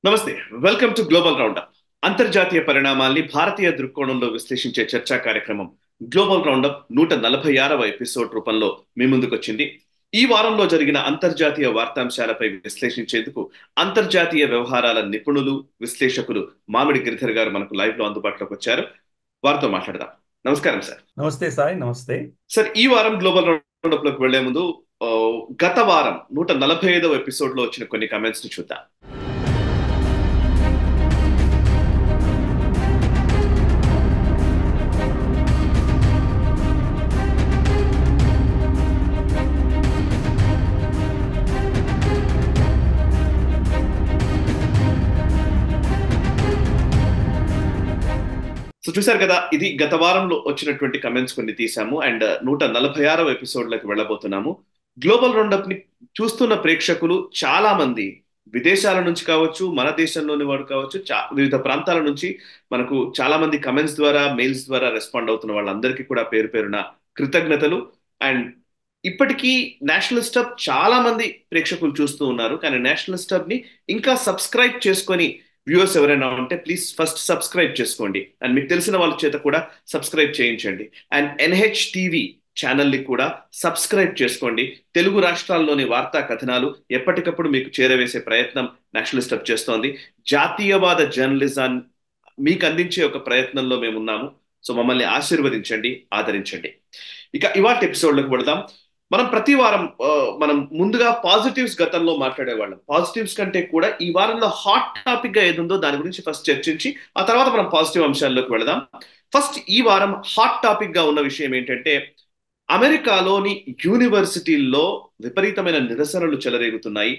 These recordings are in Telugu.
నమస్తే. Welcome to global roundup. అంతర్జాతీయ పరిణామాల్ని భారతీయ దృక్కోణంలో విశ్లేషించే చర్చా కార్యక్రమం గ్లోబల్ రౌండప్ 146వ ఎపిసోడ్ రూపంలో మీ ముందుకొచ్చింది. ఈ వారంలో జరిగిన అంతర్జాతీయ వార్తాంశాలపై విశ్లేషించేందుకు అంతర్జాతీయ వ్యవహారాల నిపుణులు, విశ్లేషకులు మామిడి గిరిధర్ గారు మనకు లైవ్ లో అందుబాటులోకి వచ్చారు. వారితో మాట్లాడదాం. నమస్కారం సార్. నమస్తే సాయి. నమస్తే సార్. ఈ వారం గ్లోబల్ రౌండప్ లోకి వెళ్లే ముందు గత వారం 145వ ఎపిసోడ్ లో వచ్చిన కొన్ని కమెంట్స్ ని చూద్దాం. సో చూసారు కదా, ఇది గత వారంలో వచ్చినటువంటి కమెంట్స్ కొన్ని తీసాము అండ్ 146వ ఎపిసోడ్లోకి వెళ్ళబోతున్నాము. గ్లోబల్ రౌండప్ ని చూస్తున్న ప్రేక్షకులు చాలా మంది విదేశాల నుంచి కావచ్చు, మన దేశంలోని వాడు కావచ్చు, వివిధ ప్రాంతాల నుంచి మనకు చాలా మంది కమెంట్స్ ద్వారా, మెయిల్స్ ద్వారా రెస్పాండ్ అవుతున్న వాళ్ళందరికీ కూడా పేరు పేరున కృతజ్ఞతలు. అండ్ ఇప్పటికీ నేషనలిస్ట్ హబ్ చాలా మంది ప్రేక్షకులు చూస్తూ ఉన్నారు, కానీ నేషనలిస్ట్ హబ్ ని ఇంకా సబ్స్క్రైబ్ చేసుకొని వ్యూవర్స్ ఎవరైనా ఉంటే ప్లీజ్ ఫస్ట్ సబ్స్క్రైబ్ చేసుకోండి. అండ్ మీకు తెలిసిన వాళ్ళ చేత కూడా సబ్స్క్రైబ్ చేయించండి. అండ్ ఎన్హెచ్ టీవీ ఛానల్ని కూడా సబ్స్క్రైబ్ చేసుకోండి. తెలుగు రాష్ట్రాల్లోని వార్తా కథనాలు ఎప్పటికప్పుడు మీకు చేరవేసే ప్రయత్నం నేషనలిస్ట్ హబ్ చేస్తోంది. జాతీయవాద జర్నలిజాన్ని మీకు అందించే ఒక ప్రయత్నంలో మేము ఉన్నాము. సో మమ్మల్ని ఆశీర్వదించండి, ఆదరించండి. ఇక ఇవాళ ఎపిసోడ్లోకి వెళదాం. మనం ప్రతి వారం మనం ముందుగా పాజిటివ్స్ గతంలో మాట్లాడేవాళ్ళం. పాజిటివ్స్ కంటే కూడా ఈ వారంలో హాట్ టాపిక్ గా ఏదుందో దాని గురించి ఫస్ట్ చర్చించి ఆ తర్వాత మనం పాజిటివ్ అంశాల్లోకి వెళదాం. ఫస్ట్ ఈ వారం హాట్ టాపిక్ గా ఉన్న విషయం ఏంటంటే, అమెరికాలోని యూనివర్సిటీల్లో విపరీతమైన నిరసనలు చెలరేగుతున్నాయి.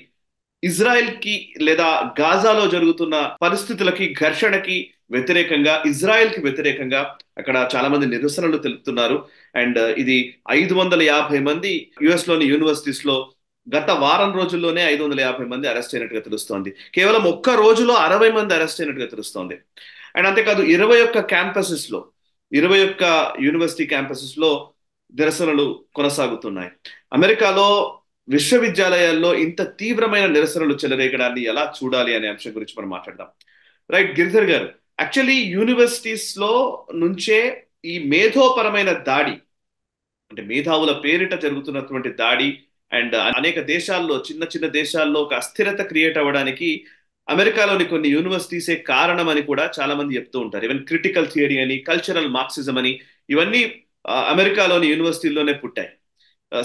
ఇజ్రాయెల్ కి లేదా గాజాలో జరుగుతున్న పరిస్థితులకి, ఘర్షణకి వ్యతిరేకంగా, ఇజ్రాయెల్ కి వ్యతిరేకంగా అక్కడ చాలా మంది నిరసనలు తెలుపుతున్నారు. అండ్ ఇది 550 మంది యుఎస్ లోని యూనివర్సిటీస్ లో గత వారం రోజుల్లోనే 550 మంది అరెస్ట్ అయినట్టుగా తెలుస్తోంది. కేవలం ఒక్క రోజులో 60 మంది అరెస్ట్ అయినట్టుగా తెలుస్తోంది. అండ్ అంతేకాదు 21 క్యాంపసెస్ లో, 21 యూనివర్సిటీ క్యాంపసెస్ లో నిరసనలు కొనసాగుతున్నాయి. అమెరికాలో విశ్వవిద్యాలయాల్లో ఇంత తీవ్రమైన నిరసనలు చెలరేగడాన్ని ఎలా చూడాలి అనే అంశం గురించి మనం మాట్లాడదాం. రైట్ గిరిధర్ గారు, యాక్చువల్లీ యూనివర్సిటీస్ లో నుంచే ఈ మేధోపరమైన దాడి, అంటే మేధావుల పేరిట జరుగుతున్నటువంటి దాడి అండ్ అనేక దేశాల్లో, చిన్న చిన్న దేశాల్లో ఒక అస్థిరత క్రియేట్ అవ్వడానికి అమెరికాలోని కొన్ని యూనివర్సిటీసే కారణం అని కూడా చాలా మంది చెప్తూ ఉంటారు. ఈవెన్ క్రిటికల్ థియరీ అని, కల్చరల్ మార్క్సిజం అని, ఇవన్నీ అమెరికాలోని యూనివర్సిటీల్లోనే పుట్టాయి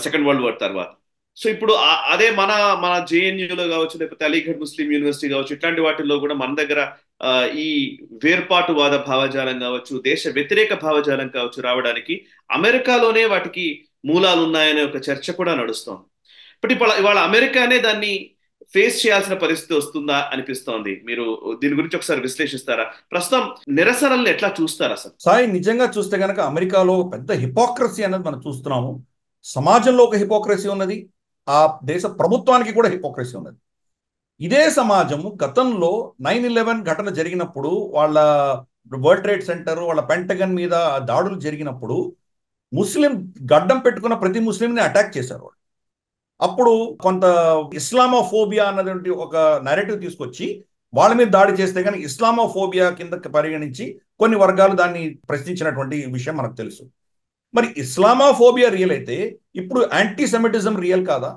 సెకండ్ వరల్డ్ వార్ తర్వాత. సో ఇప్పుడు అదే మన మన జేఎన్యూలో కావచ్చు, లేకపోతే అలీగఢ్ ముస్లిం యూనివర్సిటీ కావచ్చు, ఇట్లాంటి వాటిల్లో కూడా మన దగ్గర ఈ వేర్పాటువాద భావజాలం కావచ్చు, దేశ వ్యతిరేక భావజాలం కావచ్చు రావడానికి అమెరికాలోనే వాటికి మూలాలు ఉన్నాయనే ఒక చర్చ కూడా నడుస్తోంది. బట్ ఇవాళ అమెరికానే దాన్ని ఫేస్ చేయాల్సిన పరిస్థితి వస్తుందా అనిపిస్తోంది. మీరు దీని గురించి ఒకసారి విశ్లేషిస్తారా? ప్రస్తుతం నిరసనల్ని ఎట్లా చూస్తారు అసలు? సాయి, నిజంగా చూస్తే కనుక అమెరికాలో పెద్ద హిపోక్రసీ అనేది మనం చూస్తున్నాము. సమాజంలో ఒక హిపోక్రసీ ఉన్నది, ఆ దేశ ప్రభుత్వానికి కూడా హిపోక్రసీ ఉన్నది. ఇదే సమాజము గతంలో 9/11 ఘటన జరిగినప్పుడు, వాళ్ళ వరల్డ్ ట్రేడ్ సెంటర్, వాళ్ళ పెంటగన్ మీద దాడులు జరిగినప్పుడు ముస్లిం గడ్డం పెట్టుకున్న ప్రతి ముస్లింని అటాక్ చేశారు వాళ్ళు. అప్పుడు కొంత ఇస్లామోఫోబియా అన్నటువంటి ఒక నెరేటివ్ తీసుకొచ్చి వాళ్ళ మీద దాడి చేస్తే కానీ ఇస్లామోఫోబియా కింద పరిగణించి కొన్ని వర్గాలు దాన్ని ప్రశ్నించినటువంటి విషయం మనకు తెలుసు. మరి ఇస్లామోఫోబియా రియల్ అయితే ఇప్పుడు యాంటీ సెమిటిజం రియల్ కాదా?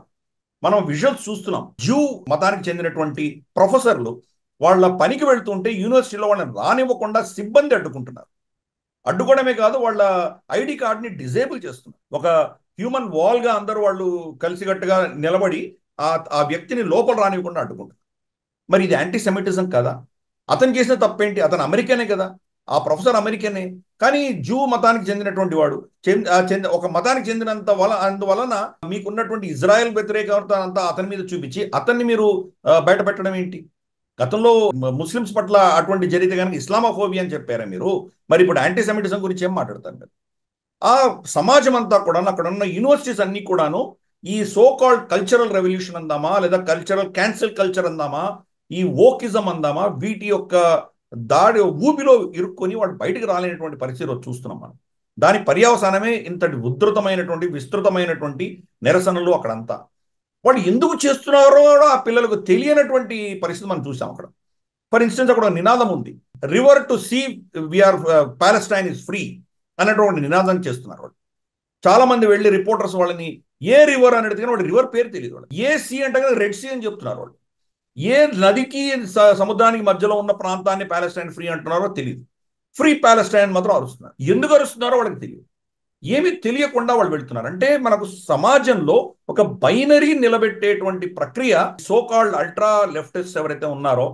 మనం విజువల్స్ చూస్తున్నాం. జూ మతానికి చెందినటువంటి ప్రొఫెసర్లు వాళ్ళ పనికి వెళ్తుంటే యూనివర్సిటీలో వాళ్ళని రానివ్వకుండా సిబ్బంది అడ్డుకుంటున్నారు. అడ్డుకోవడమే కాదు, వాళ్ళ ఐడి కార్డ్ని డిజేబుల్ చేస్తున్నారు. ఒక హ్యూమన్ వాల్గా అందరూ వాళ్ళు కలిసికట్టుగా నిలబడి ఆ వ్యక్తిని లోపల రానివ్వకుండా అడ్డుకుంటారు. మరి ఇది యాంటీ సెమిటిజం కదా? అతను చేసిన తప్పేంటి? అతను అమెరికనే కదా, ఆ ప్రొఫెసర్ అమెరికనే. కానీ జూ మతానికి చెందినటువంటి వాడు ఒక మతానికి చెందినంత అందువలన మీకున్నటువంటి ఇజ్రాయెల్ వ్యతిరేకత అంతా అతని మీద చూపించి అతన్ని మీరు బయట పెట్టడం ఏంటి? గతంలో ముస్లిమ్స్ పట్ల అటువంటి జరిగితే కనుక ఇస్లామోఫోబియా అని చెప్పారా మీరు? మరి ఇప్పుడు యాంటీ సెమిటిజం గురించి ఏం మాట్లాడతారు మీరు? ఆ సమాజం అంతా కూడా, అక్కడ ఉన్న యూనివర్సిటీస్ అన్ని కూడాను ఈ సో కాల్డ్ కల్చరల్ రెవల్యూషన్ అందామా, లేదా కల్చరల్ క్యాన్సిల్ కల్చర్ అందామా, ఈ వోకిజం అందామా, వీటి యొక్క దాడి ఊపిలో ఇరుక్కొని వాళ్ళు బయటకు రాలేనటువంటి పరిస్థితిలో చూస్తున్నాం మనం. దాని పర్యవసానమే ఇంతటి ఉధృతమైనటువంటి, విస్తృతమైనటువంటి నిరసనలు అక్కడంతా. వాళ్ళు ఎందుకు చేస్తున్నారో ఆ పిల్లలకు తెలియనటువంటి పరిస్థితి మనం చూసాం అక్కడ. ఫర్ ఇన్స్టెన్స్ అక్కడ ఒక నినాదం ఉంది, river to sea we are Palestine is free అనేటువంటి నినాదం చేస్తున్నారు వాళ్ళు. చాలా మంది వెళ్ళి రిపోర్టర్స్ వాళ్ళని ఏ రివర్ అని అడిగితే వాడు రివర్ పేరు తెలియదు వాళ్ళు. ఏ సీ అంటే కదా రెడ్ సీ అని చెప్తున్నారు వాళ్ళు. ఏ నదికి సముద్రానికి మధ్యలో ఉన్న ప్రాంతాన్ని పాలెస్టైన్ ఫ్రీ అంటున్నారో తెలియదు. ఫ్రీ పాలెస్టైన్ మాత్రం అరుస్తున్నారు. ఎందుకు అరుస్తున్నారో వాళ్ళకి తెలియదు. ఏమీ తెలియకుండా వాళ్ళు వెళ్తున్నారు. అంటే మనకు సమాజంలో ఒక బైనరీ నిలబెట్టేటువంటి ప్రక్రియ సోకాల్డ్ అల్ట్రా లెఫ్టిస్ట్ ఎవరైతే ఉన్నారో,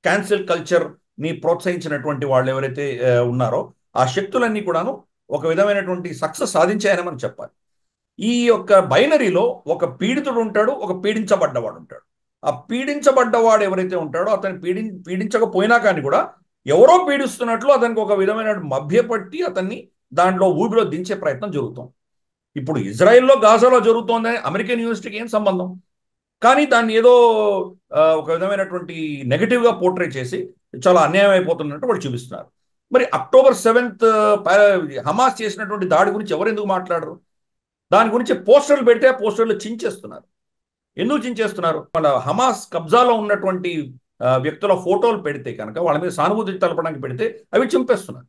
క్యాన్సిల్ కల్చర్ ని ప్రోత్సహించినటువంటి వాళ్ళు ఎవరైతే ఉన్నారో ఆ శక్తులన్నీ కూడాను ఒక విధమైనటువంటి సక్సెస్ సాధించాయని మనం చెప్పాలి. ఈ యొక్క బైనరీలో ఒక పీడితుడు ఉంటాడు, ఒక పీడించబడ్డవాడు ఉంటాడు. ఆ పీడించబడ్డవాడు ఎవరైతే ఉంటాడో అతను పీడించకపోయినా కానీ కూడా ఎవరో పీడిస్తున్నట్లు అతనికి ఒక విధమైన మభ్యపట్టి అతన్ని దాంట్లో ఊబిలో దించే ప్రయత్నం జరుగుతుంది. ఇప్పుడు ఇజ్రాయెల్లో గాజాలో జరుగుతోందని అమెరికన్ యూనివర్సిటీకి ఏం సంబంధం? కానీ దాన్ని ఏదో ఒక విధమైనటువంటి నెగటివ్గా పోర్ట్రే చేసి చాలా అన్యాయం అయిపోతున్నట్టు వాళ్ళు చూపిస్తున్నారు. మరి October 7th హమాస్ చేసినటువంటి దాడి గురించి ఎవరు ఎందుకు మాట్లాడరు? దాని గురించి పోస్టర్లు పెడితే ఆ పోస్టర్లు చించేస్తున్నారు. ఎందుకు చించేస్తున్నారు? వాళ్ళ హమాస్ కబ్జాలో ఉన్నటువంటి వ్యక్తుల ఫోటోలు పెడితే కనుక, వాళ్ళ మీద సానుభూతి తెలపడానికి పెడితే అవి చింపేస్తున్నారు.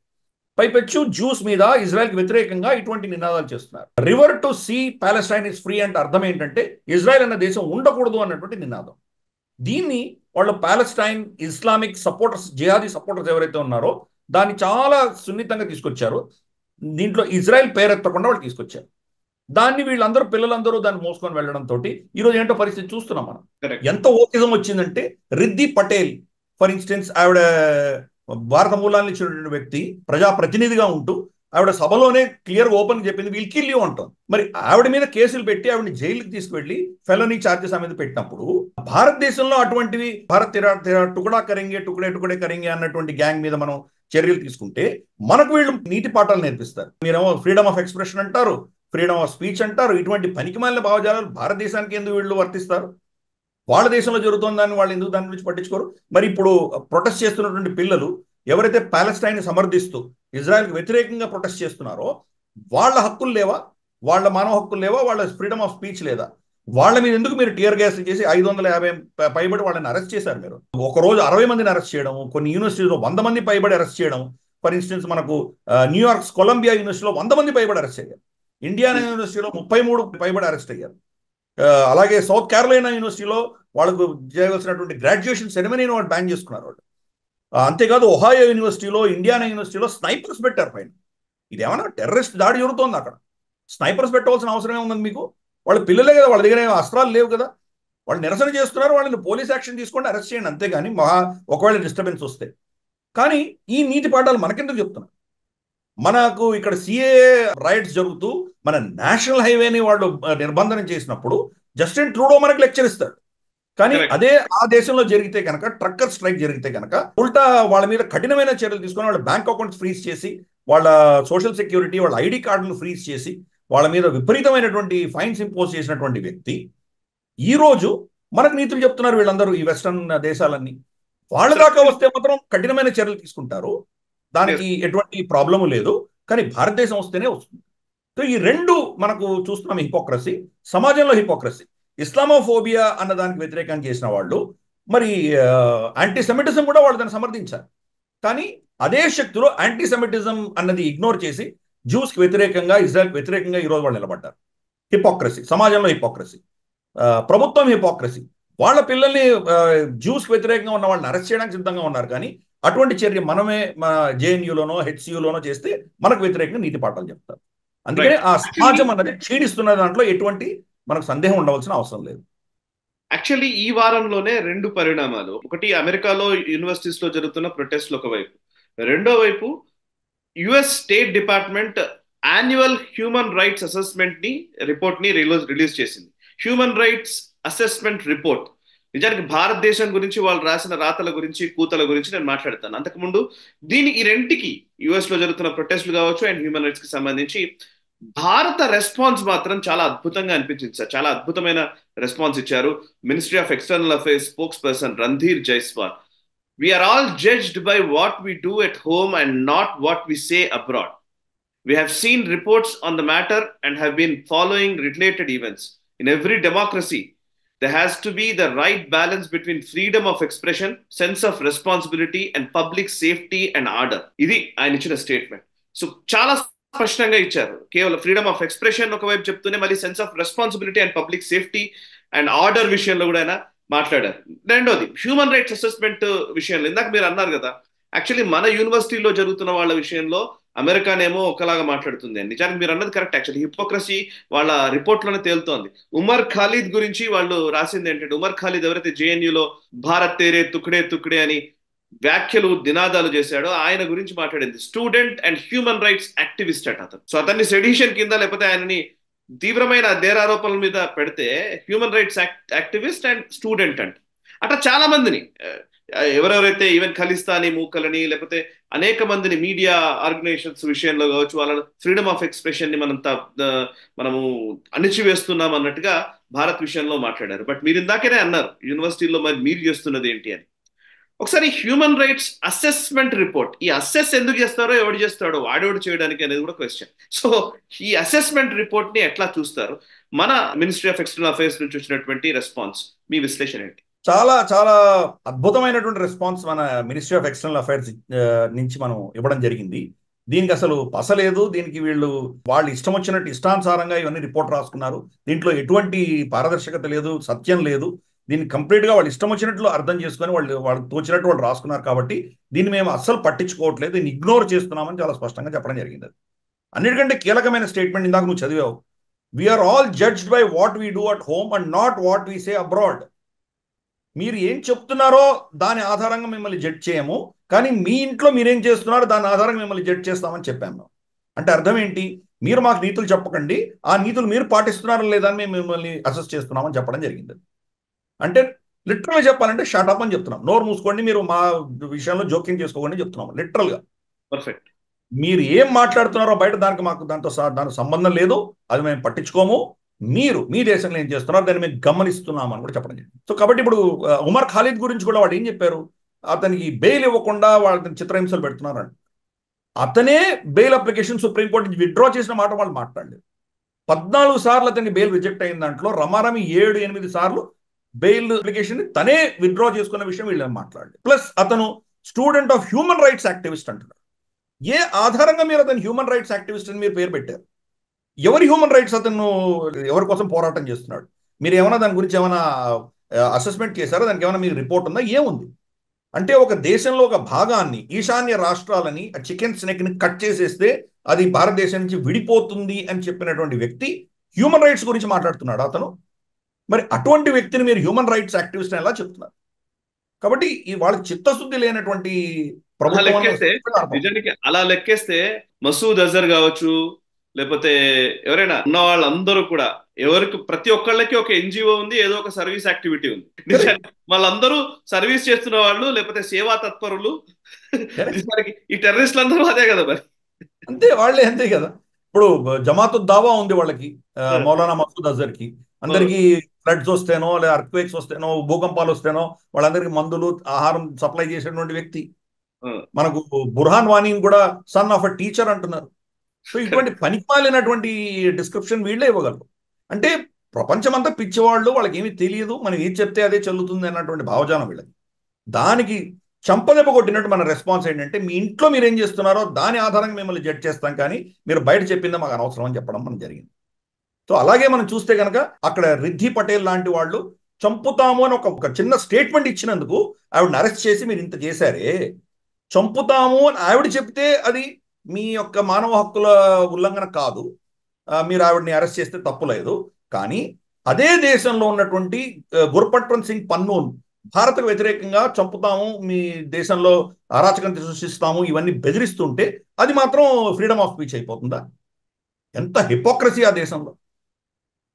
పైపెచ్చు జ్యూస్ మీద ఇజ్రాయెల్కి వ్యతిరేకంగా ఇటువంటి నినాదాలు చేస్తున్నారు. River to sea Palestine is free అంటే అర్థం ఏంటంటే ఇజ్రాయెల్ అన్న దేశం ఉండకూడదు అన్నటువంటి నినాదం. దీన్ని వాళ్ళు Palestine Islamic supporters, jihadi supporters ఎవరైతే ఉన్నారో దాన్ని చాలా సున్నితంగా తీసుకొచ్చారు. దీంట్లో ఇజ్రాయెల్ పేరెత్తకుండా వాళ్ళు తీసుకొచ్చారు. దాన్ని వీళ్ళందరూ పిల్లలందరూ దాన్ని మోసుకొని వెళ్ళడంతో ఈరోజు ఏంటో పరిస్థితి చూస్తున్నాం మనం. ఎంత ఓకిజం వచ్చిందంటే రిద్ది పటేల్ ఫర్ ఇన్స్టెన్స్, ఆవిడ భారత మూలాన్ని ఇచ్చినటువంటి వ్యక్తి, ప్రజాప్రతినిధిగా ఉంటూ ఆవిడ సభలోనే క్లియర్ ఓపెన్ చెప్పింది వీల్ కిల్ యూ అంటాం. మరి ఆవిడ మీద కేసులు పెట్టి ఆవిడని జైలుకి తీసుకువెళ్ళి ఫెలోనీ ఛార్జెస్ మీద పెట్టినప్పుడు భారతదేశంలో అటువంటివి భారత్ టుకడా కరెంగే టుకడే కరెంగే అన్నటువంటి గ్యాంగ్ మీద మనం చర్యలు తీసుకుంటే మనకు వీళ్ళు నీతి పాఠాలు నేర్పిస్తారు. మీరేమో ఫ్రీడమ్ ఆఫ్ ఎక్స్ప్రెషన్ అంటారు, ఫ్రీడమ్ ఆఫ్ స్పీచ్ అంటారు. ఇటువంటి పనికిమాలిన భావజాలాలు భారతదేశానికి ఎందుకు వీళ్ళు వర్తిస్తారు? వాళ్ళ దేశంలో జరుగుతుందని వాళ్ళు ఎందుకు దాని గురించి పట్టించుకోరు? మరి ఇప్పుడు ప్రొటెస్ట్ చేస్తున్నటువంటి పిల్లలు ఎవరైతే పాలెస్టైన్ సమర్థిస్తూ ఇజ్రాయెల్కి వ్యతిరేకంగా ప్రొటెస్ట్ చేస్తున్నారో వాళ్ళ హక్కులు లేవా? వాళ్ళ మానవ హక్కులు లేవా? వాళ్ళ ఫ్రీడమ్ ఆఫ్ స్పీచ్ లేదా? వాళ్ళ మీద ఎందుకు మీరు టియర్ గ్యాస్ చేసి 550 పైబడి వాళ్ళని అరెస్ట్ చేశారు? మీరు ఒకరోజు 60 మందిని అరెస్ట్ చేయడం, కొన్ని యూనివర్సిటీలో 100 మంది పైబడి అరెస్ట్ చేయడం. ఫర్ ఇన్స్టెన్స్ మనకు న్యూయార్క్ కొలంబియా యూనివర్సిటీలో 100 మంది పైబడి అరెస్ట్ అయ్యారు. ఇండియానా యూనివర్సిటీలో 33 పైబడి అరెస్ట్ అయ్యారు. అలాగే సౌత్ క్యారోలైనా యూనివర్సిటీలో వాళ్ళకు చేయవలసినటువంటి గ్రాడ్యుయేషన్ సెరమనీని వాళ్ళు బ్యాన్ చేసుకున్నారు వాళ్ళు. అంతేకాదు ఒహాయో యూనివర్సిటీలో, ఇండియానా యూనివర్సిటీలో స్నైపర్స్ పెట్టారు పైన. ఇదేమన్నా టెర్రరిస్ట్ దాడి జరుగుతోంది అక్కడ? స్నైపర్స్ పెట్టవలసిన అవసరం ఏముంది మీకు? వాళ్ళ పిల్లలే కదా, వాళ్ళ దగ్గర అస్త్రాలు లేవు కదా. వాళ్ళు నిరసన చేస్తున్నారు, వాళ్ళని పోలీస్ యాక్షన్ తీసుకోండి, అరెస్ట్ చేయండి, అంతేగాని ఒకవేళ డిస్టర్బెన్స్ వస్తే. కానీ ఈ నీతి పాఠాలు మనకెందుకు చెప్తున్నారు? మనకు ఇక్కడ సిఏ రైట్స్ జరుగుతూ మన నేషనల్ హైవేని వాళ్ళు నిర్బంధనం చేసినప్పుడు జస్టిన్ ట్రూడో మనకు లెక్చర్ ఇస్తాడు. కానీ అదే ఆ దేశంలో జరిగితే కనుక, ట్రక్కర్ స్ట్రైక్ జరిగితే కనుక ఉల్టా వాళ్ళ మీద కఠినమైన చర్యలు తీసుకొని వాళ్ళ బ్యాంక్ అకౌంట్స్ ఫ్రీజ్ చేసి, వాళ్ళ సోషల్ సెక్యూరిటీ, వాళ్ళ ఐడి కార్డులు ఫ్రీజ్ చేసి, వాళ్ళ మీద విపరీతమైనటువంటి ఫైన్స్ ఇంపోజ్ చేసినటువంటి వ్యక్తి ఈ రోజు మనకు నీతులు చెప్తున్నారు. వీళ్ళందరూ ఈ వెస్టర్న్ దేశాలన్నీ వాళ్ళ దాకా వస్తే మాత్రం కఠినమైన చర్యలు తీసుకుంటారు, దానికి ఎటువంటి ప్రాబ్లము లేదు. కానీ భారతదేశం వస్తేనే వస్తుంది. సో ఈ రెండు మనకు చూస్తున్నాం హిపోక్రసీ, సమాజంలో హిపోక్రసీ. ఇస్లామోఫోబియా అన్న దానికి వ్యతిరేకంగా చేసిన వాళ్ళు మరి యాంటీసెమిటిజం కూడా వాళ్ళు దాన్ని సమర్థించారు. కానీ అదే శక్తులు యాంటీసెమిటిజం అన్నది ఇగ్నోర్ చేసి జ్యూస్కి వ్యతిరేకంగా, ఇజ్రాయెల్కి వ్యతిరేకంగా ఈరోజు వాళ్ళు నిలబడ్డారు. హిపోక్రసీ, సమాజంలో హిపోక్రసీ. ప్రభుత్వం హిపోక్రసీ. వాళ్ళ పిల్లల్ని జ్యూస్కి వ్యతిరేకంగా ఉన్న వాళ్ళని అరెస్ట్ చేయడానికి సిద్ధంగా ఉన్నారు. కానీ అటువంటి చర్య మనమే మన జేఎన్యూలోనో హెచ్సియులోనో చేస్తే మనకు వ్యతిరేకంగా నీతి పాఠాలు చెప్తారు. అందుకనే ఆ సమాజం అన్నది క్షీణిస్తున్న దాంట్లో ఎటువంటి మనకు సందేహం ఉండవలసిన అవసరం లేదు. యాక్చువల్లీ ఈ వారంలోనే 2 పరిణామాలు. ఒకటి, అమెరికాలో యూనివర్సిటీస్ లో జరుగుతున్న ప్రొటెస్ట్లు ఒకవైపు, రెండో వైపు US state department annual human rights assessment report ని రిలీజ్ చేసింది. Human rights assessment report. నిజానికి భారతదేశం గురించి వాళ్ళు రాసిన రాతల గురించి, కూతల గురించి నేను మాట్లాడతాను. అంతకుముందు ఈ రెంటికి, యుఎస్ లో జరుగుతున్న ప్రొటెస్ట్లు కావచ్చు అండ్ హ్యూమన్ రైట్స్ కి సంబంధించి భారత రెస్పాన్స్ మాత్రం చాలా అద్భుతంగా అనిపించింది సార్. చాలా అద్భుతమైన రెస్పాన్స్ ఇచ్చారు ministry of external affairs spokes person Randhir Jaiswal. We are all judged by what we do at home and not what we say abroad. We have seen reports on the matter and have been following related events. In every democracy, there has to be the right balance between freedom of expression, sense of responsibility and public safety and order. ఇది ఆయన ఇచ్చిన స్టేట్మెంట్. సో చాలా స్పష్టంగా ఇచ్చారు. కేవలం ఫ్రీడమ్ ఆఫ్ ఎక్స్ప్రెషన్ ఒకవైపు చెప్తూనే మళ్ళీ sense of responsibility and public safety and order విషయంలో కూడా ఆయన మాట్లాడారు. రెండోది హ్యూమన్ రైట్స్ అసెస్మెంట్ విషయంలో ఇందాక మీరు అన్నారు కదా, యాక్చువల్లీ మన యూనివర్సిటీలో జరుగుతున్న వాళ్ళ విషయంలో అమెరికానేమో ఒకలాగా మాట్లాడుతుంది అని. నిజానికి మీరు అన్నది కరెక్ట్. యాక్చువల్లీ హిపోక్రసీ వాళ్ళ రిపోర్ట్లోనే తేలుతోంది. ఉమర్ ఖాలిద్ గురించి వాళ్ళు రాసింది ఏంటంటే, ఉమర్ ఖాలిద్ ఎవరైతే జేఎన్యూలో భారత్ తేరే తుక్డే తుక్డే అని వ్యాఖ్యలు నినాదాలు చేశాడో ఆయన గురించి మాట్లాడింది. Student and human rights activist అట అతను. సో అతన్ని సెడిషన్ కింద లేకపోతే ఆయనని తీవ్రమైన నేరారోపణల మీద పెడితే human rights activist and student అంట. అట్లా చాలా మందిని ఎవరెవరైతే ఈవెన్ ఖలిస్తానీ మూకలని లేకపోతే అనేక మందిని మీడియా ఆర్గనైజేషన్స్ విషయంలో కావచ్చు వాళ్ళ ఫ్రీడమ్ ఆఫ్ ఎక్స్ప్రెషన్ ని మనము అణిచివేస్తున్నాం అన్నట్టుగా భారత్ విషయంలో మాట్లాడారు. బట్ మీరు ఇందాకనే అన్నారు యూనివర్సిటీలో మరి మీరు చేస్తున్నది ఏంటి అని. ఒకసారి హ్యూమన్ రైట్స్ అసెస్మెంట్ రిపోర్ట్, ఈ అసెస్ ఎందుకు చేస్తారో ఎవడు చేస్తాడో వాడేవాడు చేయడానికి అనేది కూడా క్వశ్చన్. సో ఈ అసెస్మెంట్ రిపోర్ట్ ని ఎట్లా చూస్తారు? మన మినిస్ట్రీ ఆఫ్ ఎక్స్టర్నల్ అఫైర్స్ నుంచి వచ్చినటువంటి రెస్పాన్స్ మీ విశ్లేషణ ఏంటి? చాలా చాలా అద్భుతమైనటువంటి రెస్పాన్స్ మన మినిస్ట్రీ ఆఫ్ ఎక్స్టర్నల్ అఫైర్స్ నుంచి మనం ఇవ్వడం జరిగింది. దీనికి అసలు పసలేదు. దీనికి వాళ్ళు ఇష్టం వచ్చినట్టు ఇష్టానుసారంగా ఇవన్నీ రిపోర్ట్ రాసుకున్నారు. దీంట్లో ఎటువంటి పారదర్శకత లేదు, సత్యం లేదు. దీన్ని కంప్లీట్ గా వాళ్ళు ఇష్టం వచ్చినట్లు అర్థం చేసుకొని వాళ్ళు తోచినట్టు వాళ్ళు రాసుకున్నారు. కాబట్టి దీన్ని మేము అస్సలు పట్టించుకోవట్లేదు, దీన్ని ఇగ్నోర్ చేస్తున్నామని చాలా స్పష్టంగా చెప్పడం జరిగింది. అన్నిటికంటే కీలకమైన స్టేట్మెంట్ ఇందాక నువ్వు చదివావు. We are all judged by what we do at home and not what we say abroad. మీరు ఏం చెప్తున్నారో దాని ఆధారంగా మిమ్మల్ని జడ్జ్ చేయము, కానీ మీ ఇంట్లో మీరేం చేస్తున్నారో దాని ఆధారంగా మిమ్మల్ని జడ్జ్ చేస్తామని చెప్పాము. అంటే అర్థం ఏంటి? మీరు మాకు నీతులు చెప్పకండి, ఆ నీతులు మీరు పాటిస్తున్నారో లేదా అని మేము మిమ్మల్ని అసెస్ చేస్తున్నామని చెప్పడం జరిగింది. అంటే లిటరల్గా చెప్పాలంటే షటప్ అని చెప్తున్నాం. నోరు మూసుకోండి, మీరు మా విషయంలో జోక్యం చేసుకోకండి చెప్తున్నాం లిటరల్గా. పర్ఫెక్ట్. మీరు ఏం మాట్లాడుతున్నారో బయట దానికి దానికి సంబంధం లేదు, అది మేము పట్టించుకోము. మీరు మీ దేశంలో ఏం చేస్తున్నారో దాన్ని మేము గమనిస్తున్నామని కూడా చెప్పడం జరిగింది. సో కాబట్టి ఇప్పుడు ఉమర్ ఖాలిద్ గురించి కూడా వాళ్ళు ఏం చెప్పారు? అతనికి బెయిల్ ఇవ్వకుండా వాళ్ళని చిత్రహింసలు పెడుతున్నారంట. అతనే బెయిల్ అప్లికేషన్ సుప్రీంకోర్టు నుంచి విత్డ్రా చేసిన మాట వాళ్ళు మాట్లాడలేదు. 14 సార్లు అతనికి బెయిల్ రిజెక్ట్ అయిన దాంట్లో రమారమి 7-8 సార్లు బెయిల్ అప్లికేషన్ తనే విత్డ్రా చేసుకున్న విషయం వీళ్ళని మాట్లాడలేదు. ప్లస్ అతను student of human rights activist అంటున్నారు. ఏ ఆధారంగా మీరు అతను హ్యూమన్ రైట్స్ యాక్టివిస్ట్ అని మీరు పేరు పెట్టారు? ఎవరి హ్యూమన్ రైట్స్ అతను ఎవరి కోసం పోరాటం చేస్తున్నాడు? మీరు ఏమైనా దాని గురించి ఏమైనా అసెస్మెంట్ చేశారా? దానికి ఏమైనా మీకు రిపోర్ట్ ఉందా? ఏముంది? అంటే ఒక దేశంలో ఒక భాగాన్ని, ఈశాన్య రాష్ట్రాలని చికెన్ స్నేక్ని కట్ చేసేస్తే అది భారతదేశం నుంచి విడిపోతుంది అని చెప్పినటువంటి వ్యక్తి హ్యూమన్ రైట్స్ గురించి మాట్లాడుతున్నాడు అతను. మరి అటువంటి వ్యక్తిని మీరు హ్యూమన్ రైట్స్ యాక్టివిస్ట్ ఎలా చెప్తున్నారు? కాబట్టి వాళ్ళకి చిత్తశుద్ధి లేనటువంటి నిజానికి అలా లెక్కేస్తే మసూద్ అజర్ కావచ్చు, లేకపోతే ఎవరైనా ఉన్న వాళ్ళందరూ కూడా ఎవరికి ప్రతి ఒక్కళ్ళకి ఒక ఎన్జిఓ ఉంది, ఏదో ఒక సర్వీస్ యాక్టివిటీ ఉంది. వాళ్ళందరూ సర్వీస్ చేస్తున్న వాళ్ళు లేకపోతే సేవా తత్పరులు. ఈ టెర్రరిస్టులు అందరూ అదే కదా మరి. అంతే, వాళ్ళే అంతే కదా. ఇప్పుడు జమాతు దావా ఉంది వాళ్ళకి, మౌలానా మసూద్ అజర్ కి. అందరికి ఫ్లడ్స్ వస్తేనో లేదా అర్త్క్వేక్స్ వస్తేనో భూకంపాలు వస్తేనో వాళ్ళందరికీ మందులు ఆహారం సప్లై చేసేటువంటి వ్యక్తి. మనకు బుర్హాన్ వానీని కూడా సన్ ఆఫ్ అ టీచర్ అంటున్నారు. సో ఇటువంటి పనికిమాలినటువంటి డిస్క్రిప్షన్ వీళ్ళే ఇవ్వగలరు. అంటే ప్రపంచమంతా పిచ్చివాళ్ళు, వాళ్ళకి ఏమీ తెలియదు, మనం ఏం చెప్తే అదే చల్లుతుంది అన్నటువంటి భావజాలం వీళ్ళకి. దానికి చంపదెబ్బ కొట్టినట్టు మన రెస్పాన్స్ ఏంటంటే, మీ ఇంట్లో మీరు ఏం చేస్తున్నారో దాని ఆధారంగా మిమ్మల్ని జడ్జ్ చేస్తాం, కానీ మీరు బయట చెప్పిందా మాకు అనవసరం అని చెప్పడం మనం జరిగింది. సో అలాగే మనం చూస్తే కనుక అక్కడ రిద్ధి పటేల్ లాంటి వాళ్ళు చంపుతాము అని ఒక చిన్న స్టేట్మెంట్ ఇచ్చినందుకు ఆవిడని అరెస్ట్ చేసి మీరు ఇంత చేశారే, చంపుతాము అని ఆవిడ చెప్తే అది మీ యొక్క మానవ హక్కుల ఉల్లంఘన కాదు, మీరు ఆవిడని అరెస్ట్ చేస్తే తప్పులేదు. కానీ అదే దేశంలో ఉన్నటువంటి గుర్పట్వన్ సింగ్ పన్నూన్ భారత్కు వ్యతిరేకంగా చంపుతాము, మీ దేశంలో అరాచకం సృష్టిస్తాము, ఇవన్నీ బెదిరిస్తుంటే అది మాత్రం ఫ్రీడమ్ ఆఫ్ స్పీచ్ అయిపోతుందా? ఎంత హిపోక్రసీ ఆ దేశంలో.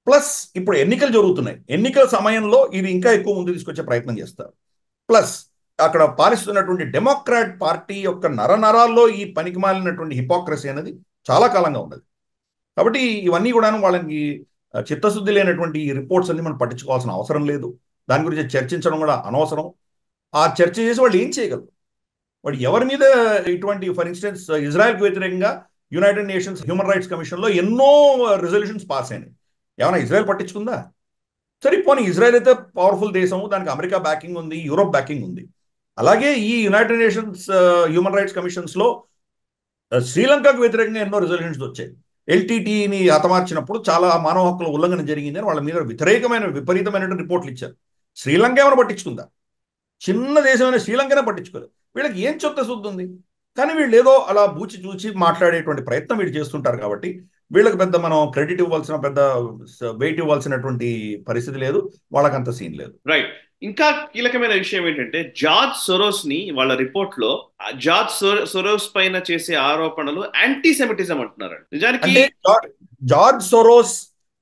ప్లస్ ఇప్పుడు ఎన్నికలు జరుగుతున్నాయి, ఎన్నికల సమయంలో ఇది ఇంకా ఎక్కువ ముందు తీసుకొచ్చే ప్రయత్నం చేస్తారు. ప్లస్ అక్కడ పాలిస్తున్నటువంటి డెమోక్రాట్ పార్టీ యొక్క నరనరాల్లో ఈ పనికి మాలినటువంటి హిపోక్రసీ అనేది చాలా కాలంగా ఉన్నది. కాబట్టి ఇవన్నీ కూడా వాళ్ళకి చిత్తశుద్ధి లేనటువంటి ఈ రిపోర్ట్స్ అన్ని మనం పట్టించుకోవాల్సిన అవసరం లేదు. దాని గురించి చర్చించడం కూడా అనవసరం. ఆ చర్చ చేసి వాళ్ళు ఏం చేయగలరు? వాడు ఎవరి మీద ఇటువంటి, ఫర్ ఇన్స్టెన్స్ ఇజ్రాయెల్కి వ్యతిరేకంగా యునైటెడ్ నేషన్స్ హ్యూమన్ రైట్స్ కమిషన్లో ఎన్నో రిజల్యూషన్స్ పాస్ అయినాయి. ఏమైనా ఇజ్రాయెల్ పట్టించుకుందా? సరే పోనీ ఇజ్రాయెల్ అయితే పవర్ఫుల్ దేశము, దానికి అమెరికా బ్యాకింగ్ ఉంది, యూరోప్ బ్యాకింగ్ ఉంది. అలాగే ఈ United Nations Human Rights commissions లో శ్రీలంకకు వ్యతిరేకంగా ఎన్నో రిజల్యూషన్స్ వచ్చాయి. ఎల్టీటీని హతమార్చినప్పుడు చాలా మానవ హక్కుల ఉల్లంఘన జరిగిందని వాళ్ళ మీద విపరీతమైన రిపోర్ట్లు ఇచ్చారు. శ్రీలంక ఏమైనా పట్టించుకుందా? చిన్న దేశమైన శ్రీలంకనే పట్టించుకోలేదు. వీళ్ళకి ఏం చెత్త శుద్ధి ఉంది? కానీ వీళ్ళు ఏదో అలా బూచి చూచి మాట్లాడేటువంటి ప్రయత్నం వీళ్ళు చేస్తుంటారు. కాబట్టి వీళ్ళకి పెద్ద మనం క్రెడిట్ ఇవ్వాల్సిన, పెద్ద వెయిట్ ఇవ్వాల్సినటువంటి పరిస్థితి లేదు, వాళ్ళకంత సీన్ లేదు. రైట్. ఇంకా కీలకమైన విషయం ఏంటంటే జార్జ్ సొరోస్ ని వాళ్ళ రిపోర్ట్ లో జార్జ్ సొరోస్ పైన చేసే ఆరోపణలు యాంటీ సెమిటిజం అంటున్నారు. నిజానికి అంటే జార్జ్ సొరోస్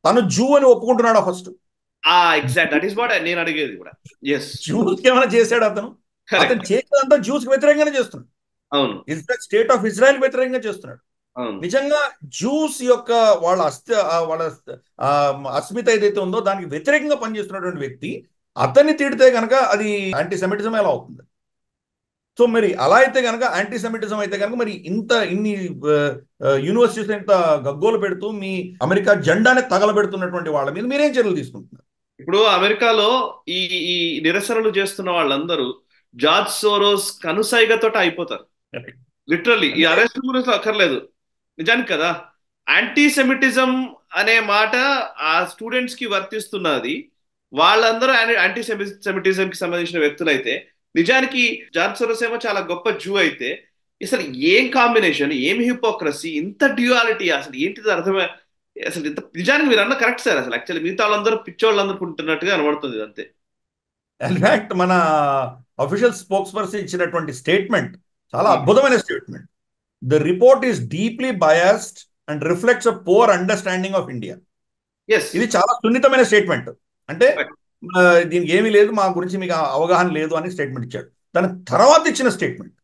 తను జూ అని ఒప్పుకుంటున్నాడా first? Exact, that is what నేను అడిగేది కూడా. ఎస్, జ్యూస్ ఏమైనా చేశాడు అతను? అతను చేసేదంతా జ్యూస్ కి వ్యతిరేకంగానే చేస్తున్నాడు. అవును, స్టేట్ ఆఫ్ ఇజ్రాయెల్ వ్యతిరేకంగా చేస్తున్నాడు. అవును. నిజంగా జ్యూస్ యొక్క వాళ్ళ వాళ్ళ అస్మిత ఏదైతే ఉందో దానికి వ్యతిరేకంగా పనిచేస్తున్నటువంటి వ్యక్తి అతన్ని తిడితే కనుక అది యాంటీ సెమిటిజం ఎలా అవుతుంది? సో మరి అలా అయితే కనుక యాంటీ సెమిటిజం అయితే కనుక మరి ఇన్ని యూనివర్సిటీస్ ఇంత గగ్గోలు పెడుతూ మీ అమెరికా జెండానే తగలబెడుతున్నటువంటి వాళ్ళ మీద మీరేం చర్యలు తీసుకుంటున్నారు? ఇప్పుడు అమెరికాలో ఈ ఈ నిరసనలు చేస్తున్న వాళ్ళందరూ జార్జ్ సోరోస్ కనుసైగతో అయిపోతారు. లిటరల్లీ ఈ అరెస్ట్ గురించి అక్కర్లేదు నిజానికి కదా. యాంటీ సెమిటిజం అనే మాట ఆ స్టూడెంట్స్ కి వర్తిస్తున్నది. వాళ్ళందరూ యాంటీ సెమిటిజం కి సంబంధించిన వ్యక్తులైతే నిజానికి జార్జ్ సోరోస్ ఏమో చాలా గొప్ప జూ అయితే అసలు ఏం కాంబినేషన్, ఏం హిపోక్రసీ, ఇంత డ్యూయాలిటీ, అసలు ఏంటిది అర్థమే. అసలు ఇంత నిజానికి మీరు అన్న కరెక్ట్ సార్. అసలు యాక్చువల్లీ మిగతా వాళ్ళందరూ పిచ్చోళ్ళు అనుకుంటున్నట్టుగా కనబడుతుంది అంతే. ఇన్ఫాక్ట్ మన అఫీషియల్ స్పోక్స్ పర్సన్ ఇచ్చినటువంటి స్టేట్మెంట్ చాలా అద్భుతమైన statement. The report is deeply biased and reflects a poor understanding of India. ఇది చాలా సున్నితమైన స్టేట్మెంట్. అంటే దీనికి ఏమీ లేదు, మా గురించి మీకు అవగాహన లేదు అని స్టేట్మెంట్ ఇచ్చాడు. దాని తర్వాత ఇచ్చిన statement,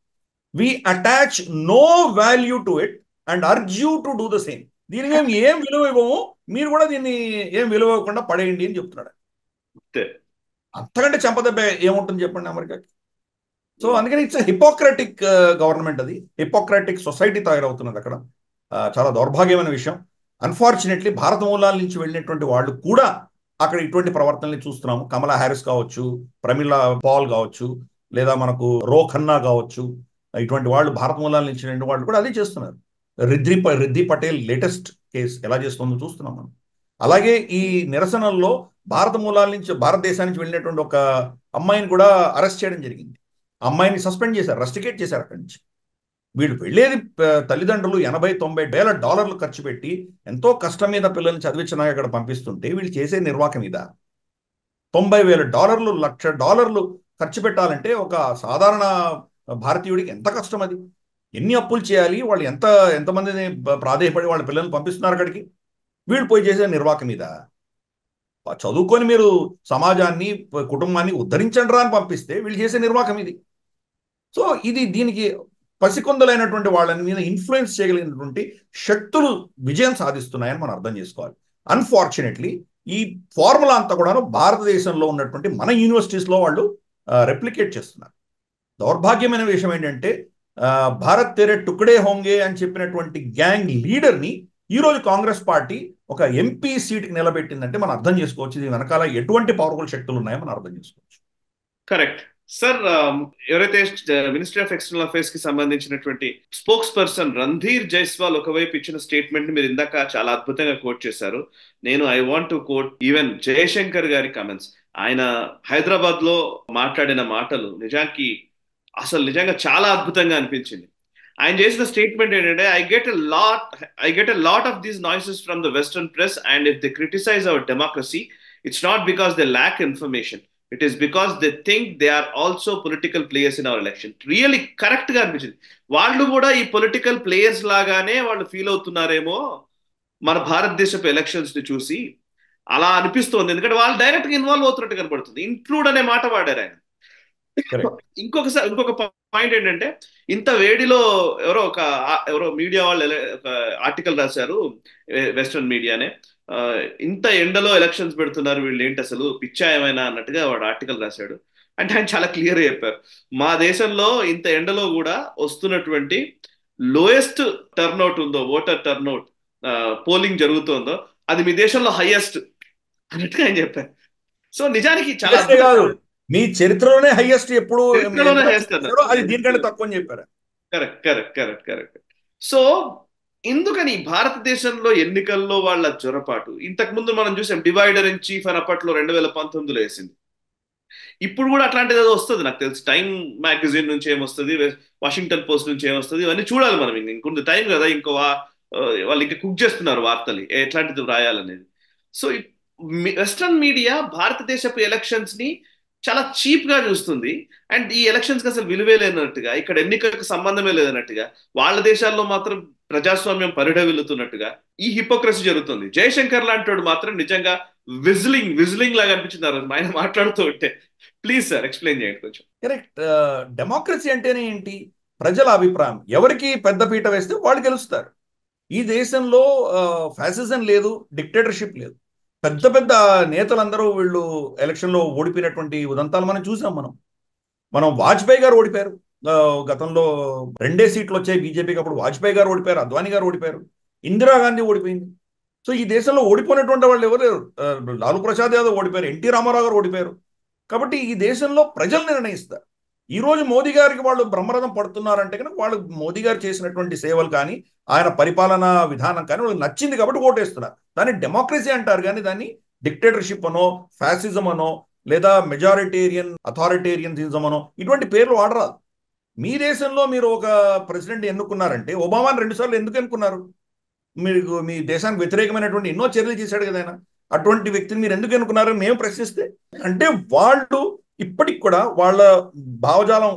we attach no value to it and urge you to do the same. దీనికి మేము ఏం విలువ ఇవ్వము, మీరు కూడా దీన్ని ఏం విలువ ఇవ్వకుండా పడేయండి అని చెప్తున్నాడు. అంతకంటే చెంపదెబ్బ ఏముంటుంది చెప్పండి అమెరికాకి? సో అందుకని ఇట్స్ హిపోక్రటిక్ గవర్నమెంట్, అది హిపోక్రటిక్ సొసైటీ తయారవుతున్నది అక్కడ. చాలా దౌర్భాగ్యమైన విషయం. అన్ఫార్చునేట్లీ భారత మూలాల నుంచి వెళ్ళినటువంటి వాళ్ళు కూడా అక్కడ ఇటువంటి ప్రవర్తనని చూస్తున్నాము. కమలా హ్యారిస్ కావచ్చు, ప్రమిళ పాల్ కావచ్చు, లేదా మనకు రో ఖన్నా కావచ్చు, ఇటువంటి వాళ్ళు భారత మూలాల నుంచి వెళ్ళిన వాళ్ళు కూడా అదే చేస్తున్నారు. రిద్ధి పటేల్ లేటెస్ట్ కేసు ఎలా చేస్తుందో చూస్తున్నాం మనం. అలాగే ఈ నిరసనల్లో భారత మూలాల నుంచి, భారతదేశం నుంచి వెళ్ళినటువంటి ఒక అమ్మాయిని కూడా అరెస్ట్ చేయడం జరిగింది. అమ్మాయిని సస్పెండ్ చేశారు, రస్టికేట్ చేశారు అక్కడి నుంచి. వీళ్ళు వెళ్ళేది తల్లిదండ్రులు $80,000-90,000 ఖర్చు పెట్టి ఎంతో కష్టం మీద పిల్లల్ని చదివించినా అక్కడ పంపిస్తుంటే వీళ్ళు చేసే నిర్వాహకం మీద $90,000 $1,00,000 ఖర్చు పెట్టాలంటే ఒక సాధారణ భారతీయుడికి ఎంత కష్టం అది? ఎన్ని అప్పులు చేయాలి? వాళ్ళు ఎంతమందిని ప్రాధేయపడి వాళ్ళ పిల్లల్ని పంపిస్తున్నారు అక్కడికి? వీళ్ళు పోయి చేసే నిర్వాహకం మీద చదువుకొని మీరు సమాజాన్ని, కుటుంబాన్ని ఉద్ధరించండి రా అని పంపిస్తే వీళ్ళు చేసే నిర్వాహకం ఇది. సో దీనికి పసికొందలైనటువంటి వాళ్ళని మీద ఇన్ఫ్లుయెన్స్ చేయగలిగినటువంటి శక్తులు విజయం సాధిస్తున్నాయని మనం అర్థం చేసుకోవాలి. అన్ఫార్చునేట్లీ ఈ ఫార్ములా అంతా కూడా భారతదేశంలో ఉన్నటువంటి మన యూనివర్సిటీస్లో వాళ్ళు రెప్లికేట్ చేస్తున్నారు. దౌర్భాగ్యమైన విషయం ఏంటంటే భారత్ తెరే టుక్డే హోంగే అని చెప్పినటువంటి గ్యాంగ్ లీడర్ని ఈరోజు కాంగ్రెస్ పార్టీ ఒక ఎంపీ సీట్కి నిలబెట్టిందంటే మనం అర్థం చేసుకోవచ్చు ఇది వెనకాల ఎటువంటి పవర్ఫుల్ శక్తులు ఉన్నాయో మనం అర్థం చేసుకోవచ్చు. Correct sir. ఎవరైతే మినిస్ట్రీ ఆఫ్ ఎక్స్టర్నల్ అఫైర్స్ కి సంబంధించినటువంటి స్పోక్స్ పర్సన్ రణ్ధీర్ జైస్వాల్ ఒకవైపు ఇచ్చిన స్టేట్మెంట్ ని మీరు ఇందాక చాలా అద్భుతంగా కోట్ చేశారు. నేను I want to quote even Jaishankar గారి కామెంట్స్. ఆయన హైదరాబాద్ లో మాట్లాడిన మాటలు నిజంగా చాలా అద్భుతంగా అనిపించింది. ఆయన చేసిన స్టేట్మెంట్ ఏంటంటే, I get a lot of these noises from the Western press and if they criticise our democracy it's not because they lack information, it is because they think they are also political players in our election. Really correct గా అనిపించింది. వాళ్ళు కూడా ఈ పొలిటికల్ ప్లేయర్స్ లాగానే వాళ్ళు ఫీల్ అవుతున్నారేమో మన భారతదేశపు ఎలక్షన్స్ ని చూసి, అలా అనిపిస్తోంది. ఎందుకంటే వాళ్ళు డైరెక్ట్ గా ఇన్వాల్వ్ అవుతున్నట్టు కనబడుతుంది. ఇంక్లూడ్ అనే మాట వాడారు ఆయన. ఇంకొక పాయింట్ ఏంటంటే, ఇంత వేడిలో ఎవరో మీడియా వాళ్ళు ఒక ఆర్టికల్ రాశారు, వెస్టర్న్ మీడియానే, ఇంత ఎండలో ఎలక్షన్స్ పెడుతున్నారు వీళ్ళు, ఏంటి అసలు పిచ్చా ఏమైనా అన్నట్టుగా వాడు ఆర్టికల్ రాశాడు. అంటే ఆయన చాలా క్లియర్ చెప్పారు, మా దేశంలో ఇంత ఎండలో కూడా వస్తున్నటువంటి లోయెస్ట్ టర్న్అవుట్ ఉందో, ఓటర్ టర్న్అవుట్ పోలింగ్ జరుగుతుందో, అది మీ దేశంలో హైయెస్ట్ అన్నట్టుగా ఆయన చెప్పారు. సో నిజానికి చాలా కాదు, అద్భుతంగా మీ చరిత్రలోనే హైయెస్ట్ ఎప్పుడు చరిత్రలోనే ఎంత వేస్తున్నారు. చెప్పారో అది దీనికంటే తక్కువ అని చెప్పారు. Correct correct correct correct. So ఎందుకని భారతదేశంలో ఎన్నికల్లో వాళ్ళ జొరపాటు, ఇంతకు ముందు మనం చూసాం డివైడర్ ఇన్ చీఫ్ అని అప్పట్లో 2019లో వేసింది. ఇప్పుడు కూడా అట్లాంటిది ఏదో వస్తుంది నాకు తెలిసి. టైమ్ మ్యాగజైన్ నుంచి ఏమొస్తుంది, వాషింగ్టన్ పోస్ట్ నుంచి ఏమొస్తుంది, ఇవన్నీ చూడాలి మనం. ఇంకొంత టైం కదా, వాళ్ళు ఇంకా కుక్ చేస్తున్నారు వార్తలు ఎట్లాంటిది రాయాలనేది. సో వెస్ట్రన్ మీడియా భారతదేశపు ఎలక్షన్స్ ని చాలా చీప్ గా చూస్తుంది. అండ్ ఈ ఎలక్షన్స్ కి అసలు విలువే లేనట్టుగా, ఇక్కడ ఎన్నికలకు సంబంధమే లేదన్నట్టుగా, వాళ్ళ దేశాల్లో మాత్రం ప్రజాస్వామ్యం పరిఢవిల్లుతున్నట్టుగా ఈ హిపోక్రసీ జరుగుతుంది. జయశంకర్ లాంటి మాత్రం నిజంగా విజిలింగ్ లాగా అనిపించింది ఆ రోజు ఆయన మాట్లాడుతూ ఉంటే. ప్లీజ్ సార్ ఎక్స్ప్లెయిన్ చేయండి కొంచెం. కరెక్ట్. డెమోక్రసీ అంటేనే ఏంటి? ప్రజల అభిప్రాయం. ఎవరికి పెద్దపీట వేస్తే వాళ్ళు గెలుస్తారు. ఈ దేశంలో ఫ్యాసిజం లేదు, డిక్టేటర్షిప్ లేదు. పెద్ద పెద్ద నేతలందరూ వీళ్ళు ఎలక్షన్లో ఓడిపోయినటువంటి ఉదంతాలు మనం చూసాం. మనం వాజ్పేయి గారు ఓడిపోయారు. గతంలో 2 సీట్లు వచ్చాయి బీజేపీకి. అప్పుడు వాజ్పేయి గారు ఓడిపోయారు, అద్వానీ గారు ఓడిపోయారు, ఇందిరాగాంధీ ఓడిపోయింది. సో ఈ దేశంలో ఓడిపోయినటువంటి వాళ్ళు ఎవరు లేరు. లాలూ ప్రసాద్ యాదవ్ ఓడిపోయారు, ఎన్టీ రామారావు గారు ఓడిపోయారు. కాబట్టి ఈ దేశంలో ప్రజలు నిర్ణయిస్తారు. ఈ రోజు మోదీ గారికి వాళ్ళు బ్రహ్మరథం పడుతున్నారంటే కనుక వాళ్ళు మోదీ గారు చేసినటువంటి సేవలు కానీ, ఆయన పరిపాలనా విధానం కానీ వాళ్ళకి నచ్చింది కాబట్టి ఓటేస్తున్నారు. దాన్ని డెమోక్రసీ అంటారు, కానీ దాన్ని డిక్టేటర్షిప్ అనో, ఫ్యాసిజం అనో, లేదా మెజారిటేరియన్ అథారిటేరియనిజం అనో ఇటువంటి పేర్లు వాడరాదు. మీ దేశంలో మీరు ఒక ప్రెసిడెంట్ ఎన్నుకున్నారంటే, ఒబామాని 2 సార్లు ఎందుకు ఎన్నుకున్నారు? మీరు మీ దేశానికి వ్యతిరేకమైనటువంటి ఎన్నో చర్యలు చేశాడు కదా ఆయన. అటువంటి వ్యక్తిని మీరు ఎందుకు ఎన్నుకున్నారని మేము ప్రశ్నిస్తే, అంటే వాళ్ళు ఇప్పటికి కూడా వాళ్ళ భావజాలం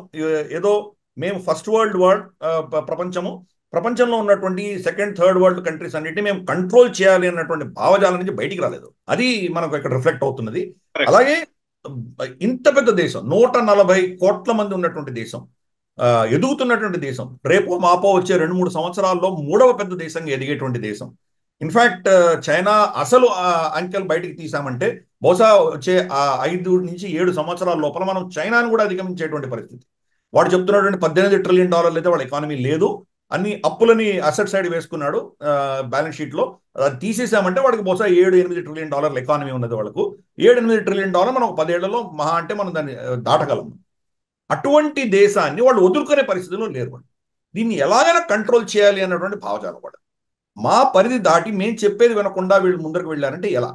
ఏదో మేము ఫస్ట్ వరల్డ్ ప్రపంచంలో ఉన్నటువంటి సెకండ్ థర్డ్ వరల్డ్ కంట్రీస్ అన్నిటిని మేము కంట్రోల్ చేయాలి అన్నటువంటి భావజాలం నుంచి బయటికి రాలేదు. అది మనకు ఇక్కడ రిఫ్లెక్ట్ అవుతున్నది. అలాగే ఇంత పెద్ద దేశం, 140 కోట్ల మంది ఉన్నటువంటి దేశం, ఎదుగుతున్నటువంటి దేశం, రేపో మాపో వచ్చే 2-3 సంవత్సరాల్లో 3వ పెద్ద దేశంగా ఎదిగేటువంటి దేశం. ఇన్ఫాక్ట్ చైనా అసలు అంకెలు బయటికి తీసామంటే బహుశా వచ్చే 5-7 సంవత్సరాల లోపల మనం చైనాను కూడా అధిగమించేటువంటి పరిస్థితి. వాడు చెప్తున్నటువంటి $18 ట్రిలియన్ అయితే వాళ్ళ ఎకానమీ లేదు, అన్ని అప్పులని అసెట్ సైడ్ వేసుకున్నాడు బ్యాలెన్స్ షీట్ లో. అది తీసేసామంటే వాడికి బహుశా 7-8 ట్రిలియన్ ఎకానమీ ఉన్నది. వాళ్ళకు 7-8 ట్రిలియన్ మనం 10 ఏళ్లలో మహా అంటే మనం దాన్ని దాటగలం. అటువంటి దేశాన్ని వాళ్ళు వదులుకునే పరిస్థితిలో లేరు. వాళ్ళు దీన్ని ఎలాగైనా కంట్రోల్ చేయాలి అన్నటువంటి భావజాలం కూడా. మా పరిధి దాటి మేము చెప్పేది వినకుండా వీళ్ళు ముందరకు వెళ్ళారంటే ఎలా?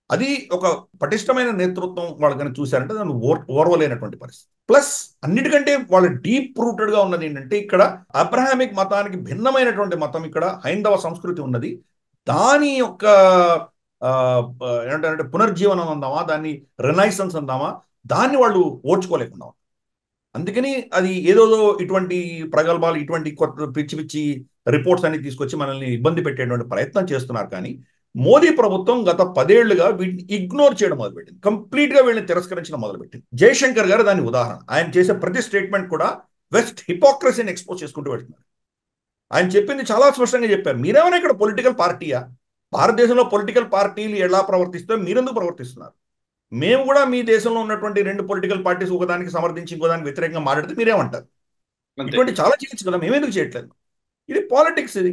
అది ఒక పటిష్టమైన నేతృత్వం వాళ్ళు కనుక చూశారంటే దాన్ని ఓర్వలేనటువంటి పరిస్థితి. ప్లస్ అన్నిటికంటే వాళ్ళ డీప్ రూటెడ్ గా ఉన్నది ఏంటంటే, ఇక్కడ అబ్రహామిక్ మతానికి భిన్నమైనటువంటి మతం, ఇక్కడ హైందవ సంస్కృతి ఉన్నది. దాని యొక్క ఏంటంటే పునర్జీవనం అందామా, దాన్ని రినైసెన్స్ అందామా, దాన్ని వాళ్ళు ఓర్చుకోలేకుండా. అందుకని అది ఏదోదో ఇటువంటి ప్రగల్భాలు, ఇటువంటి కొత్త పిచ్చి పిచ్చి రిపోర్ట్స్ అన్ని తీసుకొచ్చి మనల్ని ఇబ్బంది పెట్టేటువంటి ప్రయత్నం చేస్తున్నారు. కానీ మోదీ ప్రభుత్వం గత 10 ఏళ్లుగా వీటిని ఇగ్నోర్ చేయడం మొదలుపెట్టింది. కంప్లీట్ గా వీళ్ళని తిరస్కరించడం మొదలుపెట్టింది. జయశంకర్ గారు దాని ఉదాహరణ. ఆయన చేసే ప్రతి స్టేట్మెంట్ కూడా వెస్ట్ హిపోక్రసీని ఎక్స్పోజ్ చేసుకుంటూ వెళ్తున్నారు. ఆయన చెప్పింది చాలా స్పష్టంగా చెప్పారు. మీరేమైనా ఇక్కడ పొలిటికల్ పార్టీయా? భారతదేశంలో పొలిటికల్ పార్టీలు ఎలా ప్రవర్తిస్తే మీరెందుకు ప్రవర్తిస్తున్నారు? మేము కూడా మీ దేశంలో ఉన్నటువంటి 2 పొలిటికల్ పార్టీస్ ఒకదానికి సమర్థించి ఇంకోదానికి వ్యతిరేకంగా మాట్లాడితే మీరేమంటారు? ఇటువంటి చాలా చేయొచ్చు కదా, మేమెందుకు చేయట్లేదు? ఇది పాలిటిక్స్. ఇది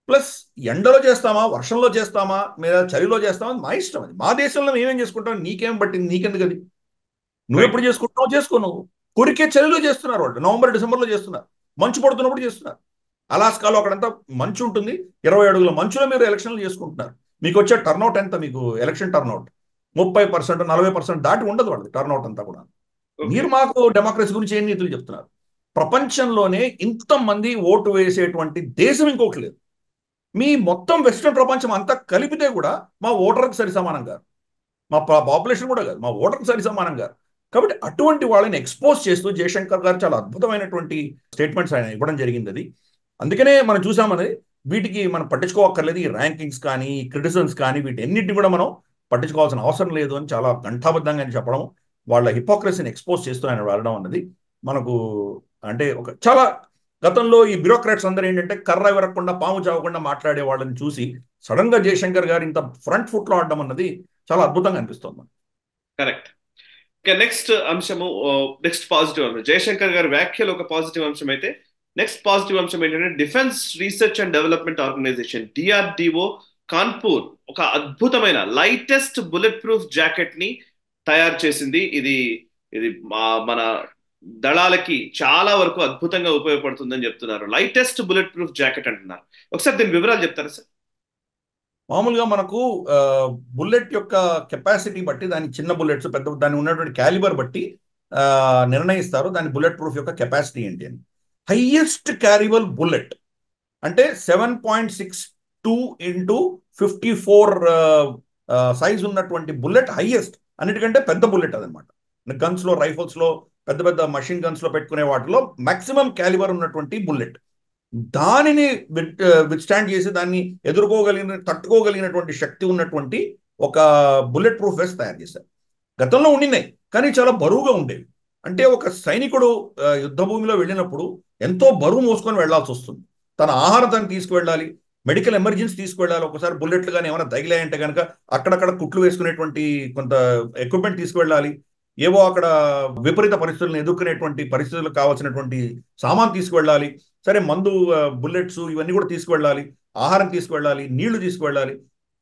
ప్లస్ ఎండలో చేస్తామా, వర్షంలో చేస్తామా, లేదా చలిలో చేస్తామా, మా ఇష్టం. అది మా దేశంలో మేమేం చేసుకుంటాం, నీకేం పట్టింది, నీకెందుకు? అది నువ్వు ఎప్పుడు చేసుకుంటావు చేసుకో. నువ్వు కొరికే చలిలో చేస్తున్నారు వాళ్ళు, నవంబర్-డిసెంబర్లో చేస్తున్నారు, మంచు పడుతున్నప్పుడు చేస్తున్నారు. అలాస్కాలో అక్కడంతా మంచు ఉంటుంది, 20 అడుగుల మంచులో మీరు ఎలక్షన్లు చేసుకుంటున్నారు. మీకు వచ్చే టర్నౌట్ ఎంత? మీకు ఎలక్షన్ టర్నౌట్ 30%, 40% దాటి ఉండదు వాళ్ళది టర్నౌట్ అంతా కూడా. మీరు మాకు డెమోక్రసీ గురించి ఏం నీతులు చెప్తున్నారు? ప్రపంచంలోనే ఇంతమంది ఓటు వేసేటువంటి దేశం ఇంకొకటి లేదు. మీ మొత్తం వెస్ట్రన్ ప్రపంచం అంతా కలిపితే కూడా మా ఓటర్కి సరి సమానంగా, మా పాపులేషన్ కూడా కాదు, మా ఓటర్కి సరి సమానంగా. కాబట్టి అటువంటి వాళ్ళని ఎక్స్పోజ్ చేస్తూ జయశంకర్ గారు చాలా అద్భుతమైనటువంటి స్టేట్మెంట్స్ ఆయన ఇవ్వడం జరిగింది. అది అందుకనే మనం చూసామని వీటికి మనం పట్టించుకోవక్కర్లేదు. ఈ ర్యాంకింగ్స్ కానీ, ఈ క్రిటిసిజమ్స్ కానీ, వీటన్నిటిని కూడా మనం పట్టించుకోవాల్సిన అవసరం లేదు అని చాలా ఘంటాబద్ధంగా చెప్పడం, వాళ్ళ హిపోక్రసీని ఎక్స్పోజ్ చేస్తూ ఆయన వెళ్ళడం అన్నది మనకు అంటే ఒక చాలా గతంలో ఈ బ్యూరోక్రాట్స్ అందరూ ఏంటంటే కర్ర విరగకుండా పాము చావకుండా మాట్లాడే వాళ్ళని చూసి సడన్ గా జయశంకర్ గారు ఇంత ఫ్రంట్ ఫుట్ లో ఆడడం అన్నది చాలా అద్భుతంగా అనిపిస్తుంది. కరెక్ట్. నెక్స్ట్ అంశము, నెక్స్ట్ పాజిటివ్ అంశం, జయశంకర్ గారి వ్యాఖ్యలు ఒక పాజిటివ్ అంశం అయితే, నెక్స్ట్ పాజిటివ్ అంశం ఏంటంటే Defence Research and Development Organisation DRDO Kanpur ఒక అద్భుతమైన లైటెస్ట్ బుల్లెట్ ప్రూఫ్ జాకెట్ ని తయారు చేసింది. ఇది ఇది మన దళాలకి చాలా వరకు అద్భుతంగా ఉపయోగపడుతుందని చెప్తున్నారు. లైటెస్ట్ బుల్లెట్ ప్రూఫ్ జాకెట్ అంటున్నారు. ఒకసారి దీని వివరాలు చెప్తారా సార్? మామూలుగా మనకు బుల్లెట్ యొక్క కెపాసిటీ బట్టి, దాని చిన్న బుల్లెట్స్ పెద్ద దాని ఉన్నటువంటి క్యాలిబర్ బట్టి నిర్ణయిస్తారు దాని బుల్లెట్ ప్రూఫ్ యొక్క కెపాసిటీ ఏంటి అని. హైయెస్ట్ క్యారియబుల్ బుల్లెట్ అంటే 7.62 ఇంటూ 54 సైజ్ ఉన్నటువంటి బుల్లెట్ హైయెస్ట్, అన్నిటికంటే పెద్ద బుల్లెట్ అదనమాట. గన్స్లో, రైఫల్స్లో, పెద్ద పెద్ద మషిన్ గన్స్లో పెట్టుకునే వాటిలో మాక్సిమం క్యాలిబర్ ఉన్నటువంటి బుల్లెట్. దానిని విత్స్టాండ్ చేసి దాన్ని తట్టుకోగలిగినటువంటి శక్తి ఉన్నటువంటి ఒక బుల్లెట్ ప్రూఫ్ వెస్ట్ తయారు చేశారు. గతంలో ఉండినాయి కానీ చాలా బరువుగా ఉండేవి. అంటే ఒక సైనికుడు యుద్ధ భూమిలో వెళ్ళినప్పుడు ఎంతో బరువు మోసుకొని వెళ్లాల్సి వస్తుంది. తన ఆహారం తను తీసుకువెళ్ళాలి, మెడికల్ ఎమర్జెన్సీ తీసుకువెళ్ళాలి. ఒకసారి బుల్లెట్లు కానీ ఏమైనా తగిలాయంటే కనుక అక్కడక్కడ కుట్లు వేసుకునేటువంటి కొంత ఎక్విప్మెంట్ తీసుకువెళ్ళాలి. ఏవో అక్కడ విపరీత పరిస్థితులను ఎదుర్కొనేటువంటి పరిస్థితులకు కావాల్సినటువంటి సామాన్ తీసుకువెళ్ళాలి. సరే, మందు, బుల్లెట్స్ ఇవన్నీ కూడా తీసుకువెళ్ళాలి, ఆహారం తీసుకువెళ్ళాలి, నీళ్లు తీసుకువెళ్ళాలి.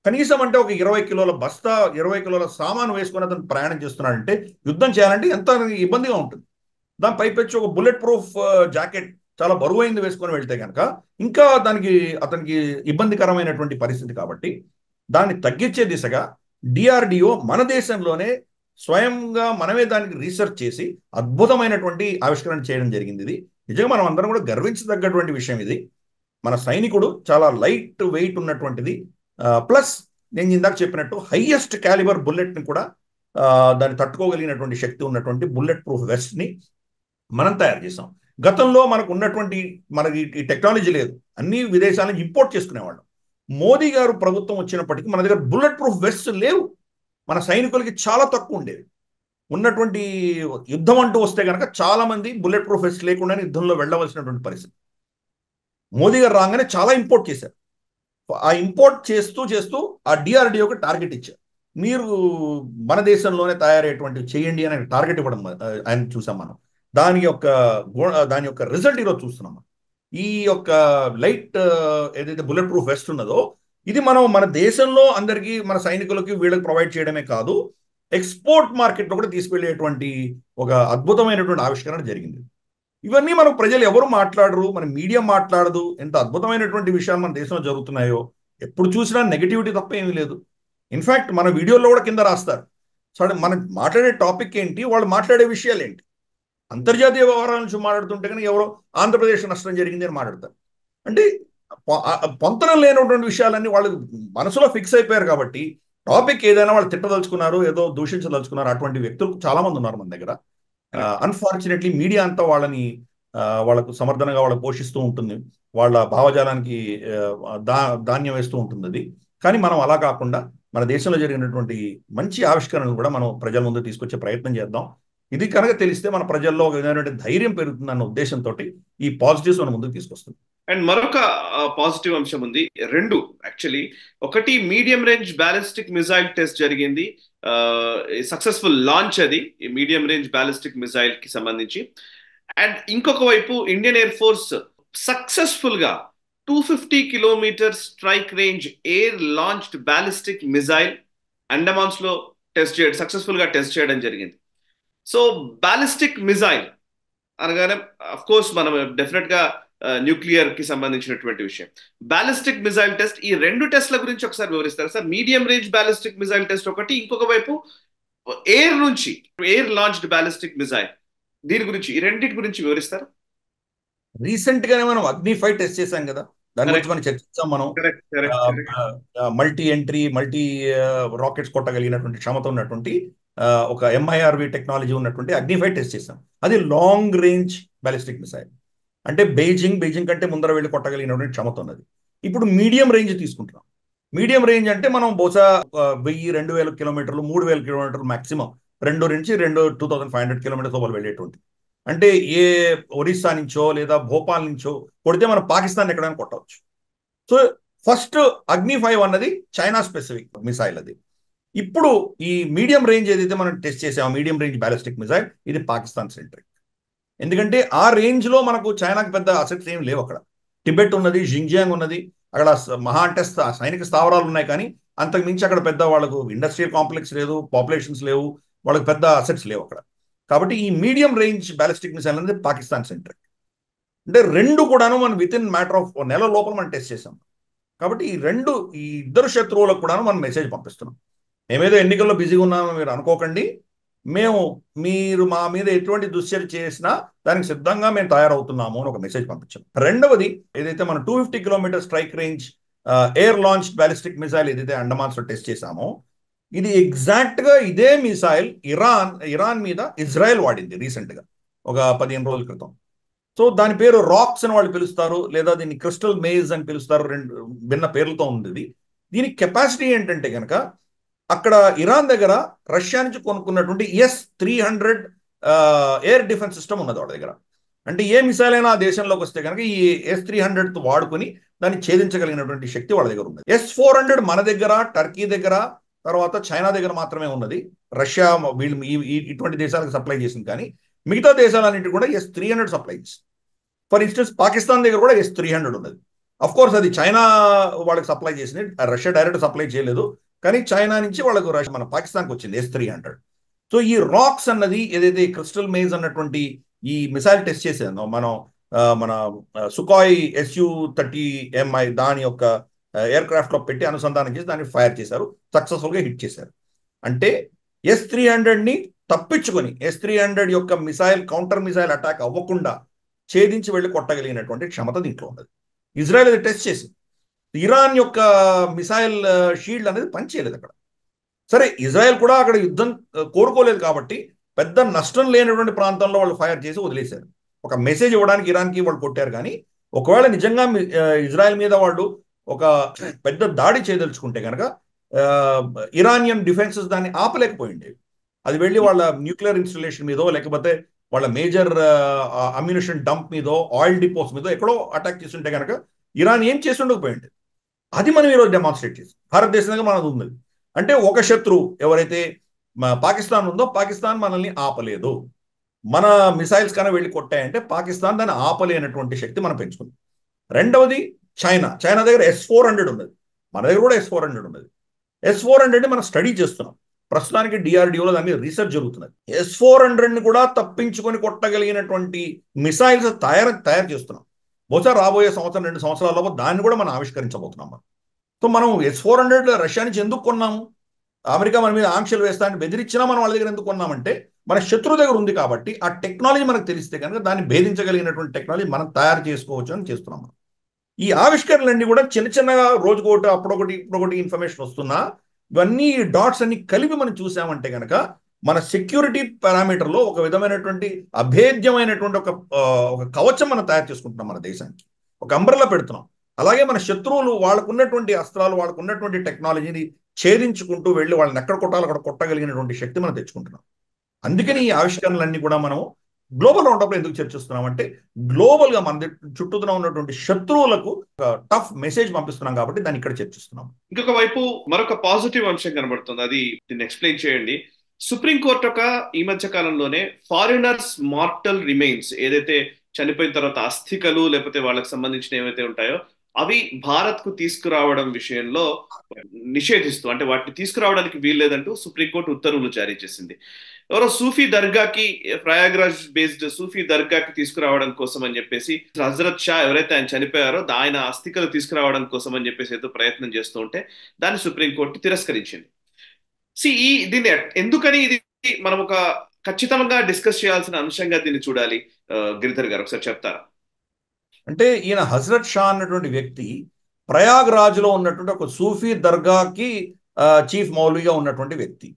కనీసం అంటే ఒక 20 కిలోల బస్తా, 20 కిలోల సామాను వేసుకొని అతను ప్రయాణం చేస్తున్నాడంటే యుద్ధం చేయాలంటే ఎంత ఇబ్బందిగా ఉంటుంది. దాని పైపెచ్చి ఒక బుల్లెట్ ప్రూఫ్ జాకెట్ చాలా బరువైంది వేసుకొని వెళ్తే కనుక ఇంకా అతనికి ఇబ్బందికరమైనటువంటి పరిస్థితి. కాబట్టి దాన్ని తగ్గించే దిశగా డిఆర్డిఓ మన దేశంలోనే స్వయంగా మనమే దానికి రీసెర్చ్ చేసి అద్భుతమైనటువంటి ఆవిష్కరణ చేయడం జరిగింది. ఇది నిజంగా మనం అందరం కూడా గర్వించదగ్గటువంటి విషయం. ఇది మన సైనికుడు చాలా లైట్ వెయిట్ ఉన్నటువంటిది, ప్లస్ నేను ఇందాక చెప్పినట్టు హైయెస్ట్ క్యాలిబర్ బుల్లెట్ని కూడా దాన్ని తట్టుకోగలిగినటువంటి శక్తి ఉన్నటువంటి బుల్లెట్ ప్రూఫ్ వెస్ట్ని మనం తయారు చేసాం. గతంలో మనకి ఈ టెక్నాలజీ లేదు, అన్ని విదేశాల నుంచి ఇంపోర్ట్ చేసుకునేవాళ్ళం. మోదీ గారు ప్రభుత్వం వచ్చినప్పటికీ మన దగ్గర బుల్లెట్ ప్రూఫ్ వెస్ట్ లేవు. మన సైనికులకి చాలా తక్కువ ఉండేవి. ఉన్నటువంటి యుద్ధం అంటూ వస్తే కనుక చాలా మంది బుల్లెట్ ప్రూఫ్ వెస్ట్ లేకుండానే యుద్ధంలో వెళ్ళవలసినటువంటి పరిస్థితి. మోదీ గారు రాగానే చాలా ఇంపోర్ట్ చేశారు. ఆ ఇంపోర్ట్ చేస్తూ చేస్తూ ఆ డిఆర్డిఓకి టార్గెట్ ఇచ్చారు. మీరు మన దేశంలోనే తయారయ్యేటువంటి చేయండి అని టార్గెట్ ఇవ్వడం ఆయన చూసాం మనం. దాని యొక్క రిజల్ట్ ఈరోజు చూస్తున్నాం. ఈ యొక్క లైట్ ఏదైతే బుల్లెట్ ప్రూఫ్ వెస్ట్ ఉన్నదో ఇది మనం మన దేశంలో అందరికీ, మన సైనికులకి, వీళ్ళకి ప్రొవైడ్ చేయడమే కాదు, ఎక్స్పోర్ట్ మార్కెట్లో కూడా తీసుకెళ్లేటువంటి ఒక అద్భుతమైనటువంటి ఆవిష్కరణ జరిగింది. ఇవన్నీ మనకు ప్రజలు ఎవరు మాట్లాడరు, మన మీడియా మాట్లాడదు. ఎంత అద్భుతమైనటువంటి విషయాలు మన దేశంలో జరుగుతున్నాయో. ఎప్పుడు చూసినా నెగిటివిటీ తప్ప ఏమీ లేదు. ఇన్ఫ్యాక్ట్ మన వీడియోలో కూడా కింద రాస్తారు, సరే మనం మాట్లాడే టాపిక్ ఏంటి, వాళ్ళు మాట్లాడే విషయాలు ఏంటి. అంతర్జాతీయ వ్యవహారాల నుంచి మాట్లాడుతుంటే కానీ ఎవరో ఆంధ్రప్రదేశ్ నష్టం జరిగింది అని మాట్లాడతారు. అంటే పొంతనం లేనటువంటి విషయాలన్నీ వాళ్ళు మనసులో ఫిక్స్ అయిపోయారు. కాబట్టి టాపిక్ ఏదైనా వాళ్ళు తిట్టదలుచుకున్నారు, ఏదో దూషించదలుచుకున్నారు, అటువంటి వ్యక్తులు చాలా మంది ఉన్నారు మన దగ్గర. అన్ఫార్చునేట్లీ మీడియా అంతా వాళ్ళకు సమర్థనగా వాళ్ళకు పోషిస్తూ ఉంటుంది, వాళ్ళ భావజాలానికి ధాన్యం వేస్తూ ఉంటుంది అది. కానీ మనం అలా కాకుండా మన దేశంలో జరిగినటువంటి మంచి ఆవిష్కరణలు కూడా మనం ప్రజల ముందు తీసుకొచ్చే ప్రయత్నం చేద్దాం. ఇది కనుక తెలిస్తే మన ప్రజల్లో ఒక విధమైనటువంటి ధైర్యం పెరుగుతుందన్న ఉద్దేశంతో ఈ పాజిటివ్స్ మన ముందుకు తీసుకొస్తుంది. అండ్ మరొక పాజిటివ్ అంశం ఉంది, రెండు యాక్చువల్లీ. ఒకటి, medium range ballistic missile test జరిగింది, సక్సెస్ఫుల్ లాంచ్ అది, మీడియం రేంజ్ బ్యాలిస్టిక్ మిసైల్ కి సంబంధించి. అండ్ ఇంకొక వైపు ఇండియన్ ఎయిర్ ఫోర్స్ సక్సెస్ఫుల్ గా 250 kilometre strike range air launched ballistic missile Andamans లో సక్సెస్ఫుల్ గా టెస్ట్ చేయడం జరిగింది. సో బ్యాలిస్టిక్ మిసైల్ అనగానే అఫ్ కోర్స్ మనం డెఫినెట్ గా న్యూక్లియర్ కి సంబంధించినటువంటి విషయం. బ్యాలిస్టిక్ మిసైల్ టెస్ట్, ఈ రెండు టెస్ట్ల గురించి ఒకసారి వివరిస్తారు sir? Medium range ballistic missile test ఒకటి, ఇంకొక వైపు ఎయిర్ లాంచ్డ్ బ్యాలిస్టిక్ మిసైల్, దీని గురించి, ఈ రెండింటి గురించి వివరిస్తారు? రీసెంట్ గానే మనం అగ్ని-5 టెస్ట్ చేశాం కదా, దాని గురించి మనం చర్చించాం. మనం మల్టీ రాకెట్స్ కొట్టగలిగినటువంటి క్షమత ఉన్నటువంటి ఒక MIRV టెక్నాలజీ ఉన్నటువంటి అగ్ని-5 టెస్ట్ చేశాం. అది లాంగ్ రేంజ్ బ్యాలిస్టిక్ మిసైల్. అంటే బెయిజింగ్ కంటే ముందర వెళ్ళి కొట్టగలిగినటువంటి క్షమత ఉన్నది. ఇప్పుడు మీడియం రేంజ్ తీసుకుంటున్నాం. మీడియం రేంజ్ అంటే మనం బహుశా 1000-2000 కిలోమీటర్లు, 3000 కిలోమీటర్లు మాక్సిమం, 2500 కిలోమీటర్స్ లోపల వెళ్ళేటువంటి. అంటే ఏ ఒరిస్సా నుంచో లేదా భోపాల్ నుంచో కొడితే మనం పాకిస్తాన్ ఎక్కడైనా కొట్టవచ్చు. సో ఫస్ట్ అగ్ని-5 అన్నది చైనా స్పెసిఫిక్ మిసైల్. అది ఇప్పుడు ఈ మీడియం రేంజ్ ఏదైతే మనం టెస్ట్ చేసామో, మీడియం రేంజ్ బ్యాలిస్టిక్ మిసైల్, ఇది పాకిస్తాన్ సెంట్రిక్. ఎందుకంటే ఆ రేంజ్ లో మనకు చైనాకి పెద్ద అసెట్స్ ఏం లేవు. అక్కడ టిబెట్ ఉన్నది, జింగ్జియాంగ్ ఉన్నది, అక్కడ మహా అంటే సైనిక స్థావరాలు ఉన్నాయి. కానీ అంతకు మించి అక్కడ పెద్ద వాళ్ళకు ఇండస్ట్రియల్ కాంప్లెక్స్ లేదు, పాపులేషన్స్ లేవు, వాళ్ళకి పెద్ద అసెట్స్ లేవు అక్కడ. కాబట్టి ఈ మీడియం రేంజ్ బ్యాలిస్టిక్ మిసైల్ అనేది పాకిస్తాన్ సెంట్రిక్. అంటే రెండు కూడాను మనం విత్ ఇన్ మ్యాటర్ ఆఫ్ నెల లోపల మనం టెస్ట్ చేసాం. కాబట్టి ఈ ఇద్దరు శత్రువులకు కూడాను మనం మెసేజ్ పంపిస్తున్నాం. మేమేదో ఎన్నికల్లో బిజీగా ఉన్నామని మీరు అనుకోకండి. మీరు మా మీద ఎటువంటి దుశ్చర్య చేసినా దానికి సిద్ధంగా మేము తయారవుతున్నాము అని ఒక మెసేజ్ పంపించాం. రెండవది, ఏదైతే మనం 250 kilometre strike range air launch ballistic missile ఏదైతే అండమాన్స్ లో టెస్ట్ చేశామో, ఇది ఎగ్జాక్ట్ గా ఇదే మిసైల్ ఇరాన్ మీద ఇజ్రాయెల్ వాడింది రీసెంట్ గా, ఒక 15 రోజుల క్రితం. సో దాని పేరు రాక్స్ అని వాళ్ళు పిలుస్తారు, లేదా దీన్ని క్రిస్టల్ మేజ్ అని పిలుస్తారు. రెండు భిన్న పేర్లతో ఉంది. దీని కెపాసిటీ ఏంటంటే కనుక, అక్కడ ఇరాన్ దగ్గర రష్యా నుంచి కొనుక్కున్నటువంటి S-300 ఎయిర్ డిఫెన్స్ సిస్టమ్ ఉన్నది వాళ్ళ దగ్గర. అంటే ఏ మిసైల్ అయినా ఆ దేశంలోకి వస్తే కనుక ఈ S-300 వాడుకొని దాన్ని ఛేదించగలిగినటువంటి శక్తి వాళ్ళ దగ్గర ఉంది. S-400 మన దగ్గర, టర్కీ దగ్గర, తర్వాత చైనా దగ్గర మాత్రమే ఉన్నది. రష్యా వీళ్ళు ఇటువంటి దేశాలకు సప్లై చేసింది. కానీ మిగతా దేశాలన్నింటి కూడా S-300 సప్లై చేసింది. ఫర్ ఇన్స్టెన్స్ పాకిస్తాన్ దగ్గర కూడా S-300 ఉన్నది. అఫ్ కోర్స్ అది చైనా వాళ్ళకి సప్లై చేసింది, రష్యా డైరెక్ట్ సప్లై చేయలేదు. కానీ చైనా నుంచి వాళ్ళకు మన పాకిస్తాన్కి వచ్చింది S-300. సో ఈ రాక్స్ అన్నది ఏదైతే క్రిస్టల్ మేజ్ అన్నటువంటి ఈ మిసైల్ టెస్ట్ చేసాను మనం, మన సుఖాయ్ Su-30Mi దాని యొక్క ఎయిర్ క్రాఫ్ట్ లో పెట్టి అనుసంధానం చేసి దాన్ని ఫైర్ చేశారు, సక్సెస్ఫుల్ గా హిట్ చేశారు. అంటే S-300ని తప్పించుకొని S-300 యొక్క మిసైల్ కౌంటర్ మిసైల్ అటాక్ అవ్వకుండా ఛేదించి వెళ్ళి కొట్టగలిగినటువంటి క్షమత దీంట్లో ఉన్నది. ఇజ్రాయెల్ అది టెస్ట్ చేసింది. ఇరాన్ యొక్క మిసైల్ షీల్డ్ అనేది పనిచేయలేదు అక్కడ. సరే, ఇజ్రాయెల్ కూడా అక్కడ యుద్ధం కోరుకోలేదు కాబట్టి పెద్ద నష్టం లేనటువంటి ప్రాంతంలో వాళ్ళు ఫైర్ చేసి వదిలేశారు. ఒక మెసేజ్ ఇవ్వడానికి ఇరాన్కి వాళ్ళు కొట్టారు. కానీ ఒకవేళ నిజంగా ఇజ్రాయెల్ మీద వాళ్ళు ఒక పెద్ద దాడి చేయదలుచుకుంటే కనుక ఇరానియన్ డిఫెన్సెస్ దాన్ని ఆపలేకపోయింది. అది వెళ్ళి వాళ్ళ న్యూక్లియర్ ఇన్స్టలేషన్ మీదో, లేకపోతే వాళ్ళ మేజర్ అమ్యునిషన్ డంప్ మీదో, ఆయిల్ డిపోస్ మీదో ఎక్కడో అటాక్ చేస్తుంటే కనుక ఇరాన్ ఏం చేసి ఉండకపోయింది. అది మనం ఈరోజు డెమాన్స్ట్రేట్ చేసాం. భారతదేశంగా మనది ఉంది. అంటే ఒక శత్రువు ఎవరైతే పాకిస్తాన్ ఉందో, పాకిస్తాన్ మనల్ని ఆపలేదు. మన మిసైల్స్ కన్నా వెళ్ళి కొట్టాయంటే పాకిస్తాన్ దాన్ని ఆపలేనటువంటి శక్తి మనం పెంచుకుంది. రెండవది చైనా దగ్గర S-400 ఉన్నది, మన దగ్గర కూడా S-400 ఉన్నది. S-400ని మనం స్టడీ చేస్తున్నాం. ప్రస్తుతానికి DRDOలో దాని మీద రీసెర్చ్ జరుగుతున్నది. S-400ని కూడా తప్పించుకొని కొట్టగలిగినటువంటి మిసైల్స్ తయారు చేస్తున్నాం. బహుశా రాబోయే సంవత్సరం 2 సంవత్సరాల దాన్ని కూడా మనం ఆవిష్కరించబోతున్నాం. సో మనం S-400 రష్యా నుంచి ఎందుకు కొన్నాము? అమెరికా మన మీద ఆంక్షలు వేస్తానని బెదిరించినా మనం వాళ్ళ దగ్గర ఎందుకు కొన్నామంటే మన శత్రు దగ్గర ఉంది కాబట్టి ఆ టెక్నాలజీ మనకు తెలిస్తే కనుక దాన్ని భేదించగలిగినటువంటి టెక్నాలజీ మనం తయారు చేసుకోవచ్చు అని చేస్తున్నాం. ఈ ఆవిష్కరణలన్నీ కూడా చిన్నగా రోజుకోటి అప్పుడొకటి ఇప్పుడొకటి ఇన్ఫర్మేషన్ వస్తున్నా, ఇవన్నీ డాట్స్ అన్ని కలిపి మనం చూసామంటే కనుక మన సెక్యూరిటీ పారామీటర్లో ఒక విధమైనటువంటి అభేద్యమైనటువంటి ఒక కవచం మనం తయారు చేసుకుంటున్నాం మన దేశానికి. ఒక అంబ్రెల్లా పెడుతున్నాం. అలాగే మన శత్రువులు వాళ్ళకున్నటువంటి అస్త్రాలు, వాళ్ళకున్నటువంటి టెక్నాలజీని ఛేదించుకుంటూ వెళ్ళి వాళ్ళని ఎక్కడ కొట్టాలో అక్కడ కొట్టగలిగినటువంటి శక్తి మనం తెచ్చుకుంటున్నాం. అందుకని ఈ ఆవిష్కరణలన్నీ కూడా మనం గ్లోబల్ రౌండప్లో ఎందుకు చర్చిస్తున్నాం అంటే, గ్లోబల్ గా మన చుట్టూతో ఉన్నటువంటి శత్రువులకు టఫ్ మెసేజ్ పంపిస్తున్నాం కాబట్టి దాన్ని ఇక్కడ చర్చిస్తున్నాం. ఇంకొక వైపు మరొక పాజిటివ్ అంశం కనబడుతుంది, అది దీన్ని ఎక్స్ప్లెయిన్ చేయండి. సుప్రీంకోర్టు ఈ మధ్య కాలంలోనే ఫారినర్స్ మార్టల్ రిమైన్స్, ఏదైతే చనిపోయిన తర్వాత అస్థికలు లేకపోతే వాళ్ళకి సంబంధించిన ఏవైతే ఉంటాయో అవి భారత్ కు తీసుకురావడం విషయంలో నిషేధిస్తూ, అంటే వాటిని తీసుకురావడానికి వీల్లేదంటూ సుప్రీంకోర్టు ఉత్తర్వులు జారీ చేసింది. ఎవరో సూఫీ దర్గాకి, ప్రయాగ్రాజ్ బేస్డ్ సూఫీ దర్గాకి తీసుకురావడం కోసం అని చెప్పేసి హజరత్ షా ఎవరైతే ఆయన చనిపోయారో ఆయన అస్థికలు తీసుకురావడం కోసం అని చెప్పేసి ఏదో ప్రయత్నం చేస్తూ ఉంటే దాన్ని సుప్రీంకోర్టు తిరస్కరించింది. దీన్ని ఎందుకని ఇది మనం ఒక ఖచ్చితంగా డిస్కస్ చేయాల్సిన అంశంగా దీన్ని చూడాలి? గిరిధర్ గారు ఒకసారి చెప్తారా? అంటే ఈయన హజరత్ షా అన్నటువంటి వ్యక్తి ప్రయాగ్ రాజులో ఉన్నటువంటి ఒక సూఫీ దర్గాకి చీఫ్ మౌలిగా ఉన్నటువంటి వ్యక్తి.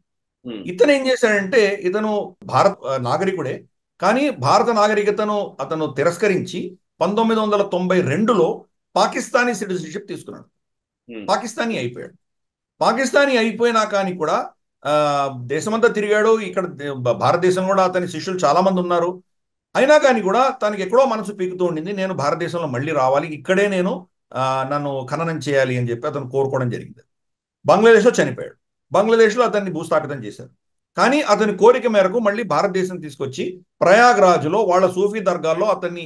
ఇతను ఏం చేశాడంటే, ఇతను భారత నాగరికుడే, కానీ భారత నాగరికతను అతను తిరస్కరించి 1992లో పాకిస్తానీ సిటిజన్షిప్ తీసుకున్నాడు. పాకిస్తానీ అయిపోయాడు. పాకిస్తానీ అయిపోయినా కానీ కూడా దేశమంతా తిరిగాడు. ఇక్కడ భారతదేశం కూడా అతని శిష్యులు చాలా మంది ఉన్నారు. అయినా కానీ కూడా తనకి ఎక్కడో మనసు పీకుతూ ఉండింది, నేను భారతదేశంలో మళ్ళీ రావాలి, ఇక్కడే నేను నన్ను ఖననం చేయాలి అని చెప్పి అతను కోరుకోవడం జరిగింది. బంగ్లాదేశ్లో చనిపోయాడు. బంగ్లాదేశ్లో అతన్ని భూస్థాపితం చేశారు. కానీ అతని కోరిక మేరకు మళ్ళీ భారతదేశం తీసుకొచ్చి ప్రయాగ్రాజ్లో వాళ్ళ సూఫీ దర్గాల్లో అతన్ని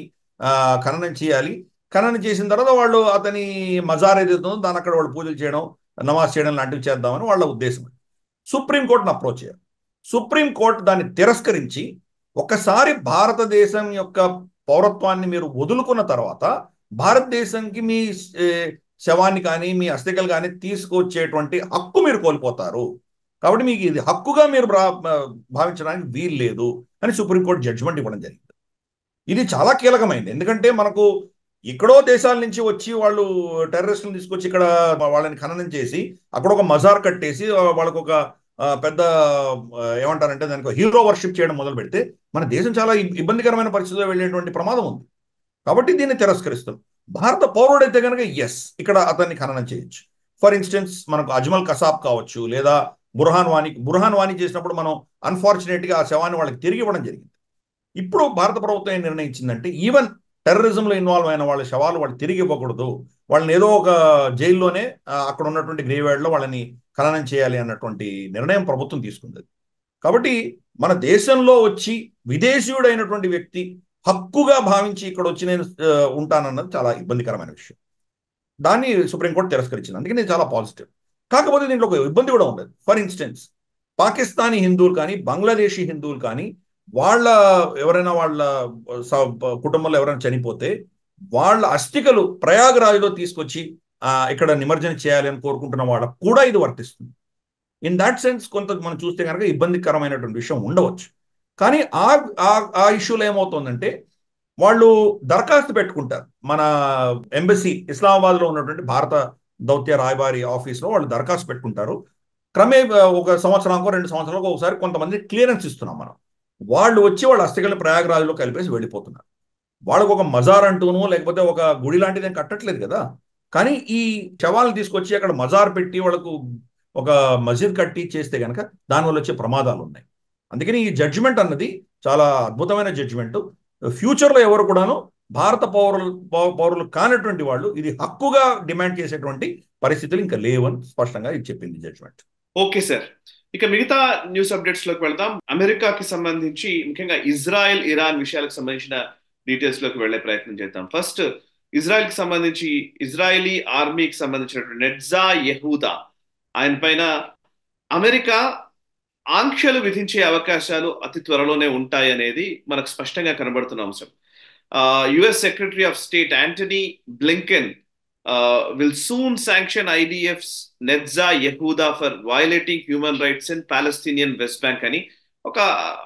ఖననం చేయాలి. ఖననం చేసిన తర్వాత వాళ్ళు అతని మజార్ ఏదైతుందో దాని అక్కడ వాళ్ళు పూజలు చేయడం, నమాజ్ చేయడం లాంటివి చేద్దామని వాళ్ళ ఉద్దేశం. సుప్రీంకోర్టును అప్రోచ్ అయ్యారు. సుప్రీంకోర్టు దాన్ని తిరస్కరించి ఒకసారి భారతదేశం యొక్క పౌరత్వాన్ని మీరు వదులుకున్న తర్వాత భారతదేశానికి మీ శవాన్ని కానీ మీ అస్థికలు కానీ తీసుకొచ్చేటువంటి హక్కు మీరు కోల్పోతారు. కాబట్టి మీకు ఇది హక్కుగా మీరు భావించడానికి వీలు లేదు అని సుప్రీంకోర్టు జడ్జిమెంట్ ఇవ్వడం జరిగింది. ఇది చాలా కీలకమైంది. ఎందుకంటే మనకు ఎక్కడో దేశాల నుంచి వచ్చి వాళ్ళు టెర్రరిస్టులను తీసుకొచ్చి ఇక్కడ వాళ్ళని ఖననం చేసి అక్కడ ఒక మజార్ కట్టేసి వాళ్ళకు ఒక పెద్ద ఏమంటారంటే దానికి హీరో వర్షిప్ చేయడం మొదలు పెడితే మన దేశం చాలా ఇబ్బందికరమైన పరిస్థితిలో వెళ్ళేటువంటి ప్రమాదం ఉంది. కాబట్టి దీన్ని తిరస్కరిస్తాం. భారత పౌరుడైతే కనుక ఇక్కడ అతన్ని ఖననం చేయొచ్చు. ఫర్ ఇన్స్టెన్స్ మనకు అజ్మల్ కసాబ్ కావచ్చు, లేదా బుర్హాన్ వానీ చేసినప్పుడు మనం అన్ఫార్చునేట్గా ఆ శవాన్ని వాళ్ళకి తిరిగి ఇవ్వడం జరిగింది. ఇప్పుడు భారత ప్రభుత్వం ఏం నిర్ణయించిందంటే ఈవెన్ టెర్రరిజంలో ఇన్వాల్వ్ అయిన వాళ్ళ శవాలు వాళ్ళు తిరిగి ఇవ్వకూడదు, వాళ్ళని ఏదో ఒక జైల్లోనే అక్కడ ఉన్నటువంటి గ్రేవ్యార్డ్లో వాళ్ళని ఖననం చేయాలి అన్నటువంటి నిర్ణయం ప్రభుత్వం తీసుకుంది. కాబట్టి మన దేశంలో వచ్చి విదేశీయుడైనటువంటి వ్యక్తి హక్కుగా భావించి ఇక్కడ వచ్చి నేను ఉంటానన్నది చాలా ఇబ్బందికరమైన విషయం. దాన్ని సుప్రీంకోర్టు తిరస్కరించింది. అందుకే నేను చాలా పాజిటివ్. కాకపోతే దీంట్లో ఒక ఇబ్బంది కూడా ఉండదు. ఫర్ ఇన్స్టెన్స్ పాకిస్తానీ హిందువులు కానీ బంగ్లాదేశీ హిందువులు కానీ ఎవరైనా వాళ్ళ కుటుంబంలో ఎవరైనా చనిపోతే వాళ్ళ అస్థికలు ప్రయాగరాజ్లో తీసుకొచ్చి ఇక్కడ నిమజ్జనం చేయాలి అని కోరుకుంటున్న వాళ్ళకు కూడా ఇది వర్తిస్తుంది. ఇన్ దాట్ సెన్స్ కొంత మనం చూస్తే కనుక ఇబ్బందికరమైనటువంటి విషయం ఉండవచ్చు. కానీ ఆ ఇష్యూలో ఏమవుతుందంటే వాళ్ళు దరఖాస్తు పెట్టుకుంటారు. మన ఎంబసీ ఇస్లామాబాద్లో ఉన్నటువంటి భారత దౌత్య రాయబారి ఆఫీస్లో వాళ్ళు దరఖాస్తు పెట్టుకుంటారు. ఒక సంవత్సరానికో 2 సంవత్సరాలకు ఒకసారి కొంతమంది క్లియరెన్స్ ఇస్తున్నాం మనం. వాళ్ళు వచ్చి వాళ్ళ అస్థికలను ప్రయాగరాజ్లో కలిపేసి వెళ్ళిపోతున్నారు. వాళ్ళకు ఒక మజార్ అంటూనో లేకపోతే ఒక గుడి లాంటిది ఏం కట్టట్లేదు కదా. కానీ ఈ శవాలను తీసుకొచ్చి అక్కడ మజార్ పెట్టి వాళ్ళకు ఒక మస్జిద్ కట్టి చేస్తే కనుక దానివల్ల వచ్చే ప్రమాదాలు ఉన్నాయి. అందుకని ఈ జడ్జిమెంట్ అన్నది చాలా అద్భుతమైన జడ్జిమెంట్. ఫ్యూచర్లో ఎవరు కూడాను భారత పౌరులు కానటువంటి వాళ్ళు ఇది హక్కుగా డిమాండ్ చేసేటువంటి పరిస్థితులు ఇంకా లేవని స్పష్టంగా ఇది చెప్పింది జడ్జిమెంట్. ఓకే సార్, ఇక మిగతా న్యూస్ అప్డేట్స్ లోకి వెళ్దాం. అమెరికాకి సంబంధించి ముఖ్యంగా ఇజ్రాయెల్ ఇరాన్ విషయాలకు సంబంధించిన డీటెయిల్స్ లోకి వెళ్లే ప్రయత్నం చేద్దాం. ఫస్ట్ ఇజ్రాయెల్ కి సంబంధించి ఇజ్రాయలీ ఆర్మీకి సంబంధించినటువంటి నెట్జా యెహూదా ఆయన పైన అమెరికా ఆంక్షలు విధించే అవకాశాలు అతి త్వరలోనే ఉంటాయి అనేది మనకు స్పష్టంగా కనబడుతున్న అంశం. US secretary of state Antony Blinken will soon sanction IDF's Netza Yehuda for violating human rights in Palestinian West Bank అని ఒక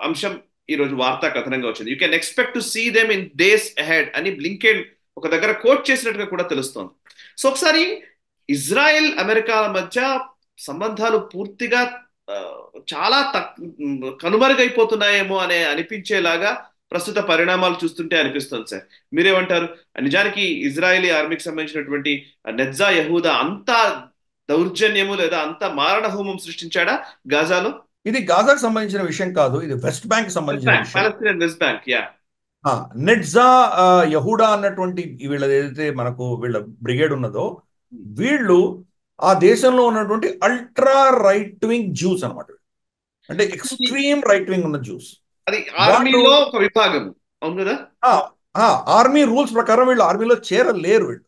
అంశం ఈ రోజు వార్తా కథనంగా వచ్చింది. You can expect to see them in days ahead అని బ్లింకెన్ ఒక దగ్గర కోట్ చేసినట్టుగా కూడా తెలుస్తోంది. సో ఒకసారి ఇజ్రాయెల్ అమెరికాల మధ్య సంబంధాలు పూర్తిగా చాలా కనుమరుగైపోతున్నాయేమో అనే అనిపించేలాగా ప్రస్తుత పరిణామాలు చూస్తుంటే అనిపిస్తుంది సార్. మీరేమంటారు? నిజానికి ఇజ్రాయెలీ ఆర్మీకి సంబంధించినటువంటి నెట్జా యెహూదా అంత దౌర్జన్యము లేదా అంత మారణ హోమం సృష్టించాడా గాజాలో? ఇది గాజాకు సంబంధించిన విషయం కాదు, ఇది వెస్ట్ బ్యాంక్ సంబంధించిన విషయం. West bank. నెట్జా యెహూదా అన్నటువంటి ఏదైతే మనకు వీళ్ళ బ్రిగేడ్ ఉన్నదో వీళ్ళు ఆ దేశంలో ఉన్నటువంటి అల్ట్రా రైట్ వింగ్ జ్యూస్ అనమాట. అంటే ఎక్స్ట్రీమ్ రైట్ వింగ్ ఉన్న జ్యూస్. అది ఆర్మీలో ఒక విభాగం అవును కదా. ఆర్మీ రూల్స్ ప్రకారం వీళ్ళు ఆర్మీలో చేరలేరు వీళ్ళు.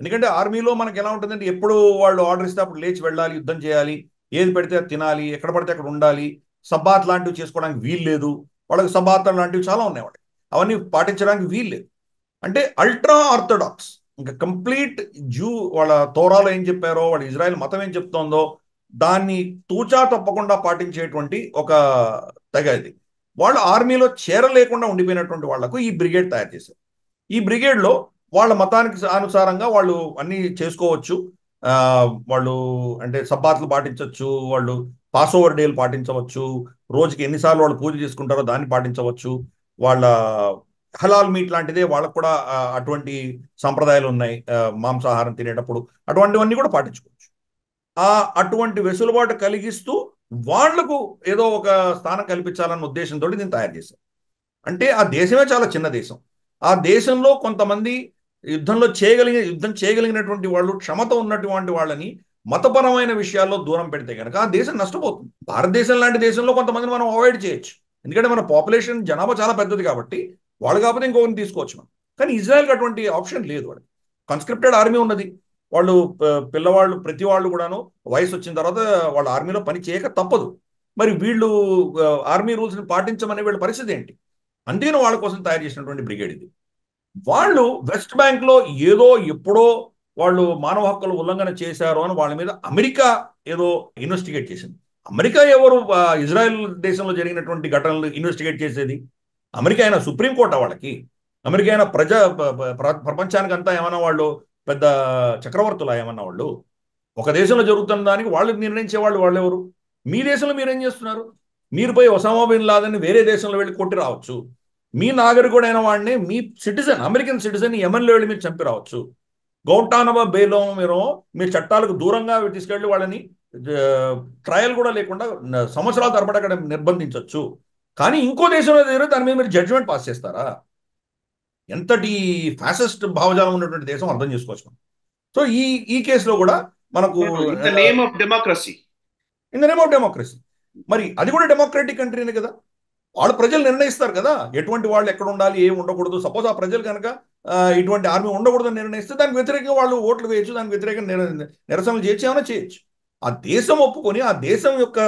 ఎందుకంటే ఆర్మీలో మనకి ఎలా ఉంటుందంటే ఎప్పుడు వాళ్ళు ఆర్డర్ ఇస్తే అప్పుడు లేచి వెళ్ళాలి, యుద్ధం చేయాలి, ఏది పెడితే అది తినాలి, ఎక్కడ పడితే అక్కడ ఉండాలి, సబాత్ లాంటివి చేసుకోవడానికి వీలు లేదు. వాళ్ళకి సబాత్ లాంటివి చాలా ఉన్నాయి వాళ్ళకి, అవన్నీ పాటించడానికి వీలు లేదు. అంటే అల్ట్రా ఆర్థడాక్స్, ఇంకా కంప్లీట్ వాళ్ళ తోరాలో ఏం చెప్పారో, వాళ్ళ ఇజ్రాయెల్ మతం ఏం చెప్తోందో దాన్ని తూచా తప్పకుండా పాటించేటువంటి ఒక తెగ ఇది. వాళ్ళు ఆర్మీలో చేరలేకుండా ఉండిపోయినటువంటి వాళ్లకు ఈ బ్రిగేడ్ తయారు చేశారు. ఈ బ్రిగేడ్లో వాళ్ళ మతానికి అనుసారంగా వాళ్ళు అన్నీ చేసుకోవచ్చు. వాళ్ళు అంటే సబ్బాత్లు పాటించవచ్చు, వాళ్ళు పాస్ ఓవర్ డేలు పాటించవచ్చు, రోజుకి ఎన్నిసార్లు వాళ్ళు పూజ చేసుకుంటారో దాన్ని పాటించవచ్చు. వాళ్ళ హలాల్ మీట్ లాంటిదే వాళ్ళకు కూడా అటువంటి సంప్రదాయాలు ఉన్నాయి. మాంసాహారం తినేటప్పుడు అటువంటివన్నీ కూడా పాటించుకోవచ్చు. అటువంటి వెసులుబాటు కలిగిస్తూ వాళ్లకు ఏదో ఒక స్థానం కల్పించాలన్న ఉద్దేశంతో దీన్ని తయారు చేశారు. అంటే ఆ దేశమే చాలా చిన్న దేశం. ఆ దేశంలో కొంతమంది యుద్ధం చేయగలిగినటువంటి వాళ్ళు, క్షమత ఉన్నటువంటి వాళ్ళని మతపరమైన విషయాల్లో దూరం పెడితే కనుక ఆ దేశం నష్టపోతుంది. భారతదేశం లాంటి దేశంలో కొంతమంది మనం అవాయిడ్ చేయొచ్చు, ఎందుకంటే మన పాపులేషన్ జనాభా చాలా పెద్దది కాబట్టి. వాళ్ళు కాకపోతే ఇంకొకరిని తీసుకోవచ్చు మనం. కానీ ఇజ్రాయెల్కి అటువంటి ఆప్షన్ లేదు. వాళ్ళకి కన్స్క్రిప్టెడ్ ఆర్మీ ఉన్నది. వాళ్ళు పిల్లవాళ్ళు ప్రతి వాళ్ళు కూడాను వయసు వచ్చిన తర్వాత వాళ్ళ ఆర్మీలో పని చేయక తప్పదు. మరి వీళ్ళు ఆర్మీ రూల్స్ని పాటించమనే వీళ్ళ పరిస్థితి ఏంటి? అందుకని వాళ్ళ కోసం తయారు చేసినటువంటి బ్రిగేడ్ ఇది. వాళ్ళు వెస్ట్ బ్యాంక్ లో ఏదో ఎప్పుడో వాళ్ళు మానవ హక్కుల ఉల్లంఘన చేశారు అని వాళ్ళ మీద అమెరికా ఏదో ఇన్వెస్టిగేట్ చేసింది. అమెరికా ఎవరు ఇజ్రాయెల్ దేశంలో జరిగినటువంటి ఘటనలు ఇన్వెస్టిగేట్ చేసేది? అమెరికా అయినా సుప్రీంకోర్టు వాళ్ళకి? అమెరికా అయినా ప్రపంచానికి అంతా ఏమన్నా వాళ్ళు పెద్ద చక్రవర్తులా ఏమన్నా వాళ్ళు? ఒక దేశంలో జరుగుతున్న దానికి వాళ్ళు నిర్ణయించే వాళ్ళు ఎవరు? మీ దేశంలో మీరేం చేస్తున్నారు? మీరు పోయి ఒసామా బిన్ లాదెన్ వేరే దేశంలో వెళ్ళి కొట్టి రావచ్చు. మీ నాగరికుడైన వాడిని, మీ సిటిజన్, అమెరికన్ సిటిజన్ యెమెన్లో వెళ్ళి మీరు చంపి రావచ్చు. గౌంటానమా బేలో మీరు మీ చట్టాలకు దూరంగా తీసుకెళ్లి వాళ్ళని ట్రయల్ కూడా లేకుండా సంవత్సరాల తరబడి అక్కడ నిర్బంధించవచ్చు. కానీ ఇంకో దేశంలో దగ్గర దాని మీద మీరు జడ్జిమెంట్ పాస్ చేస్తారా? ఎంతటి ఫ్యాసిస్ట్ భావజాలం ఉన్నటువంటి దేశం అర్థం చేసుకోవచ్చు. సో ఈ కేసులో కూడా మనకు in the name of democracy. In the name of democracy. మరి అది కూడా డెమోక్రటిక్ కంట్రీనే కదా. వాళ్ళు ప్రజలు నిర్ణయిస్తారు కదా ఎటువంటి వాళ్ళు ఎక్కడ ఉండాలి, ఏం ఉండకూడదు. సపోజ్ ఆ ప్రజలు కనుక ఇటువంటి ఆర్మీ ఉండకూడదని నిర్ణయిస్తే దానికి వ్యతిరేకంగా వాళ్ళు ఓట్లు వేయచ్చు, దానికి వ్యతిరేకంగా నిరసనలు చేయొచ్చు, ఏమైనా చేయొచ్చు. ఆ దేశం ఒప్పుకొని ఆ దేశం యొక్క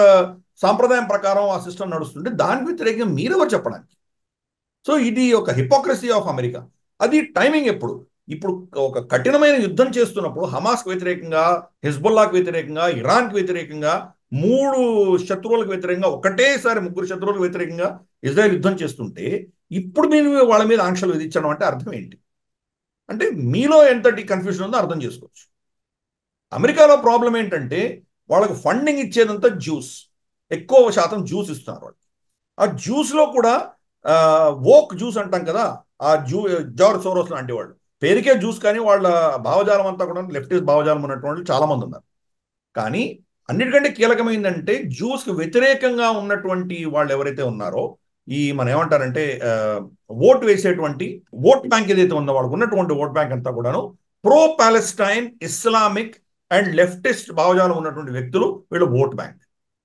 సాంప్రదాయం ప్రకారం ఆ సిస్టమ్ నడుస్తుంటే దానికి వ్యతిరేకంగా మీరెవరు చెప్పడానికి? సో ఇది ఒక హిపోక్రసీ ఆఫ్ అమెరికా. అది టైమింగ్ ఎప్పుడు? ఇప్పుడు ఒక కఠినమైన యుద్ధం చేస్తున్నప్పుడు హమాస్కి వ్యతిరేకంగా, హిజ్బుల్లాకి వ్యతిరేకంగా, ఇరాన్కి వ్యతిరేకంగా, 3 శత్రువులకు వ్యతిరేకంగా, ఒకటేసారి 3 శత్రువులకు వ్యతిరేకంగా ఇజ్రాయెల్ యుద్ధం చేస్తుంటే ఇప్పుడు మీరు వాళ్ళ మీద ఆంక్షలు విధించడం అంటే అర్థం ఏంటి? అంటే మీలో ఎంతటి కన్ఫ్యూజన్ ఉందో అర్థం చేసుకోవచ్చు. అమెరికాలో ప్రాబ్లం ఏంటంటే వాళ్ళకు ఫండింగ్ ఇచ్చేదంతా జ్యూస్, ఎక్కువ శాతం జ్యూస్ ఇస్తున్నారు వాళ్ళు. ఆ జ్యూస్లో కూడా వోక్ జ్యూస్ అంటాం కదా, ఆ జార్జ్ సోరోస్ లాంటి వాళ్ళు పేరుకే జ్యూస్, కానీ వాళ్ళ భావజాలం అంతా కూడా లెఫ్టిస్ట్ భావజాలం ఉన్నటువంటి చాలా మంది ఉన్నారు. కానీ అన్నిటికంటే కీలకమైందంటే జ్యూస్కి వ్యతిరేకంగా ఉన్నటువంటి వాళ్ళు ఎవరైతే ఉన్నారో, ఈ మనం ఏమంటారంటే ఓటు వేసేటువంటి ఓట్ బ్యాంక్ ఏదైతే ఉందో వాళ్ళకు ఉన్నటువంటి ఓట్ బ్యాంక్ అంతా కూడాను pro Palestine, Islamic and leftist భావజాలం ఉన్నటువంటి వ్యక్తులు వీళ్ళు ఓట్ బ్యాంక్.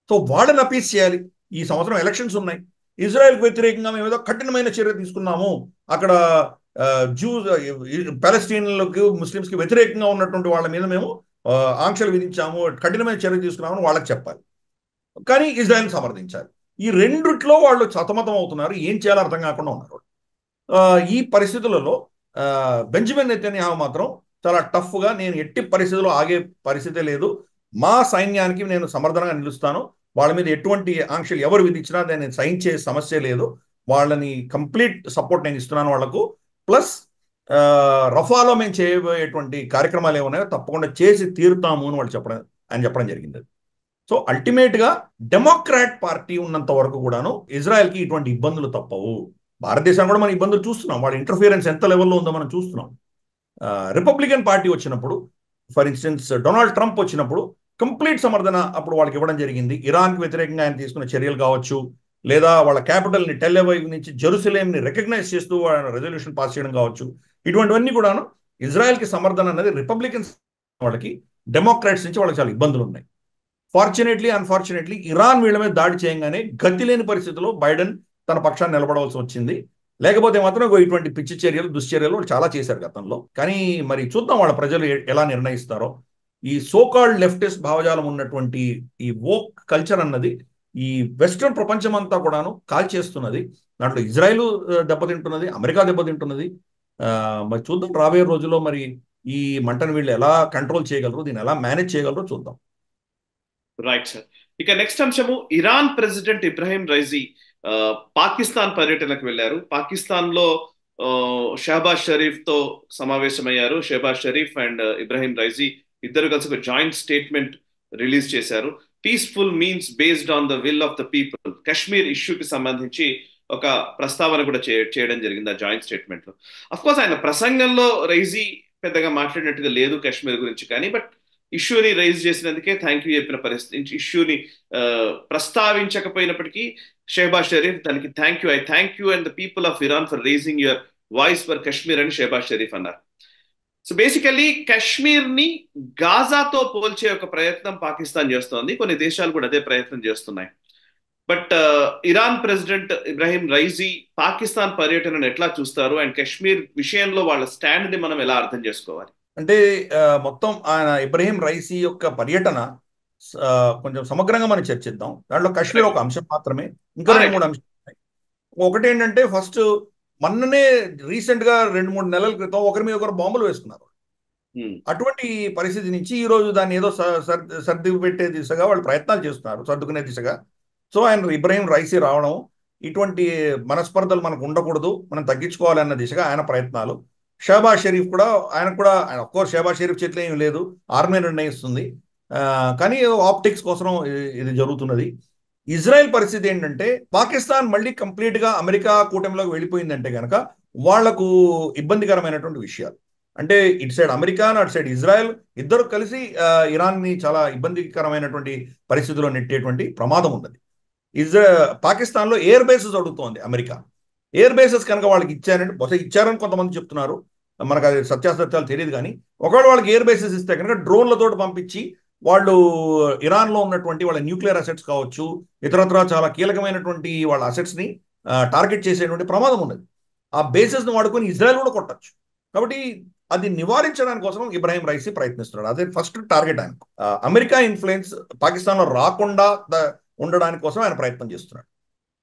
సో వాళ్ళని అపీస్ చేయాలి. ఈ సంవత్సరం ఎలక్షన్స్ ఉన్నాయి. ఇజ్రాయెల్కి వ్యతిరేకంగా మేము ఏదో కఠినమైన చర్య తీసుకున్నాము, అక్కడ పాలెస్టీన్లకు, ముస్లిమ్స్కి వ్యతిరేకంగా ఉన్నటువంటి వాళ్ళ మీద మేము ఆంక్షలు విధించాము, కఠినమైన చర్య తీసుకున్నామని వాళ్ళకి చెప్పాలి. కానీ ఇజ్రాయెల్ సమర్థించాలి. ఈ రెండిట్లో వాళ్ళు సతమతం అవుతున్నారు, ఏం చేయాలో అర్థం కాకుండా ఉన్నారు. ఈ పరిస్థితులలో బెంజమిన్ నెతన్యాహు మాత్రం చాలా టఫ్గా, నేను ఎట్టి పరిస్థితుల్లో ఆగే పరిస్థితే లేదు, మా సైన్యానికి నేను సమర్థనంగా నిలుస్తాను, వాళ్ళ మీద ఎటువంటి ఆంక్షలు ఎవరు విధించినా నేను సహించే సమస్య లేదు, వాళ్ళని కంప్లీట్ సపోర్ట్ నేను ఇస్తున్నాను వాళ్లకు, ప్లస్ రఫాలో మేము చేయబోయేటువంటి కార్యక్రమాలు ఏమున్నాయో తప్పకుండా చేసి తీరుతాము అని వాళ్ళు చెప్పడం జరిగింది. సో అల్టిమేట్గా డెమోక్రాట్ పార్టీ ఉన్నంత వరకు కూడాను ఇజ్రాయెల్కి ఇటువంటి ఇబ్బందులు తప్పవు. భారతదేశం కూడా మనం ఇబ్బందులు చూస్తున్నాం, వాళ్ళ ఇంటర్ఫియరెన్స్ ఎంత లెవెల్లో ఉందో మనం చూస్తున్నాం. రిపబ్లికన్ పార్టీ వచ్చినప్పుడు, ఫర్ ఇన్స్టెన్స్ డొనాల్డ్ ట్రంప్ వచ్చినప్పుడు కంప్లీట్ సమర్థన అప్పుడు వాళ్ళకి ఇవ్వడం జరిగింది. ఇరాన్కి వ్యతిరేకంగా ఆయన తీసుకున్న చర్యలు కావచ్చు, లేదా వాళ్ళ క్యాపిటల్ని టెల్ అవైవ్ నుంచి జెరూసలేంని రికగ్నైజ్ చేస్తూ ఆయన రెజల్యూషన్ పాస్ చేయడం కావచ్చు, ఇటువంటివన్నీ కూడాను ఇజ్రాయెల్కి సమర్థన అనేది రిపబ్లికన్స్ వాళ్ళకి, డెమోక్రాట్స్ నుంచి వాళ్ళకి చాలా ఇబ్బందులు ఉన్నాయి. ఫార్చునేట్లీ అన్ఫార్చునేట్లీ ఇరాన్ వీళ్ళ మీద దాడి చేయగానే గతి లేని పరిస్థితిలో బైడెన్ తన పక్షాన్ని నిలబడవలసి వచ్చింది. లేకపోతే మాత్రం ఇటువంటి పిచ్చి చర్యలు, దుశ్చర్యలు చాలా చేశారు గతంలో. కానీ మరి చూద్దాం వాళ్ళ ప్రజలు ఎలా నిర్ణయిస్తారో. ఈ సోకాల్డ్ లెఫ్టిస్ట్ భావజాలం ఉన్నటువంటి ఈ వోక్ కల్చర్ అన్నది ఈ వెస్ట్రన్ ప్రపంచం అంతా కూడాను కాల్చేస్తున్నది. దాంట్లో ఇజ్రాయెల్ దెబ్బతింటున్నది, అమెరికా దెబ్బతింటున్నది. మరి చూద్దాం రాబోయే రోజుల్లో మరి ఈ మంటను వీళ్ళు ఎలా కంట్రోల్ చేయగలరు, దీన్ని ఎలా మేనేజ్ చేయగలరో చూద్దాం. Right sir. ఇక నెక్స్ట్ అంశము, Iran president Ibrahim Raisi Pakistan పర్యటనకు వెళ్ళారు. పాకిస్తాన్ లో షహబాజ్ షరీఫ్ తో సమావేశమయ్యారు. Shahbaz Sharif and Ibrahim Raisi ఇద్దరు కలిసి ఒక జాయింట్ స్టేట్మెంట్ రిలీజ్ చేశారు. Peaceful means based on the will of the people. Kashmir ఇష్యూకి సంబంధించి ఒక ప్రస్తావన కూడా చేయడం జరిగింది ఆ జాయింట్ స్టేట్మెంట్ లో. అఫ్ కోర్స్ ఆయన ప్రసంగంలో రైజీ పెద్దగా మాట్లాడినట్టుగా లేదు కశ్మీర్ గురించి, కానీ బట్ ఇష్యూని రైజ్ చేసినందుకే థ్యాంక్ యూ చెప్పిన పరిస్థితి. ఇష్యూని ప్రస్తావించకపోయినప్పటికీ షహబాజ్ షరీఫ్ దానికి thank you, I thank you and the people of Iran for raising your voice for Kashmir అని షహబాజ్ షరీఫ్ అన్నారు. సో బేసికల్లీ కశ్మీర్ ని గాజాతో పోల్చే ఒక ప్రయత్నం పాకిస్తాన్ చేస్తోంది, కొన్ని దేశాలు కూడా అదే ప్రయత్నం చేస్తున్నాయి. But Iran president Ibrahim Raisi Pakistan పర్యటనను ఎట్లా చూస్తారు అండ్ కశ్మీర్ విషయంలో వాళ్ళ స్టాండ్ ని మనం ఎలా అర్థం చేసుకోవాలి? అంటే మొత్తం ఆయన ఇబ్రాహిం రైసీ యొక్క పర్యటన ఆ, కొంచెం సమగ్రంగా మనం చర్చిద్దాం. దాంట్లో కాశ్మీర్ ఒక అంశం మాత్రమే, ఇంకా రెండు రైట్. మూడు అంశాలు ఉన్నాయి. ఒకటి ఏంటంటే ఫస్ట్, మొన్ననే రీసెంట్ గా 2-3 నెలల క్రితం ఒకరి మీద ఒకరు బాంబులు వేసుకున్నారు. అటువంటి పరిస్థితి నుంచి ఈ రోజు దాన్ని ఏదో సర్ది పెట్టే దిశగా వాళ్ళు ప్రయత్నాలు చేస్తున్నారు, సర్దుకునే దిశగా. సో ఆయన ఇబ్రాహీం రైసీ రావడం, ఇటువంటి మనస్పర్ధలు మనకు ఉండకూడదు, మనం తగ్గించుకోవాలి అన్న దిశగా ఆయన ప్రయత్నాలు. షహబాజ్ షరీఫ్ కూడా, ఆయన కూడా కోర్స్ షహబాజ్ షరీఫ్ చేతిలో ఏం లేదు, ఆర్మీ నిర్ణయిస్తుంది. ఆ, కానీ ఆప్టిక్స్ కోసం ఇది జరుగుతున్నది. ఇజ్రాయెల్ పరిస్థితి ఏంటంటే, పాకిస్తాన్ మళ్ళీ కంప్లీట్ గా అమెరికా కూటమిలోకి వెళ్ళిపోయిందంటే గనక వాళ్లకు ఇబ్బందికరమైనటువంటి విషయాలు. అంటే ఇటు సైడ్ అమెరికా, అటు సైడ్ ఇజ్రాయెల్ ఇద్దరు కలిసి ఇరాన్ ని చాలా ఇబ్బందికరమైనటువంటి పరిస్థితిలో నెట్టేటువంటి ప్రమాదం ఉన్నది. పాకిస్తాన్ లో ఎయిర్ బేసెస్ అడుగుతోంది అమెరికా. ఎయిర్ బేసెస్ కనుక వాళ్ళకి ఇచ్చారంటే, బహుశా ఇచ్చారని కొంతమంది చెప్తున్నారు, మనకు అది సత్యాసత్యాలు తెలియదు. కానీ ఒకవేళ వాళ్ళకి ఎయిర్ బేసెస్ ఇస్తే కనుక డ్రోన్లతో పంపించి వాళ్ళు ఇరాన్ లో ఉన్నటువంటి వాళ్ళ న్యూక్లియర్ అసెట్స్ కావచ్చు, ఇతరత్ర చాలా కీలకమైనటువంటి వాళ్ళ అసెట్స్ ని టార్గెట్ చేసేటువంటి ప్రమాదం ఉన్నది. ఆ బేసెస్ ని వాడుకొని ఇజ్రాయెల్ కూడా కొట్టచ్చు. కాబట్టి అది నివారించడానికి కోసం ఇబ్రాహీం రైసీ ప్రయత్నిస్తున్నాడు. అదే ఫస్ట్ టార్గెట్ ఆయన. అమెరికా ఇన్ఫ్లుయెన్స్ పాకిస్తాన్ లో రాకుండా ఉండడానికి కోసం ఆయన ప్రయత్నం చేస్తున్నాడు.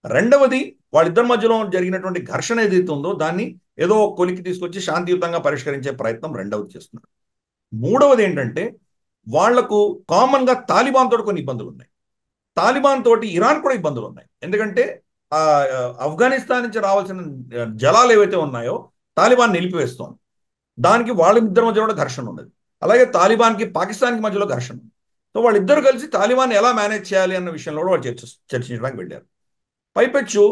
రెండవది, వాళ్ళిద్దరి మధ్యలో జరిగినటువంటి ఘర్షణ ఏదైతే ఉందో దాన్ని ఏదో కొలికి తీసుకొచ్చి శాంతియుతంగా పరిష్కరించే ప్రయత్నం రెండవది చేస్తున్నాడు. మూడవది ఏంటంటే, వాళ్లకు కామన్ గా తాలిబాన్ తోటి కొన్ని ఇబ్బందులు ఉన్నాయి. తాలిబాన్ తోటి ఇరాన్ కూడా ఇబ్బందులు ఉన్నాయి. ఎందుకంటే ఆఫ్ఘనిస్తాన్ నుంచి రావాల్సిన జలాలు ఏవైతే ఉన్నాయో తాలిబాన్ నిలిపివేస్తోంది. దానికి వాళ్ళిద్దరి మధ్య కూడా ఘర్షణ ఉన్నది. అలాగే తాలిబాన్కి పాకిస్తాన్కి మధ్యలో ఘర్షణ ఉంది. సో వాళ్ళిద్దరు కలిసి తాలిబాన్ ఎలా మేనేజ్ చేయాలి అన్న విషయంలో కూడా వాళ్ళు చర్చించడానికి వెళ్ళారు. పైపెచ్చు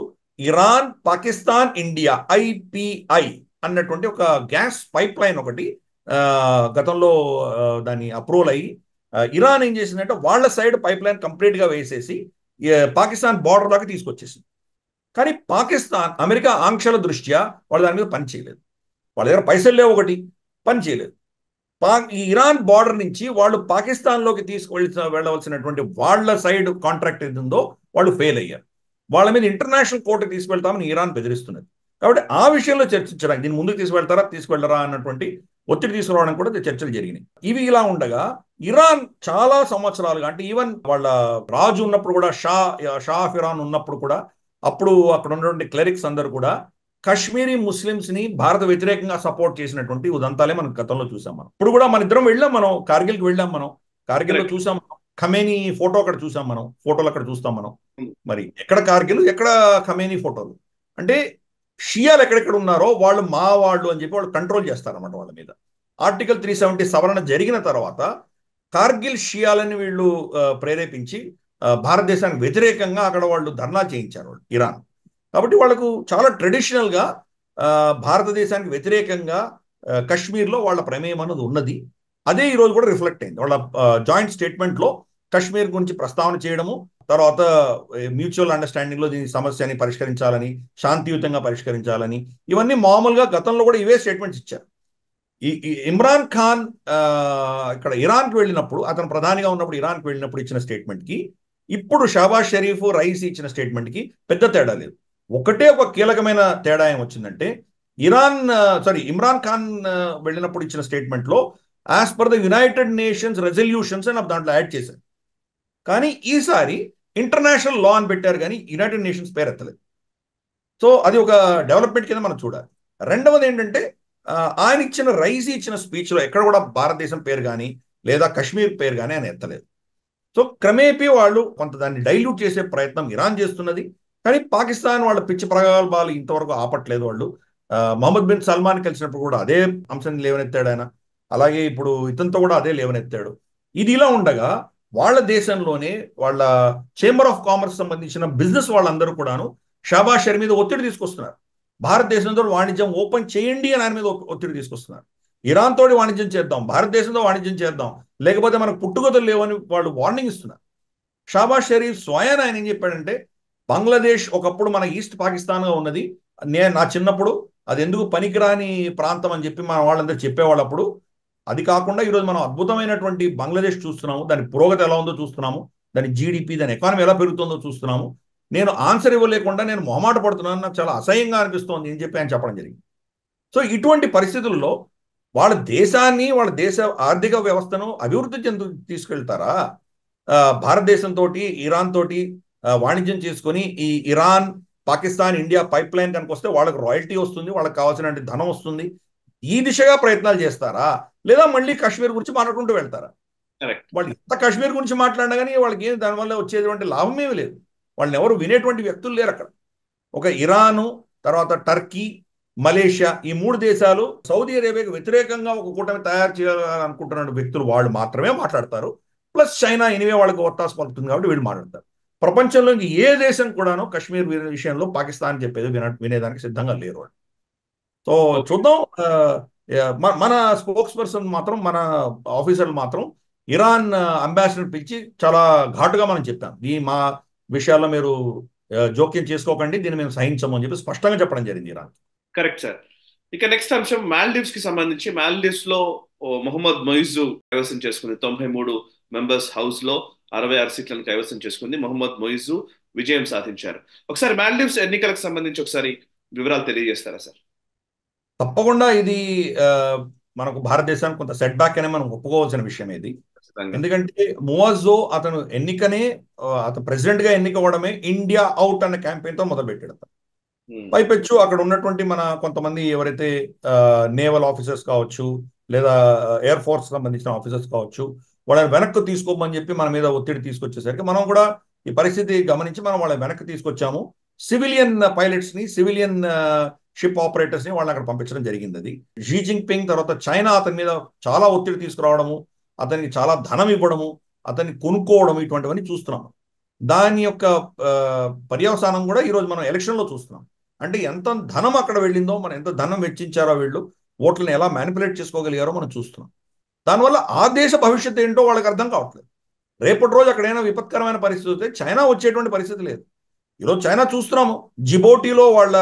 ఇరాన్, పాకిస్తాన్, ఇండియా IPI అన్నటువంటి ఒక గ్యాస్ పైప్ లైన్ ఒకటి గతంలో దాన్ని అప్రూవల్ అయ్యి, ఇరాన్ ఏం చేసిందంటే వాళ్ళ సైడ్ పైప్ లైన్ కంప్లీట్ గా వేసేసి పాకిస్తాన్ బార్డర్ దాకా తీసుకొచ్చేసింది. కానీ పాకిస్తాన్ అమెరికా ఆంక్షల దృష్ట్యా వాళ్ళు దాని మీద పని చేయలేదు. వాళ్ళ దగ్గర పైసలు లేవు, ఒకటి పని చేయలేదు. ఈ ఇరాన్ బార్డర్ నుంచి వాళ్ళు పాకిస్తాన్లోకి వెళ్ళవలసినటువంటి వాళ్ళ సైడ్ కాంట్రాక్ట్ ఏది ఉందో వాళ్ళు ఫెయిల్ అయ్యారు. వాళ్ళ మీద ఇంటర్నేషనల్ కోర్టుకి తీసుకెళ్తామని ఇరాన్ బెదిరిస్తున్నది. కాబట్టి ఆ విషయంలో చర్చించడానికి, దీన్ని ముందుకు తీసుకెళ్లరా అన్నటువంటి ఒత్తిడి తీసుకురావడానికి కూడా చర్చలు జరిగినాయి. ఇవి ఇలా ఉండగా ఇరాన్ చాలా సంవత్సరాలుగా, అంటే ఈవెన్ వాళ్ళ రాజు ఉన్నప్పుడు కూడా, షా ఆఫ్ ఇరాన్ ఉన్నప్పుడు కూడా, అప్పుడు అక్కడ ఉన్నటువంటి క్లెరిక్స్ అందరూ కూడా కాశ్మీరీ ముస్లిమ్స్ ని భారత వ్యతిరేకంగా సపోర్ట్ చేసినటువంటి ఉదంతాలే మనం గతంలో చూసాం. మనం ఇప్పుడు కూడా మన ఇద్దరం వెళ్ళాం, మనం కార్గిల్కి వెళ్ళాం, మనం కార్గిల్లో చూసాం, ఖమేనీ ఫోటో అక్కడ చూసాం, మనం ఫోటోలు అక్కడ చూస్తాం మనం. మరి ఎక్కడ కార్గిల్, ఎక్కడ ఖమేనీ ఫోటోలు? అంటే షియాలు ఎక్కడెక్కడ ఉన్నారో వాళ్ళు మా వాళ్ళు అని చెప్పి వాళ్ళు కంట్రోల్ చేస్తారన్నమాట వాళ్ళ మీద. ఆర్టికల్ 370 సవరణ జరిగిన తర్వాత కార్గిల్ షియాలని వీళ్ళు ప్రేరేపించి భారతదేశానికి వ్యతిరేకంగా అక్కడ వాళ్ళు ధర్నా చేయించారు వాళ్ళు, ఇరాన్. కాబట్టి వాళ్ళకు చాలా ట్రెడిషనల్ గా భారతదేశానికి వ్యతిరేకంగా కశ్మీర్లో వాళ్ళ ప్రమేయం అన్నది ఉన్నది. అదే ఈ రోజు కూడా రిఫ్లెక్ట్ అయింది. వాళ్ళ జాయింట్ స్టేట్మెంట్ లో కశ్మీర్ గురించి ప్రస్తావన చేయడము, తర్వాత మ్యూచువల్ అండర్స్టాండింగ్ లో దీని సమస్యని పరిష్కరించాలని, శాంతియుతంగా పరిష్కరించాలని, ఇవన్నీ మామూలుగా గతంలో కూడా ఇవే స్టేట్మెంట్స్ ఇచ్చారు. ఈ ఇమ్రాన్ ఖాన్ ఇక్కడ ఇరాన్కి వెళ్ళినప్పుడు, అతను ప్రధానిగా ఉన్నప్పుడు ఇరాన్కి వెళ్ళినప్పుడు ఇచ్చిన స్టేట్మెంట్ కి, ఇప్పుడు షహబాజ్ షరీఫ్, రైసీ ఇచ్చిన స్టేట్మెంట్ కి పెద్ద తేడా లేదు. ఒకటే ఒక కీలకమైన తేడా ఏం వచ్చిందంటే, ఇమ్రాన్ ఖాన్ వెళ్ళినప్పుడు ఇచ్చిన స్టేట్మెంట్ లో as per the United nations resolutions అని దాంట్లో యాడ్ చేశారు. కానీ ఈసారి ఇంటర్నేషనల్ లా అని పెట్టారు, కానీ యునైటెడ్ నేషన్స్ పేరు ఎత్తలేదు. సో అది ఒక డెవలప్మెంట్ కింద మనం చూడాలి. రెండవది ఏంటంటే, ఆయన ఇచ్చిన రైసీ ఇచ్చిన స్పీచ్ లో ఎక్కడ కూడా భారతదేశం పేరు కానీ లేదా కశ్మీర్ పేరు కానీ ఆయన ఎత్తలేదు. సో క్రమేపీ వాళ్ళు కొంత దాన్ని డైల్యూట్ చేసే ప్రయత్నం ఇరాన్ చేస్తున్నది. కానీ పాకిస్తాన్ వాళ్ళ పిచ్చి ప్రగల్భాలు ఇంతవరకు ఆపట్లేదు. వాళ్ళు మహమ్మద్ బిన్ సల్మాన్ కలిసినప్పుడు కూడా అదే అంశాన్ని లేవనెత్తాడు ఆయన. అలాగే ఇప్పుడు ఇతనితో కూడా అదే లేవనెత్తాడు. ఇది ఇలా ఉండగా వాళ్ళ దేశంలోనే వాళ్ళ చేంబర్ ఆఫ్ కామర్స్ సంబంధించిన బిజినెస్ వాళ్ళందరూ కూడాను షహబాజ్ షరీఫ్ మీద ఒత్తిడి తీసుకొస్తున్నారు. భారతదేశంతో వాణిజ్యం ఓపెన్ చేయండి అని ఆయన మీద ఒత్తిడి తీసుకొస్తున్నారు. ఇరాన్ తోటి వాణిజ్యం చేద్దాం, భారతదేశంతో వాణిజ్యం చేద్దాం, లేకపోతే మనకు పుట్టుగతులు లేవని వాళ్ళు వార్నింగ్ ఇస్తున్నారు. షహబాజ్ షరీఫ్ స్వయాన ఆయన ఏం చెప్పాడంటే, బంగ్లాదేశ్ ఒకప్పుడు మన ఈస్ట్ పాకిస్తాన్గా ఉన్నది, నా చిన్నప్పుడు అది ఎందుకు పనికిరాని ప్రాంతం అని చెప్పి మన వాళ్ళందరూ చెప్పేవాళ్ళు అప్పుడు. అది కాకుండా ఈరోజు మనం అద్భుతమైనటువంటి బంగ్లాదేశ్ చూస్తున్నాము, దాని పురోగతి ఎలా ఉందో చూస్తున్నాము, దాని GDP, దాని ఎకానమీ ఎలా పెరుగుతుందో చూస్తున్నాము. నేను ఆన్సర్ ఇవ్వలేకుండా నేను మొహమాట పడుతున్నాను, నాకు చాలా అసహ్యంగా అనిపిస్తోంది అని చెప్పి ఆయన చెప్పడం జరిగింది. సో ఇటువంటి పరిస్థితుల్లో వాళ్ళ దేశాన్ని, వాళ్ళ దేశ ఆర్థిక వ్యవస్థను అభివృద్ధి తీసుకెళ్తారా? భారతదేశంతో ఇరాన్ తోటి వాణిజ్యం చేసుకొని ఈ Iran Pakistan India pipe line కనుక వస్తే వాళ్ళకి రాయల్టీ వస్తుంది, వాళ్ళకి కావాల్సిన ధనం వస్తుంది. ఈ దిశగా ప్రయత్నాలు చేస్తారా, లేదా మళ్ళీ కాశ్మీర్ గురించి మాట్లాడుకుంటూ వెళ్తారా? వాళ్ళు ఎంత కాశ్మీర్ గురించి మాట్లాడినా కానీ వాళ్ళకి ఏం దానివల్ల వచ్చేటువంటి లాభం ఏమీ లేదు. వాళ్ళని ఎవరు వినేటువంటి వ్యక్తులు లేరు అక్కడ. ఒక ఇరాను, తర్వాత టర్కీ, మలేషియా, ఈ 3 దేశాలు సౌదీ అరేబియాకి వ్యతిరేకంగా ఒక కూటమి తయారు చేయాలనుకుంటున్న వ్యక్తులు వాళ్ళు మాత్రమే మాట్లాడతారు. ప్లస్ చైనా ఎనివే వాళ్ళకి ఒత్తాసు పలుకుతుంది కాబట్టి వీళ్ళు మాట్లాడతారు. ప్రపంచంలో ఏ దేశం కూడాను కాశ్మీర్ విషయంలో పాకిస్తాన్ చెప్పేది వినేదానికి సిద్ధంగా లేరు వాళ్ళు. సో చూద్దాం. మన స్పోక్స్ పర్సన్ మాత్రం, మన ఆఫీసర్లు మాత్రం ఇరాన్ అంబాసిడర్ పిలిచి చాలా ఘాటుగా మనం చెప్పాం, మా విషయాల్లో మీరు జోక్యం చేసుకోకండి, దీన్ని మేము సహించము అని చెప్పి స్పష్టంగా చెప్పడం జరిగింది ఇరాన్. Correct sir. ఇక నెక్స్ట్ అంశం మాల్దీవ్స్ కి సంబంధించి. మాల్దీవ్స్ లో మొహమ్మద్ మొయిజు కైవసం చేసుకుంది. 93 మెంబర్స్ హౌస్ లో 66 సీట్లను కైవసం చేసుకుంది. మొహమ్మద్ మొయిజు విజయం సాధించారు. ఒకసారి మాల్దీవ్స్ ఎన్నికలకు సంబంధించి ఒకసారి వివరాలు తెలియజేస్తారా సార్? తప్పకుండా ఇది మనకు భారతదేశానికి కొంత సెట్ బ్యాక్ అనే మనం ఒప్పుకోవాల్సిన విషయం ఇది. ఎందుకంటే మువాజో అతను అతను ప్రెసిడెంట్ గా ఎన్నికవడమే ఇండియా అవుట్ అనే క్యాంపెయిన్ తో మొదలు పెట్టాడు. పైపెచ్చు అక్కడ ఉన్నటువంటి మన కొంతమంది ఎవరైతే నేవల్ ఆఫీసర్స్ కావచ్చు, లేదా ఎయిర్ ఫోర్స్ సంబంధించిన ఆఫీసర్స్ కావచ్చు, వాళ్ళని వెనక్కి తీసుకోమని చెప్పి మన మీద ఒత్తిడి తీసుకొచ్చేసరికి మనం కూడా ఈ పరిస్థితి గమనించి మనం వాళ్ళని వెనక్కి తీసుకొచ్చాము. సివిలియన్ పైలట్స్ ని, సివిలియన్ షిప్ ఆపరేటర్స్ ని వాళ్ళని అక్కడ పంపించడం జరిగింది. అది షీ జిన్పింగ్ తర్వాత చైనా అతని మీద చాలా ఒత్తిడి తీసుకురావడము, అతనికి చాలా ధనం ఇవ్వడము, అతన్ని కొనుక్కోవడం, ఇటువంటివన్నీ చూస్తున్నాము. దాని యొక్క పర్యవసానం కూడా ఈరోజు మనం ఎలక్షన్లో చూస్తున్నాం. అంటే ఎంత ధనం అక్కడ వెళ్ళిందో, మనం ఎంత ధనం వెచ్చించారో, వీళ్ళు ఓట్లను ఎలా మ్యానిపులేట్ చేసుకోగలిగారో మనం చూస్తున్నాం. దానివల్ల ఆ దేశ భవిష్యత్తు ఏంటో వాళ్ళకి అర్థం కావట్లేదు. రేపటి రోజు అక్కడైనా విపత్కరమైన పరిస్థితి వస్తే చైనా వచ్చేటువంటి పరిస్థితి లేదు. ఈరోజు చైనా చూస్తున్నాము, జిబోటీలో వాళ్ళ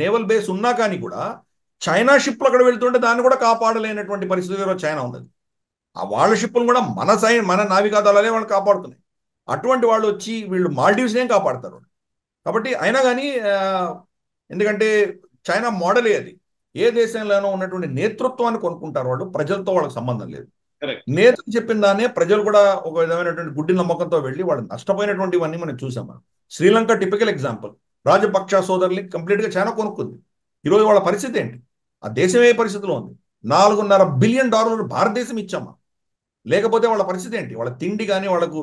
నేవల్ బేస్ ఉన్నా కానీ కూడా చైనా షిప్లు అక్కడ వెళ్తుంటే దాన్ని కూడా కాపాడలేనటువంటి పరిస్థితి ఈరోజు చైనా ఉన్నది. ఆ వాళ్ళ షిప్పులు కూడా మన నావికా దళాలే వాళ్ళు కాపాడుతున్నాయి. అటువంటి వాళ్ళు వచ్చి వీళ్ళు మాల్డీవ్స్ ఏం కాపాడతారు. కాబట్టి అయినా కానీ ఎందుకంటే చైనా మోడలే అది. ఏ దేశంలోనో ఉన్నటువంటి నేతృత్వాన్ని కొనుక్కుంటారు వాళ్ళు, ప్రజలతో వాళ్ళకి సంబంధం లేదు. నేతలు చెప్పిన దాన్నే ప్రజలు కూడా ఒక విధమైనటువంటి గుడ్డి నమ్మకంతో వెళ్ళి వాళ్ళు నష్టపోయినటువంటివన్నీ మనం చూసాం. మనం శ్రీలంక టిపికల్ ఎగ్జాంపుల్. రాజపక్ష సోదరుల్ని కంప్లీట్ గా చైనా కొనుక్కుంది. ఈరోజు వాళ్ళ పరిస్థితి ఏంటి? ఆ దేశం ఏ పరిస్థితిలో ఉంది? $4.5 బిలియన్ భారతదేశం ఇచ్చామా? లేకపోతే వాళ్ళ పరిస్థితి ఏంటి? వాళ్ళ తిండి కానీ, వాళ్ళకు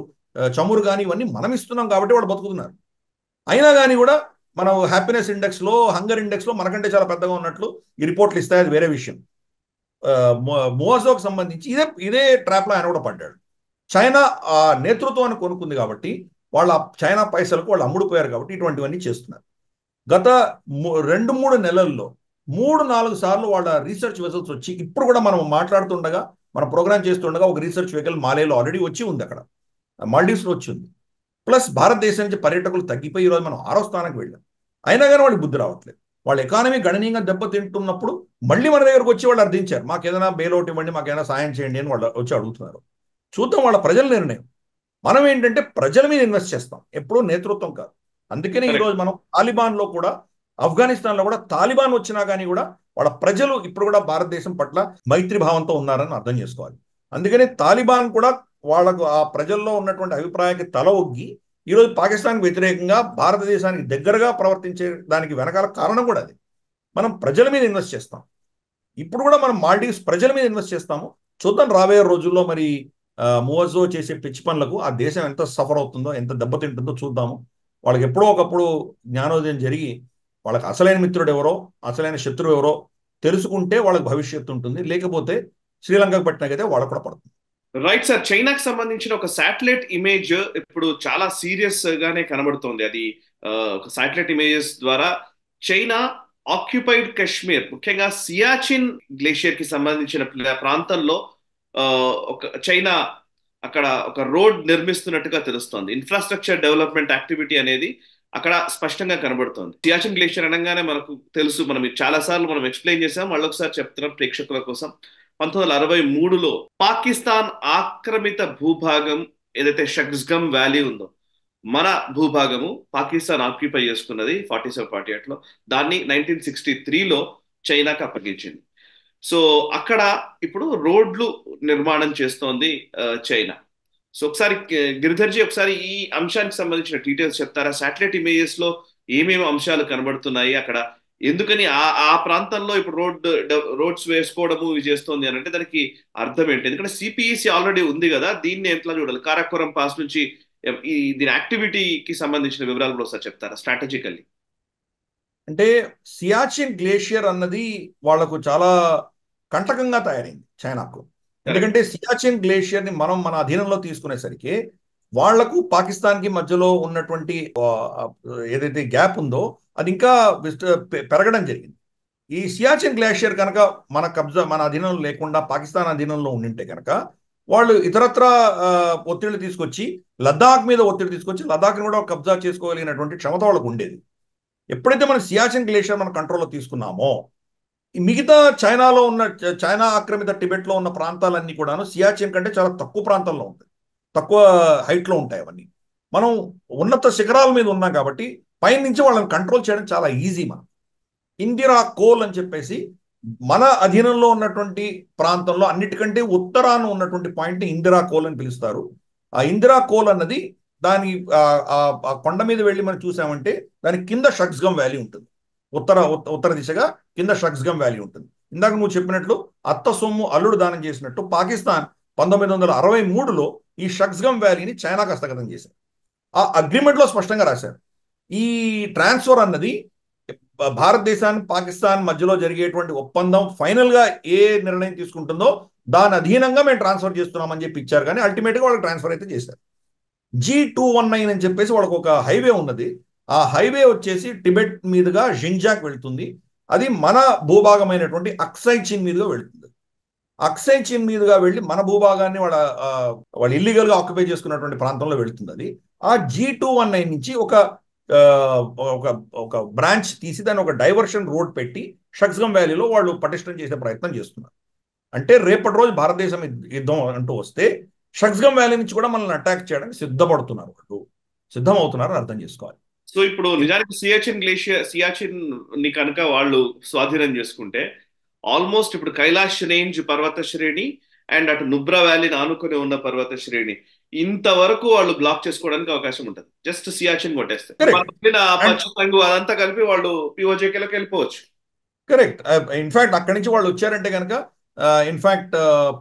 చమురు కానీ ఇవన్నీ మనం ఇస్తున్నాం కాబట్టి వాళ్ళు బతుకుతున్నారు. అయినా కానీ కూడా మనం హ్యాపీనెస్ ఇండెక్స్ లో, హంగర్ ఇండెక్స్ లో మనకంటే చాలా పెద్దగా ఉన్నట్లు ఈ రిపోర్ట్లు ఇస్తాయి. అది వేరే విషయం. మోజోకి సంబంధించి ఇదే ట్రాప్ లో ఆయన కూడా పడ్డాడు. చైనా ఆ నేతృత్వాన్ని కొనుక్కుంది కాబట్టి వాళ్ళ చైనా పైసలకు వాళ్ళు అమ్ముడుపోయారు కాబట్టి ఇటువంటివన్నీ చేస్తున్నారు. గత 2-3 నెలల్లో 3-4 సార్లు వాళ్ళ రీసెర్చ్ వెసల్స్ వచ్చి, ఇప్పుడు కూడా మనం మాట్లాడుతుండగా, మన ప్రోగ్రామ్ చేస్తుండగా ఒక రీసెర్చ్ వెహికల్ మాలేలో ఆల్రెడీ వచ్చి ఉంది, అక్కడ మాల్డీవ్స్లో వచ్చి ఉంది. ప్లస్ భారతదేశం నుంచి పర్యాటకులు తగ్గిపోయి ఈరోజు మనం 6వ స్థానానికి వెళ్ళాం. అయినా కానీ వాళ్ళకి బుద్ధి రావట్లేదు. వాళ్ళ ఎకానమీ గణనీయంగా దెబ్బతింటున్నప్పుడు మళ్ళీ మన దగ్గరకు వచ్చి వాళ్ళు అర్థించారు, మాకేదైనా బెయిల్అవుట్ ఇవ్వండి, మాకేదైనా సాయం చేయండి అని వాళ్ళు వచ్చి అడుగుతున్నారు. చూద్దాం వాళ్ళ ప్రజల నిర్ణయం. మనం ఏంటంటే ప్రజల మీద ఇన్వెస్ట్ చేస్తాం, ఎప్పుడూ నేతృత్వం కాదు. అందుకనే ఈరోజు మనం తాలిబాన్లో కూడా, ఆఫ్ఘనిస్తాన్లో కూడా తాలిబాన్ వచ్చినా కానీ కూడా వాళ్ళ ప్రజలు ఇప్పుడు కూడా భారతదేశం పట్ల మైత్రి భావంతో ఉన్నారని అర్థం చేసుకోవాలి. అందుకని తాలిబాన్ కూడా వాళ్ళకు ఆ ప్రజల్లో ఉన్నటువంటి అభిప్రాయానికి తల ఒగ్గి ఈరోజు పాకిస్తాన్కి వ్యతిరేకంగా భారతదేశానికి దగ్గరగా ప్రవర్తించే దానికి వెనకాల కారణం కూడా అది. మనం ప్రజల మీద ఇన్వెస్ట్ చేస్తాం. ఇప్పుడు కూడా మనం మాల్డీవ్స్ ప్రజల మీద ఇన్వెస్ట్ చేస్తాము. చూద్దాం రాబోయే రోజుల్లో మరి మోజో చేసే పిచ్చి పనులకు ఆ దేశం ఎంత సఫర్ అవుతుందో, ఎంత దెబ్బతింటుందో చూద్దాము. వాళ్ళకి ఎప్పుడో ఒకప్పుడు జ్ఞానోదయం జరిగి వాళ్ళకి అసలైన మిత్రుడు ఎవరో, అసలైన శత్రువు ఎవరో తెలుసుకుంటే వాళ్ళకి భవిష్యత్తు ఉంటుంది. లేకపోతే శ్రీలంకకు పట్టినకైతే వాళ్ళకు కూడా పడుతుంది. Right sir. చైనాకి సంబంధించిన ఒక శాటిలైట్ ఇమేజ్ ఇప్పుడు చాలా సీరియస్ గానే కనబడుతోంది. అది ఒక శాటిలైట్ ఇమేజెస్ ద్వారా చైనా ఆక్యుపైడ్ కాశ్మీర్, ముఖ్యంగా సియాచిన్ గ్లేషియర్ కి సంబంధించిన ప్రాంతంలో ఒక చైనా అక్కడ ఒక రోడ్ నిర్మిస్తున్నట్టుగా తెలుస్తోంది. ఇన్ఫ్రాస్ట్రక్చర్ డెవలప్మెంట్ యాక్టివిటీ అనేది అక్కడ స్పష్టంగా కనబడుతోంది. సియాచిన్ గ్లేషియర్ అనగానే మనకు తెలుసు, మనం చాలా సార్లు మనం ఎక్స్ప్లెయిన్ చేసాం, మళ్ళొకసారి చెప్తున్నాం ప్రేక్షకుల కోసం. 1963లో పాకిస్తాన్ ఆక్రమిత భూభాగం ఏదైతే షక్స్గమ్ వ్యాలీ ఉందో, మన భూభాగము పాకిస్తాన్ ఆక్యుపై చేసుకున్నది 47-48లో. దాన్ని 1963లో చైనాకి అప్పగించింది. సో అక్కడ ఇప్పుడు రోడ్లు నిర్మాణం చేస్తోంది చైనా. సో ఒకసారి గిరిధర్జీ ఒకసారి ఈ అంశానికి సంబంధించిన డీటెయిల్స్ చెప్తారా? శాటిలైట్ ఇమేజెస్ లో ఏమేమి అంశాలు కనబడుతున్నాయి అక్కడ, ఎందుకని ఆ ఆ ప్రాంతంలో ఇప్పుడు రోడ్స్ వేసుకోవడము ఇవి చేస్తోంది అని అంటే దానికి అర్థం ఏంటి? ఎందుకంటే సిపిఈసి ఆల్రెడీ ఉంది కదా, దీన్ని ఎట్లా చూడాలి? కారాకోరం పాస్ నుంచి దీని యాక్టివిటీకి సంబంధించిన వివరాలు కూడా ఒకసారి చెప్తారా స్ట్రాటజికల్లీ? అంటే సియాచిన్ గ్లేషియర్ అన్నది వాళ్లకు చాలా కంటకంగా తయారైంది చైనాకు. ఎందుకంటే సియాచిన్ గ్లేషియర్ ని మనం మన అధీనంలో తీసుకునేసరికి వాళ్లకు పాకిస్తాన్కి మధ్యలో ఉన్నటువంటి ఏదైతే గ్యాప్ ఉందో అది ఇంకా పెరగడం జరిగింది. ఈ సియాచిన్ గ్లేషియర్ కనుక మన అధీనంలో లేకుండా పాకిస్తాన్ అధీనంలో ఉండింటే కనుక వాళ్ళు ఇతరత్ర ఒత్తిళ్లు తీసుకొచ్చి లద్దాఖ్ మీద ఒత్తిడి తీసుకొచ్చి లద్దాఖ్ని కూడా కబ్జా చేసుకోగలిగినటువంటి క్షమత వాళ్ళకు ఉండేది. ఎప్పుడైతే మనం సియాచిన్ గ్లేషియర్ మన కంట్రోల్లో తీసుకున్నామో మిగతా చైనాలో ఉన్న చైనా ఆక్రమిత టిబెట్లో ఉన్న ప్రాంతాలన్నీ కూడాను సియాచిన్ కంటే చాలా తక్కువ ప్రాంతంలో ఉంటాయి, తక్కువ హైట్లో ఉంటాయి. అవన్నీ మనం ఉన్నత శిఖరాల మీద ఉన్నాం కాబట్టి పైనుంచి వాళ్ళని కంట్రోల్ చేయడం చాలా ఈజీ. మనం ఇందిరా కోల్ అని చెప్పేసి మన అధీనంలో ఉన్నటువంటి ప్రాంతంలో అన్నిటికంటే ఉత్తరాన ఉన్నటువంటి పాయింట్ని ఇందిరా కోల్ అని పిలుస్తారు. ఆ ఇందిరా కోల్ అన్నది దాని కొండ మీద వెళ్ళి మనం చూసామంటే దాని కింద షక్స్గమ్ వ్యాలీ ఉంటుంది. ఉత్తర దిశగా కింద షక్స్గమ్ వ్యాలీ ఉంటుంది. ఇందాక నువ్వు చెప్పినట్లు అత్త సొమ్ము అల్లుడు దానం చేసినట్టు పాకిస్తాన్ 1963లో ఈ షక్స్గమ్ వ్యాలీని చైనాకు హస్తగతం చేశారు. ఆ అగ్రిమెంట్లో స్పష్టంగా రాశారు ఈ ట్రాన్స్ఫర్ అన్నది భారతదేశానికి పాకిస్తాన్ మధ్యలో జరిగేటువంటి ఒప్పందం ఫైనల్ గా ఏ నిర్ణయం తీసుకుంటుందో దాని అధీనంగా మేము ట్రాన్స్ఫర్ చేస్తున్నామని చెప్పి ఇచ్చారు. కానీ అల్టిమేట్గా వాళ్ళకి ట్రాన్స్ఫర్ అయితే చేశారు. G219 అని చెప్పేసి వాళ్ళకు ఒక హైవే ఉన్నది. ఆ హైవే వచ్చేసి టిబెట్ మీదుగా జింగ్జాక్ వెళ్తుంది. అది మన భూభాగమైనటువంటి అక్సై చీన్ మీదుగా వెళ్తుంది. అక్సై చీన్ మీదుగా వెళ్ళి మన భూభాగాన్ని వాళ్ళు ఇల్లీగల్ గా ఆక్యుపై చేసుకున్నటువంటి ప్రాంతంలో వెళుతుంది. అది ఆ G219 నుంచి ఒక బ్రాంచ్ తీసి దాన్ని ఒక డైవర్షన్ రోడ్ పెట్టి షక్స్గమ్ వ్యాలీలో వాళ్ళు పటిష్టం చేసే ప్రయత్నం చేస్తున్నారు. అంటే రేపటి రోజు భారతదేశం యుద్ధం అంటూ వస్తే షక్స్గమ్ వ్యాలీ నుంచి కూడా మనల్ని అటాక్ చేయడానికి సిద్ధపడుతున్నారు, వాళ్ళు సిద్ధమవుతున్నారని అర్థం చేసుకోవాలి. సో ఇప్పుడు నిజానికి సియాచిన్ ని కనుక వాళ్ళు స్వాధీనం చేసుకుంటే ఆల్మోస్ట్ ఇప్పుడు కైలాష్ రేంజ్ పర్వత శ్రేణి అండ్ అటు నుబ్రా వ్యాలీని ఆనుకుని ఉన్న పర్వత శ్రేణి ఇంతవరకు వాళ్ళు బ్లాక్ చేసుకోవడానికి అవకాశం ఉంటుంది. జస్ట్ సియాచిన్ కొట్టేస్తే అదంతా కలిపి వాళ్ళు పిఓజేకేలోకి వెళ్ళిపోవచ్చు. కరెక్ట్. ఇన్ఫాక్ట్ అక్కడి నుంచి వాళ్ళు వచ్చారంటే కనుక in fact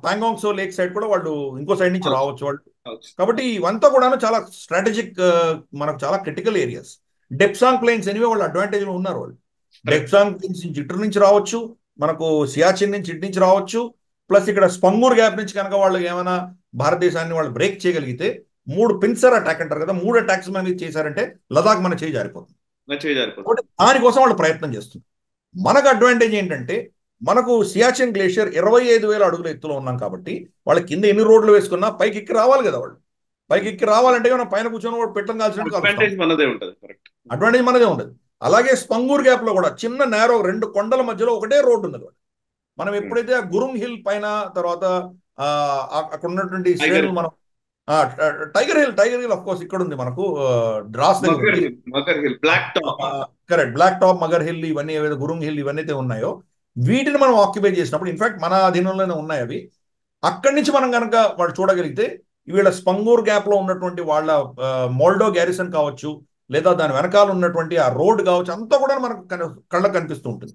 Pangong so lake side కూడా వాళ్ళు ఇంకో సైడ్ నుంచి రావచ్చు వాళ్ళు. కాబట్టి ఇవంతా కూడా చాలా స్ట్రాటజిక్, మనకు చాలా critical areas. Depsang plains anyway వాళ్ళు అడ్వాంటేజ్ లో ఉన్నారు. వాళ్ళు డెప్సాంగ్ ప్లెయిన్స్ నుంచి ఇటు నుంచి రావచ్చు, మనకు సియాచిన్ నుంచి ఇటు నుంచి రావచ్చు. ప్లస్ ఇక్కడ స్పంగూర్ గ్యాప్ నుంచి కనుక వాళ్ళు ఏమైనా భారతదేశాన్ని వాళ్ళు బ్రేక్ చేయగలిగితే 3 పిన్సర్ అటాక్ అంటారు కదా, 3 అటాక్స్ మన మీద చేశారంటే లదాఖ్ మన చేయి జారిపోతుంది. దానికోసం వాళ్ళు ప్రయత్నం చేస్తున్నారు. మనకు అడ్వాంటేజ్ ఏంటంటే మనకు సియాచిన్ గ్లేషియర్ 25,000 అడుగుల ఎత్తులో ఉన్నాం కాబట్టి వాళ్ళ కింద ఎన్ని రోడ్లు వేసుకున్నా పైకి ఎక్కి రావాలి కదా. వాళ్ళు పైకి ఎక్కి రావాలంటే మనం పైన కూర్చొని వాడు పెట్టడం కాల్సినట్టు అడ్వాంటేజ్ మనదే ఉండదు. అలాగే స్పంగూర్ గ్యాప్ లో కూడా చిన్న నేరో 2 కొండల మధ్యలో ఒకటే రోడ్డు ఉన్నది. మనం ఎప్పుడైతే ఆ గురుంగ్ హిల్ పైన తర్వాత అక్కడ ఉన్నటువంటి శ్రేణులు మనం టైగర్ హిల్ ఆఫ్ కోర్స్ ఇక్కడ ఉంది మనకు Dras correct, black top, Magar hill, ఇవన్నీ ఏవైతే గురుంగ్ హిల్ ఇవన్నీ అయితే ఉన్నాయో వీటిని మనం ఆక్యుపై చేసినప్పుడు ఇన్ఫాక్ట్ మన అధీనంలోనే ఉన్నాయి అవి. అక్కడి నుంచి మనం కనుక వాళ్ళు చూడగలిగితే వీళ్ళ స్పంగూర్ గ్యాప్ లో ఉన్నటువంటి వాళ్ళ మోల్డో గ్యారిసన్ కావచ్చు, లేదా దాని వెనకాల ఉన్నటువంటి ఆ రోడ్ కావచ్చు, అంతా కూడా మనకు కళ్ళకు కనిపిస్తూ ఉంటుంది.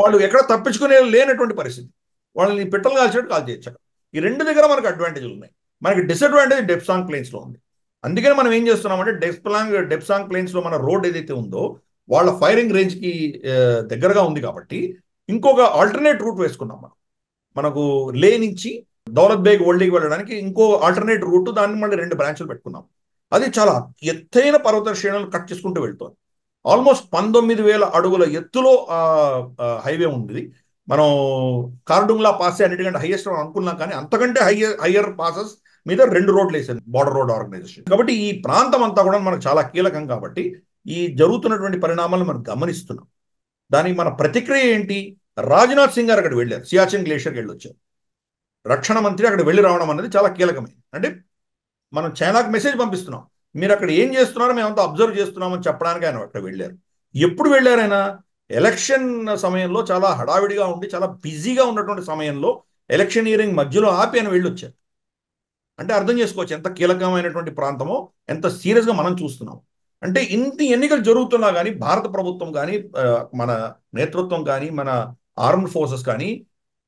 వాళ్ళు ఎక్కడ తప్పించుకునే లేనటువంటి పరిస్థితి. వాళ్ళని పిట్టలు కాల్చేట్టు కాల్ చేయొచ్చు. ఈ 2 దగ్గర మనకు అడ్వాంటేజ్లు ఉన్నాయి. మనకి డిసడ్వాంటేజ్ డెప్సాంగ్ ప్లెయిన్స్ లో ఉంది. అందుకని మనం ఏం చేస్తున్నామంటే డెప్సాంగ్ ప్లెయిన్స్ లో మన రోడ్ ఏదైతే ఉందో వాళ్ళ ఫైరింగ్ రేంజ్ కి దగ్గరగా ఉంది కాబట్టి ఇంకొక ఆల్టర్నేట్ రూట్ వేసుకున్నాం. మనకు లే నుంచి దౌలత్ బేగ్ ఓల్డీకి వెళ్ళడానికి ఇంకో ఆల్టర్నేట్ రూట్, దాన్ని మళ్ళీ 2 బ్రాంచ్లు పెట్టుకున్నాం. అది చాలా ఎత్తైన పర్వత శ్రేణులు కట్ చేసుకుంటూ వెళ్తుంది. ఆల్మోస్ట్ 19,000 అడుగుల ఎత్తులో హైవే ఉంది. మనం కార్డుంగ్లా పాస్ అన్నిటికంటే హైయెస్ట్ అనుకున్నాం, కానీ అంతకంటే హయ్యర్ పాసెస్ మీద 2 రోడ్లు వేసారు బార్డర్ రోడ్ ఆర్గనైజేషన్. కాబట్టి ఈ ప్రాంతం అంతా కూడా మనకు చాలా కీలకం. కాబట్టి ఈ జరుగుతున్నటువంటి పరిణామాలను మనం గమనిస్తున్నాం. దానికి మన ప్రతిక్రియ ఏంటి? రాజ్నాథ్ సింగ్ గారు అక్కడ వెళ్ళారు, సియాచిన్ గ్లేషియర్కి వెళ్ళొచ్చారు. రక్షణ మంత్రి అక్కడ వెళ్ళి రావడం అనేది చాలా కీలకమైంది. అంటే మనం చైనాకు మెసేజ్ పంపిస్తున్నాం, మీరు అక్కడ ఏం చేస్తున్నారో మేమంతా అబ్జర్వ్ చేస్తున్నామని చెప్పడానికి ఆయన అక్కడ వెళ్ళారు. ఎప్పుడు వెళ్ళారు ఆయన? ఎలక్షన్ సమయంలో చాలా హడావిడిగా ఉండి చాలా బిజీగా ఉన్నటువంటి సమయంలో ఎలక్షనియరింగ్ మధ్యలో ఆపి ఆయన వెళ్ళొచ్చారు. అంటే అర్థం చేసుకోవచ్చు ఎంత కీలకమైనటువంటి ప్రాంతమో, ఎంత సీరియస్గా మనం చూస్తున్నాం. అంటే ఇంత ఎన్నికలు జరుగుతున్నా కానీ భారత ప్రభుత్వం కానీ, మన నేతృత్వం కానీ, మన ఆర్మ్డ్ ఫోర్సెస్ కానీ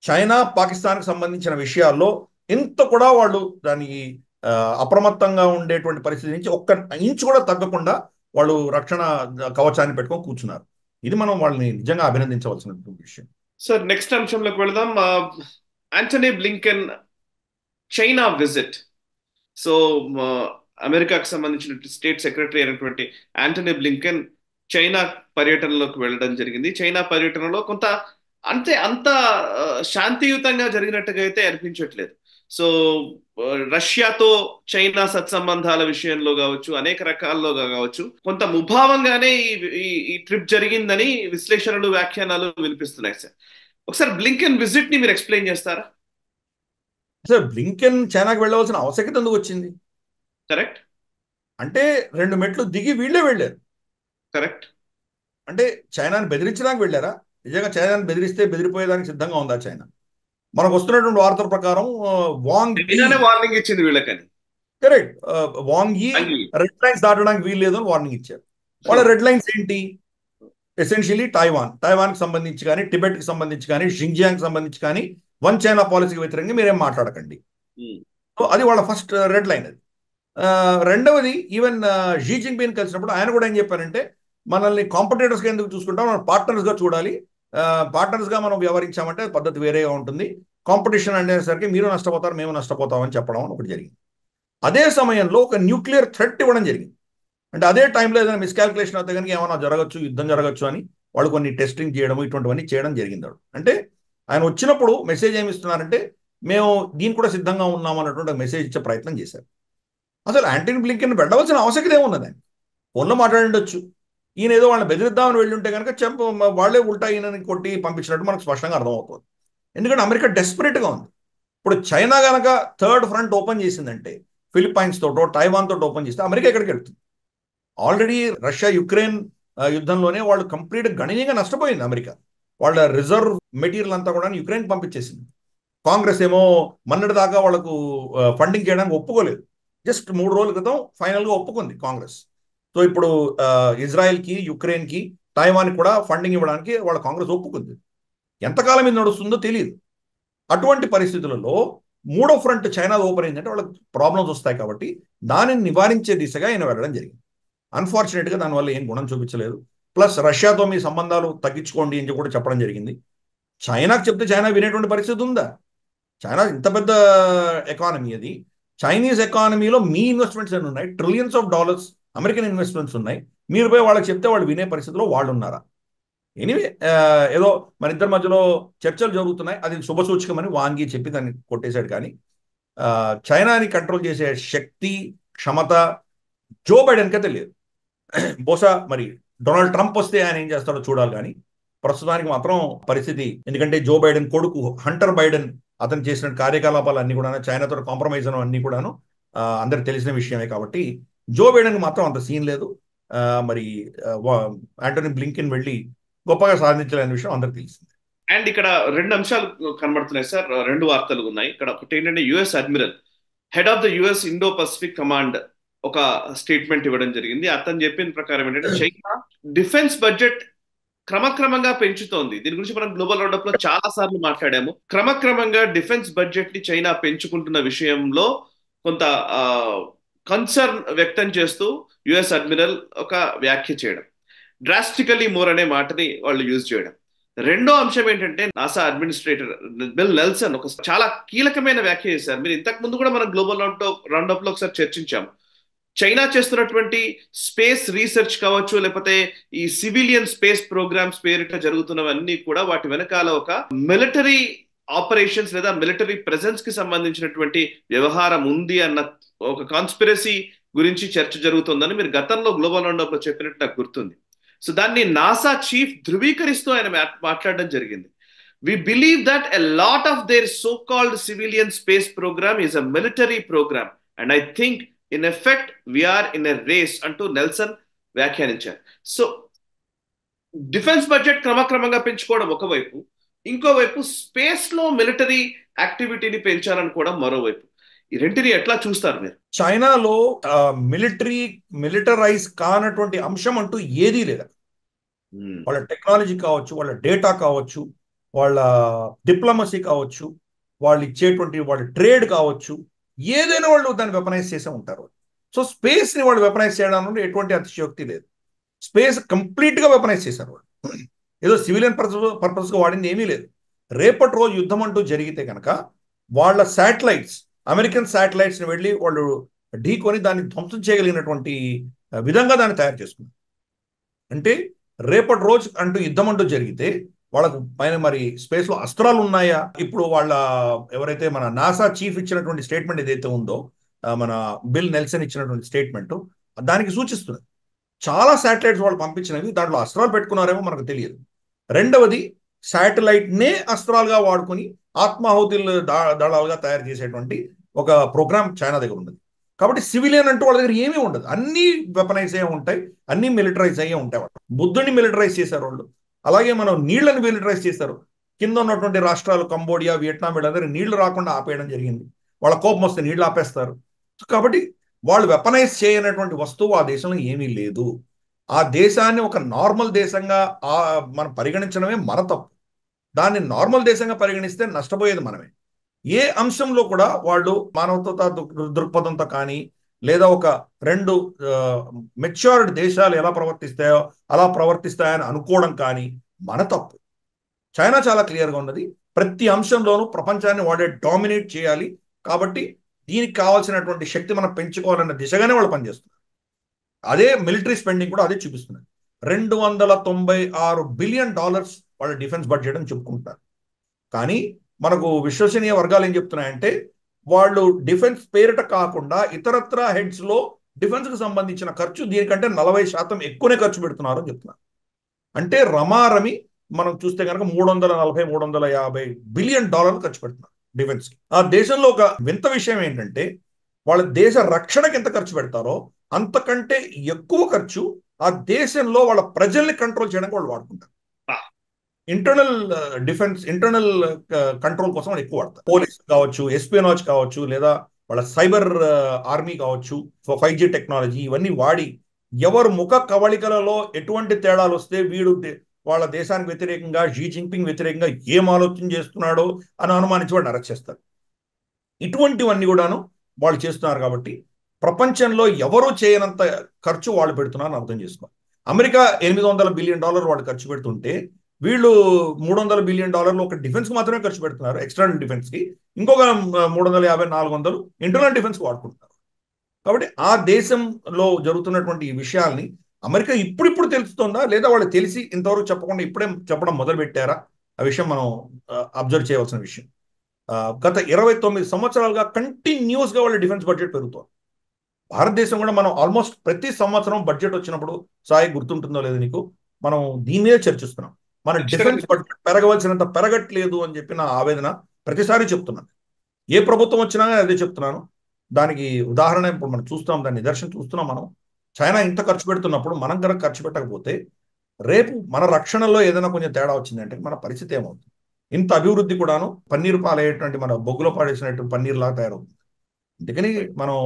చైనా పాకిస్తాన్కి సంబంధించిన విషయాల్లో ఇంత కూడా వాళ్ళు దానికి ఆ, అప్రమత్తంగా ఉండేటువంటి పరిస్థితి నుంచి ఒక్క ఇంచు కూడా తగ్గకుండా వాళ్ళు రక్షణ కవచాన్ని పెట్టుకొని కూర్చున్నారు. ఇది మనం వాళ్ళని నిజంగా అభినందించవలసినటువంటి విషయం. సార్ నెక్స్ట్ అంశంలోకి వెళదాం. Antony Blinken China visit. So అమెరికాకు సంబంధించిన స్టేట్ సెక్రటరీ అయినటువంటి ఆంటనీ బ్లింకెన్ చైనా పర్యటనలోకి వెళ్ళడం జరిగింది. చైనా పర్యటనలో కొంత అంత శాంతియుతంగా జరిగినట్టుగా అయితే అనిపించట్లేదు. సో రష్యాతో చైనా సత్సంబంధాల విషయంలో కావచ్చు, అనేక రకాల్లో కావచ్చు, కొంత ముభావంగానే ఈ ట్రిప్ జరిగిందని విశ్లేషణలు, వ్యాఖ్యానాలు వినిపిస్తున్నాయి సార్. ఒకసారి బ్లింకెన్ విజిట్ ని మీరు ఎక్స్ప్లెయిన్ చేస్తారా? సార్, బ్లింకెన్ చైనాకి వెళ్ళవలసిన ఆవశ్యకత ఎందుకు వచ్చింది? కరెక్ట్. అంటే 2 మెట్లు దిగి వీళ్ళే వెళ్ళారు. కరెక్ట్. అంటే చైనాని బెదిరించడానికి వెళ్ళారా? నిజంగా చైనాని బెదిరిస్తే బెదిరిపోయేదానికి సిద్ధంగా ఉందా చైనా? మనకు వస్తున్నటువంటి వార్తల ప్రకారం వాంగ్ ఈ, చైనానే వార్నింగ్ ఇచ్చింది వీళ్ళకని. కరెక్ట్, వాంగ్ ఈ అంగి. రెడ్ లైన్స్ దాటడానికి వీలు లేదు అని వార్నింగ్ ఇచ్చారు. వాళ్ళ రెడ్ లైన్స్ ఏంటి? ఎసెన్షియలీ తైవాన్కి సంబంధించి కానీ, టిబెట్కి సంబంధించి కానీ, షింజియాంగ్కి సంబంధించి కానీ వన్ చైనా పాలసీకి వ్యతిరేకంగా మీరేం మాట్లాడకండి. సో అది వాళ్ళ ఫస్ట్ రెడ్ లైన్. అది రెండవది, ఈవెన్ షీ జిన్పింగ్ కలిసినప్పుడు ఆయన కూడా ఏం చెప్పారంటే, మనల్ని కాంపిటేటర్స్గా ఎందుకు చూసుకుంటాం, మనం పార్ట్నర్స్గా చూడాలి. పార్ట్నర్స్గా మనం వ్యవహరించామంటే పద్ధతి వేరేగా ఉంటుంది. కాంపిటీషన్ అనేసరికి మీరు నష్టపోతారు, మేము నష్టపోతామని చెప్పడం అని ఒకటి జరిగింది. అదే సమయంలో ఒక న్యూక్లియర్ థ్రెట్ ఇవ్వడం జరిగింది. అంటే అదే టైంలో ఏదైనా మిస్కాల్కులేషన్ అయితే కనుక ఏమైనా జరగచ్చు, యుద్ధం జరగచ్చు అని వాళ్ళు కొన్ని టెస్టింగ్ చేయడం, ఇటువంటివన్నీ చేయడం జరిగింది. అంటే ఆయన వచ్చినప్పుడు మెసేజ్ ఏమి ఇస్తున్నారంటే, మేము దీనికి కూడా సిద్ధంగా ఉన్నాం అన్నటువంటి మెసేజ్ ఇచ్చే ప్రయత్నం చేశారు. అసలు ఆంటనీ బ్లింకెన్ వెళ్ళవలసిన ఆవశ్యకత ఏమున్నది? ఆయన ఫోన్లో మాట్లాడిండొచ్చు. ఈయన ఏదో వాళ్ళని బెదిరిద్దామని వెళ్ళి ఉంటే కనుక వాళ్ళే ఉల్టా ఈయనని కొట్టి పంపించినట్టు మనకు స్పష్టంగా అర్థమవుతుంది. ఎందుకంటే అమెరికా డెస్పరేట్గా ఉంది. ఇప్పుడు చైనా కనుక థర్డ్ ఫ్రంట్ ఓపెన్ చేసిందంటే, ఫిలిప్పైన్స్ తోటో టైవాన్ తోటో ఓపెన్ చేస్తే అమెరికా ఎక్కడికి వెళ్తుంది? ఆల్రెడీ రష్యా యుక్రెయిన్ యుద్ధంలోనే వాళ్ళు కంప్లీట్ గణనీయంగా నష్టపోయింది అమెరికా. వాళ్ళ రిజర్వ్ మెటీరియల్ అంతా కూడా యుక్రెయిన్కి పంపించేసింది. కాంగ్రెస్ ఏమో మొన్నటి దాకా వాళ్ళకు ఫండింగ్ చేయడానికి ఒప్పుకోలేదు. జస్ట్ 3 రోజుల క్రితం ఫైనల్గా ఒప్పుకుంది కాంగ్రెస్. సో ఇప్పుడు ఇజ్రాయెల్కి, యుక్రెయిన్కి, తైవాన్కి కూడా ఫండింగ్ ఇవ్వడానికి వాళ్ళ కాంగ్రెస్ ఒప్పుకుంది. ఎంతకాలం ఇది నడుస్తుందో తెలియదు. అటువంటి పరిస్థితులలో మూడో ఫ్రంట్ చైనా ఓపెన్ అయిందంటే వాళ్ళకి ప్రాబ్లమ్స్ వస్తాయి. కాబట్టి దానిని నివారించే దిశగా ఆయన వెళ్ళడం జరిగింది. అన్ఫార్చునేట్గా దానివల్ల ఏం గుణం చూపించలేదు. ప్లస్ రష్యాతో మీ సంబంధాలు తగ్గించుకోండి అని కూడా చెప్పడం జరిగింది. చైనాకు చెప్తే చైనా వినేటువంటి పరిస్థితి ఉందా? చైనా ఇంత పెద్ద ఎకానమీ. అది చైనీస్ ఎకానమీలో మీ ఇన్వెస్ట్మెంట్స్ ఎన్ని ఉన్నాయి? Trillions of dollars American investments ఉన్నాయి. మీరు పోయి వాళ్ళకి చెప్తే వాళ్ళు వినే పరిస్థితిలో వాళ్ళు ఉన్నారా? ఎనీవే, ఏదో మన ఇద్దరి మధ్యలో చర్చలు జరుగుతున్నాయి, అది శుభసూచకమని వాంగి చెప్పి దాన్ని కొట్టేశాడు. కానీ చైనాని కంట్రోల్ చేసే శక్తి, క్షమత జో బైడెన్కే తెలియదు. బహుశా మరి డొనాల్డ్ ట్రంప్ వస్తే ఆయన ఏం చేస్తాడో చూడాలి. కానీ ప్రస్తుతానికి మాత్రం పరిస్థితి, ఎందుకంటే జో బైడెన్ కొడుకు హంటర్ బైడెన్ అతను చేసిన కార్యకలాపాలు అన్ని కూడా చైనాతో కాంప్రమైజ్ అన్ని కూడాను అందరికి తెలిసిన విషయమే. కాబట్టి జో బైడెన్కి మాత్రం అంత సీన్ లేదు. మరి ఆంటనీ బ్లింకెన్ వెళ్ళి గొప్పగా సాధించలేని విషయం అందరికి తెలిసింది. అండ్ ఇక్కడ 2 అంశాలు కనబడుతున్నాయి సార్, 2 వార్తలు ఉన్నాయి ఇక్కడ. ఒకటి ఏంటంటే US admiral, head of the US Indo Pacific command ఒక స్టేట్మెంట్ ఇవ్వడం జరిగింది. అతను చెప్పిన ప్రకారం ఏంటంటే, చైనా డిఫెన్స్ బడ్జెట్ క్రమక్రమంగా పెంచుతోంది. దీని గురించి మనం గ్లోబల్ రౌండప్ లో చాలా సార్లు మాట్లాడాము. క్రమక్రమంగా డిఫెన్స్ బడ్జెట్ ని చైనా పెంచుకుంటున్న విషయంలో కొంత కన్సర్న్ వ్యక్తం చేస్తూ యుఎస్ అడ్మిరల్ ఒక వ్యాఖ్య చేయడం, డ్రాస్టికలీ మోర్ అనే మాటని వాళ్ళు యూజ్ చేయడం. రెండో అంశం ఏంటంటే, నాసా అడ్మినిస్ట్రేటర్ బిల్ నెల్సన్ ఒక చాలా కీలకమైన వ్యాఖ్య చేశారు. మీరు ఇంతకు ముందు కూడా మనం గ్లోబల్ రౌండప్ లో ఒకసారి చర్చించాము. చైనా చేస్తున్నటువంటి స్పేస్ రీసెర్చ్ కావచ్చు, లేకపోతే ఈ సివిలియన్ స్పేస్ ప్రోగ్రామ్స్ పేరిట జరుగుతున్నవన్నీ కూడా వాటి వెనకాల ఒక మిలిటరీ ఆపరేషన్స్ లేదా మిలిటరీ ప్రెజెన్స్ కి సంబంధించినటువంటి వ్యవహారం ఉంది అన్న ఒక కాన్స్పిరసీ గురించి చర్చ జరుగుతుందని మీరు గతంలో గ్లోబల్ రౌండప్ లో చెప్పినట్టు నాకు గుర్తుంది. సో దాన్ని నాసా చీఫ్ ధృవీకరిస్తూ ఆయన మాట్లాడడం జరిగింది. We believe that a lot of their so-called civilian space program is a military program, and I think in effect we are in a race అంటూ నెల్సన్ వ్యాఖ్యానించారు. సో డిఫెన్స్ బడ్జెట్ క్రమక్రమంగా పెంచుకోవడం ఒకవైపు, ఇంకోవైపు స్పేస్ లో మిలిటరీ యాక్టివిటీని పెంచాలనుకోవడం మరోవైపు. ఈ రెంటిని ఎట్లా చూస్తారు మీరు? చైనాలో మిలిటరైజ్ కానటువంటి అంశం అంటూ ఏదీ లేదు. ఉమ్, వాళ్ళ టెక్నాలజీ కావచ్చు, వాళ్ళ డేటా కావచ్చు, వాళ్ళ డిప్లొమసీ కావచ్చు, వాళ్ళు ఇచ్చేటువంటి వాళ్ళ ట్రేడ్ కావచ్చు, ఏదైనా వాళ్ళు దాన్ని వెపనైజ్ చేసే ఉంటారు. సో స్పేస్ని వాళ్ళు వెపనైజ్ చేయడంలో ఎటువంటి అతిశయోక్తి లేదు. స్పేస్ కంప్లీట్గా వెపనైజ్ చేశారు వాళ్ళు. ఏదో సివిలియన్ పర్పస్గా వాడింది ఏమీ లేదు. రేపటి రోజు యుద్ధం అంటూ జరిగితే కనుక వాళ్ళ శాటిలైట్స్, అమెరికన్ శాటిలైట్స్ని వెళ్ళి వాళ్ళు ఢీకొని దాన్ని ధ్వంసం చేయగలిగినటువంటి విధంగా దాన్ని తయారు చేసుకున్నారు. అంటే రేపటి రోజు అంటూ యుద్ధం అంటూ జరిగితే వాళ్ళకు పైన మరి స్పేస్లో అస్త్రాలు ఉన్నాయా? ఇప్పుడు వాళ్ళ ఎవరైతే మన నాసా చీఫ్ ఇచ్చినటువంటి స్టేట్మెంట్ ఏదైతే ఉందో, మన బిల్ నెల్సన్ ఇచ్చినటువంటి స్టేట్మెంట్ దానికి సూచిస్తుంది. చాలా శాటిలైట్స్ వాళ్ళు పంపించినవి దాంట్లో అస్త్రాలు పెట్టుకున్నారేమో మనకు తెలియదు. రెండవది, శాటిలైట్నే అస్త్రాలుగా వాడుకొని ఆత్మాహుతులు దళాలుగా తయారు చేసేటువంటి ఒక ప్రోగ్రామ్ చైనా దగ్గర ఉన్నది. కాబట్టి సివిలియన్ అంటూ వాళ్ళ దగ్గర ఏమీ ఉండదు. అన్నీ వెపనైజ్ అయ్యే ఉంటాయి, అన్నీ మిలిటరైజ్ అయ్యే ఉంటాయి. వాళ్ళు బుద్ధుడిని మిలిటరైజ్ చేశారు వాళ్ళు. అలాగే మనం నీళ్లను మిలిటరైజ్ చేశారు. కింద ఉన్నటువంటి రాష్ట్రాలు కంబోడియా, వియట్నాం వీళ్ళందరూ నీళ్లు రాకుండా ఆపేయడం జరిగింది. వాళ్ళ కోపం వస్తే నీళ్లు ఆపేస్తారు. కాబట్టి వాళ్ళు వెపనైజ్ చేయనటువంటి వస్తువు ఆ దేశంలో ఏమీ లేదు. ఆ దేశాన్ని ఒక నార్మల్ దేశంగా మనం పరిగణించడమే మన తప్పు. దాన్ని నార్మల్ దేశంగా పరిగణిస్తే నష్టపోయేది మనమే. ఏ అంశంలో కూడా వాళ్ళు మానవతా దృక్పథంతో కానీ, లేదా ఒక రెండు మెచ్యూర్డ్ దేశాలు ఎలా ప్రవర్తిస్తాయో అలా ప్రవర్తిస్తాయని అనుకోవడం కానీ మన తప్పు. చైనా చాలా క్లియర్గా ఉన్నది. ప్రతి అంశంలోనూ ప్రపంచాన్ని వాడే డామినేట్ చేయాలి. కాబట్టి దీనికి కావాల్సినటువంటి శక్తి మనం పెంచుకోవాలన్న దిశగానే వాళ్ళు పనిచేస్తున్నారు. అదే మిలిటరీ స్పెండింగ్ కూడా అదే చూపిస్తున్నారు. $296 బిలియన్ వాళ్ళ డిఫెన్స్ బడ్జెట్ అని చెప్పుకుంటారు. కానీ మనకు విశ్వసనీయ వర్గాలు ఏం చెప్తున్నాయంటే వాళ్ళు డిఫెన్స్ పేరిట కాకుండా ఇతరత్ర హెడ్స్లో డిఫెన్స్కి సంబంధించిన ఖర్చు దీనికంటే 40% ఎక్కువనే ఖర్చు పెడుతున్నారు అని చెప్తున్నారు. అంటే రమారమి మనం చూస్తే కనుక $340-350 బిలియన్ ఖర్చు పెడుతున్నారు డిఫెన్స్కి. ఆ దేశంలో ఒక వింత విషయం ఏంటంటే వాళ్ళ దేశ రక్షణకి ఎంత ఖర్చు పెడతారో అంతకంటే ఎక్కువ ఖర్చు ఆ దేశంలో వాళ్ళ ప్రజల్ని కంట్రోల్ చేయడానికి వాళ్ళు వాడుకుంటారు. ఇంటర్నల్ డిఫెన్స్, ఇంటర్నల్ కంట్రోల్ కోసం వాళ్ళు ఎక్కువ వాడతారు. పోలీస్ కావచ్చు, ఎస్పియోనాజ్ కావచ్చు, లేదా వాళ్ళ సైబర్ ఆర్మీ కావచ్చు, 5G టెక్నాలజీ ఇవన్నీ వాడి ఎవరు ముఖ కవళికలలో ఎటువంటి తేడాలు వస్తే వీడు వాళ్ళ దేశానికి వ్యతిరేకంగా, షీ జిన్పింగ్ వ్యతిరేకంగా ఏం ఆలోచన చేస్తున్నాడో అని అనుమానించి వాడిని అరెస్ట్ చేస్తారు. ఇటువంటివన్నీ కూడాను వాళ్ళు చేస్తున్నారు. కాబట్టి ప్రపంచంలో ఎవరు చేయనంత ఖర్చు వాళ్ళు పెడుతున్నారని అర్థం చేసుకోవాలి. అమెరికా $800 బిలియన్ వాళ్ళు ఖర్చు పెడుతుంటే వీళ్ళు $300 బిలియన్ ఒక డిఫెన్స్కి మాత్రమే ఖర్చు పెడుతున్నారు, ఎక్స్టర్నల్ డిఫెన్స్కి. ఇంకొక 350-400 ఇంటర్నల్ డిఫెన్స్కి వాడుకుంటున్నారు. కాబట్టి ఆ దేశంలో జరుగుతున్నటువంటి ఈ విషయాల్ని అమెరికా ఇప్పుడిప్పుడు తెలుస్తుందా, లేదా వాళ్ళు తెలిసి ఇంతవరకు చెప్పకుండా ఇప్పుడే చెప్పడం మొదలు పెట్టారా? ఆ విషయం మనం అబ్జర్వ్ చేయవలసిన విషయం. గత 29 సంవత్సరాలుగా కంటిన్యూస్గా వాళ్ళ డిఫెన్స్ బడ్జెట్ పెరుగుతుంది. భారతదేశం కూడా మనం ఆల్మోస్ట్ ప్రతి సంవత్సరం బడ్జెట్ వచ్చినప్పుడు, సాయి గుర్తుంటుందో లేదో నీకు, మనం దీని మీద చర్చిస్తున్నాం. మన డిఫెన్స్ బడ్జెట్ పెరగవలసినంత పెరగట్లేదు అని చెప్పి నా ఆవేదన ప్రతిసారి చెప్తున్నాను. ఏ ప్రభుత్వం వచ్చినా అదే చెప్తున్నాను. దానికి ఉదాహరణ ఇప్పుడు మనం చూస్తున్నాం, దాని నిదర్శనం చూస్తున్నాం. మనం చైనా ఇంత ఖర్చు పెడుతున్నప్పుడు మనం కనుక ఖర్చు పెట్టకపోతే రేపు మన రక్షణలో ఏదైనా కొంచెం తేడా వచ్చిందంటే మన పరిస్థితి ఏమవుతుంది? ఇంత అభివృద్ధి కూడాను పన్నీరు పాలయ్యేటువంటి, మన బొగ్గులో పాడేసినటువంటి పన్నీర్ లాగా తయారవుతుంది. అందుకని మనం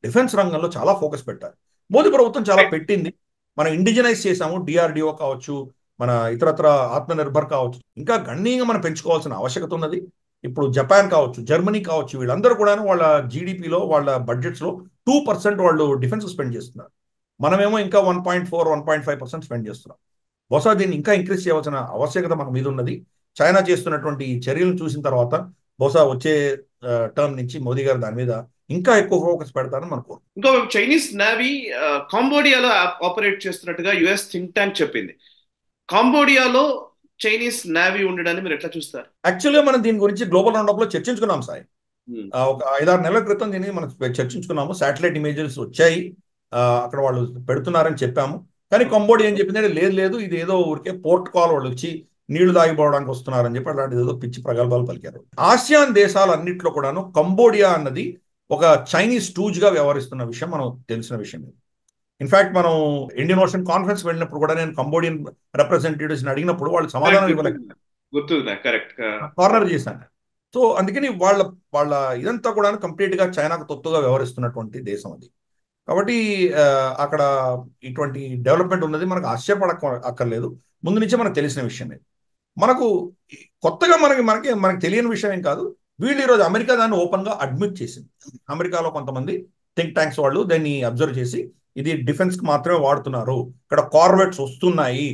డిఫెన్స్ రంగంలో చాలా ఫోకస్ పెట్టాలి. మోదీ ప్రభుత్వం చాలా పెట్టింది. మనం ఇండిజినైజ్ చేసాము. DRDO కావచ్చు, మన ఇతరత్ర ఆత్మనిర్భర్ కావచ్చు, ఇంకా గణనీయంగా మనం పెంచుకోవాల్సిన ఆవశ్యకత ఉన్నది. ఇప్పుడు జపాన్ కావచ్చు, జర్మనీ కావచ్చు, వీళ్ళందరూ కూడా వాళ్ళ జీడిపిలో, వాళ్ళ బడ్జెట్స్లో 2% వాళ్ళు డిఫెన్స్ స్పెండ్ చేస్తున్నారు. మనమేమో ఇంకా 1.4-1.5% స్పెండ్ చేస్తున్నాం. బహుశా దీన్ని ఇంకా ఇంక్రీజ్ చేయవలసిన ఆవశ్యకత మన మీద ఉన్నది. చైనా చేస్తున్నటువంటి చర్యలను చూసిన తర్వాత బహుశా వచ్చే టర్మ్ నుంచి మోదీ గారు దాని మీద ఇంకా ఎక్కువ ఫోకస్ పెడతారని మనకు. ఇంకో చైనీస్ నేవీ కాంబోడియాలో ఆపరేట్ చేస్తున్నట్టుగా US థింక్ ట్యాంక్ చెప్పింది. కాంబోడియాలో చైనీస్ నేవీ ఉండడాన్ని మీరు ఎట్లా చూస్తారు? యాక్చువల్గా మనం దీని గురించి గ్లోబల్ రౌండప్ లో చర్చించుకున్నాం సాయి. ఒక 5-6 నెలల క్రితం దీన్ని మనం చర్చించుకున్నాము. శాటిలైట్ ఇమేజెస్ వచ్చాయి, అక్కడ వాళ్ళు పెడుతున్నారని చెప్పాము. కానీ కంబోడియా ఏం చెప్పిందంటే లేదు ఇది ఏదో ఊరికే పోర్ట్ కాల్ వాళ్ళు వచ్చి నీళ్లు తాగిపోవడానికి వస్తున్నారని చెప్పి అలాంటిది ఏదో పిచ్చి ప్రగల్భాలు పలికారు. ఆసియాన్ దేశాలన్నింటిలో కూడాను కంబోడియా అన్నది ఒక చైనీస్ టూజ్గా వ్యవహరిస్తున్న విషయం మనం తెలిసిన విషయం. ఇన్ఫాక్ట్ మనం ఇండియన్ ఓషన్ కాన్ఫరెన్స్ వెళ్ళినప్పుడు కూడా నేను కంబోడియన్ రిప్రజెంటేటివ్స్ అడిగినప్పుడు వాళ్ళు సమాధానం ఇవ్వలేదు, కార్నర్ చేశాను. సో అందుకని వాళ్ళ వాళ్ళ ఇదంతా కూడా కంప్లీట్గా చైనాకు తొత్తుగా వ్యవహరిస్తున్నటువంటి దేశం అది. కాబట్టి అక్కడ ఇటువంటి డెవలప్మెంట్ ఉన్నది మనకు అక్కర్లేదు, ముందు నుంచే మనకు తెలిసిన విషయమే. మనకు కొత్తగా మనకి తెలియని విషయం ఏం కాదు. వీళ్ళు ఈరోజు అమెరికా దాన్ని ఓపెన్గా అడ్మిట్ చేసింది. అమెరికాలో కొంతమంది థింక్ ట్యాంక్స్ వాళ్ళు దాన్ని అబ్జర్వ్ చేసి ఇది డిఫెన్స్కి మాత్రమే వాడుతున్నారు, ఇక్కడ కార్వెట్స్ వస్తున్నాయి,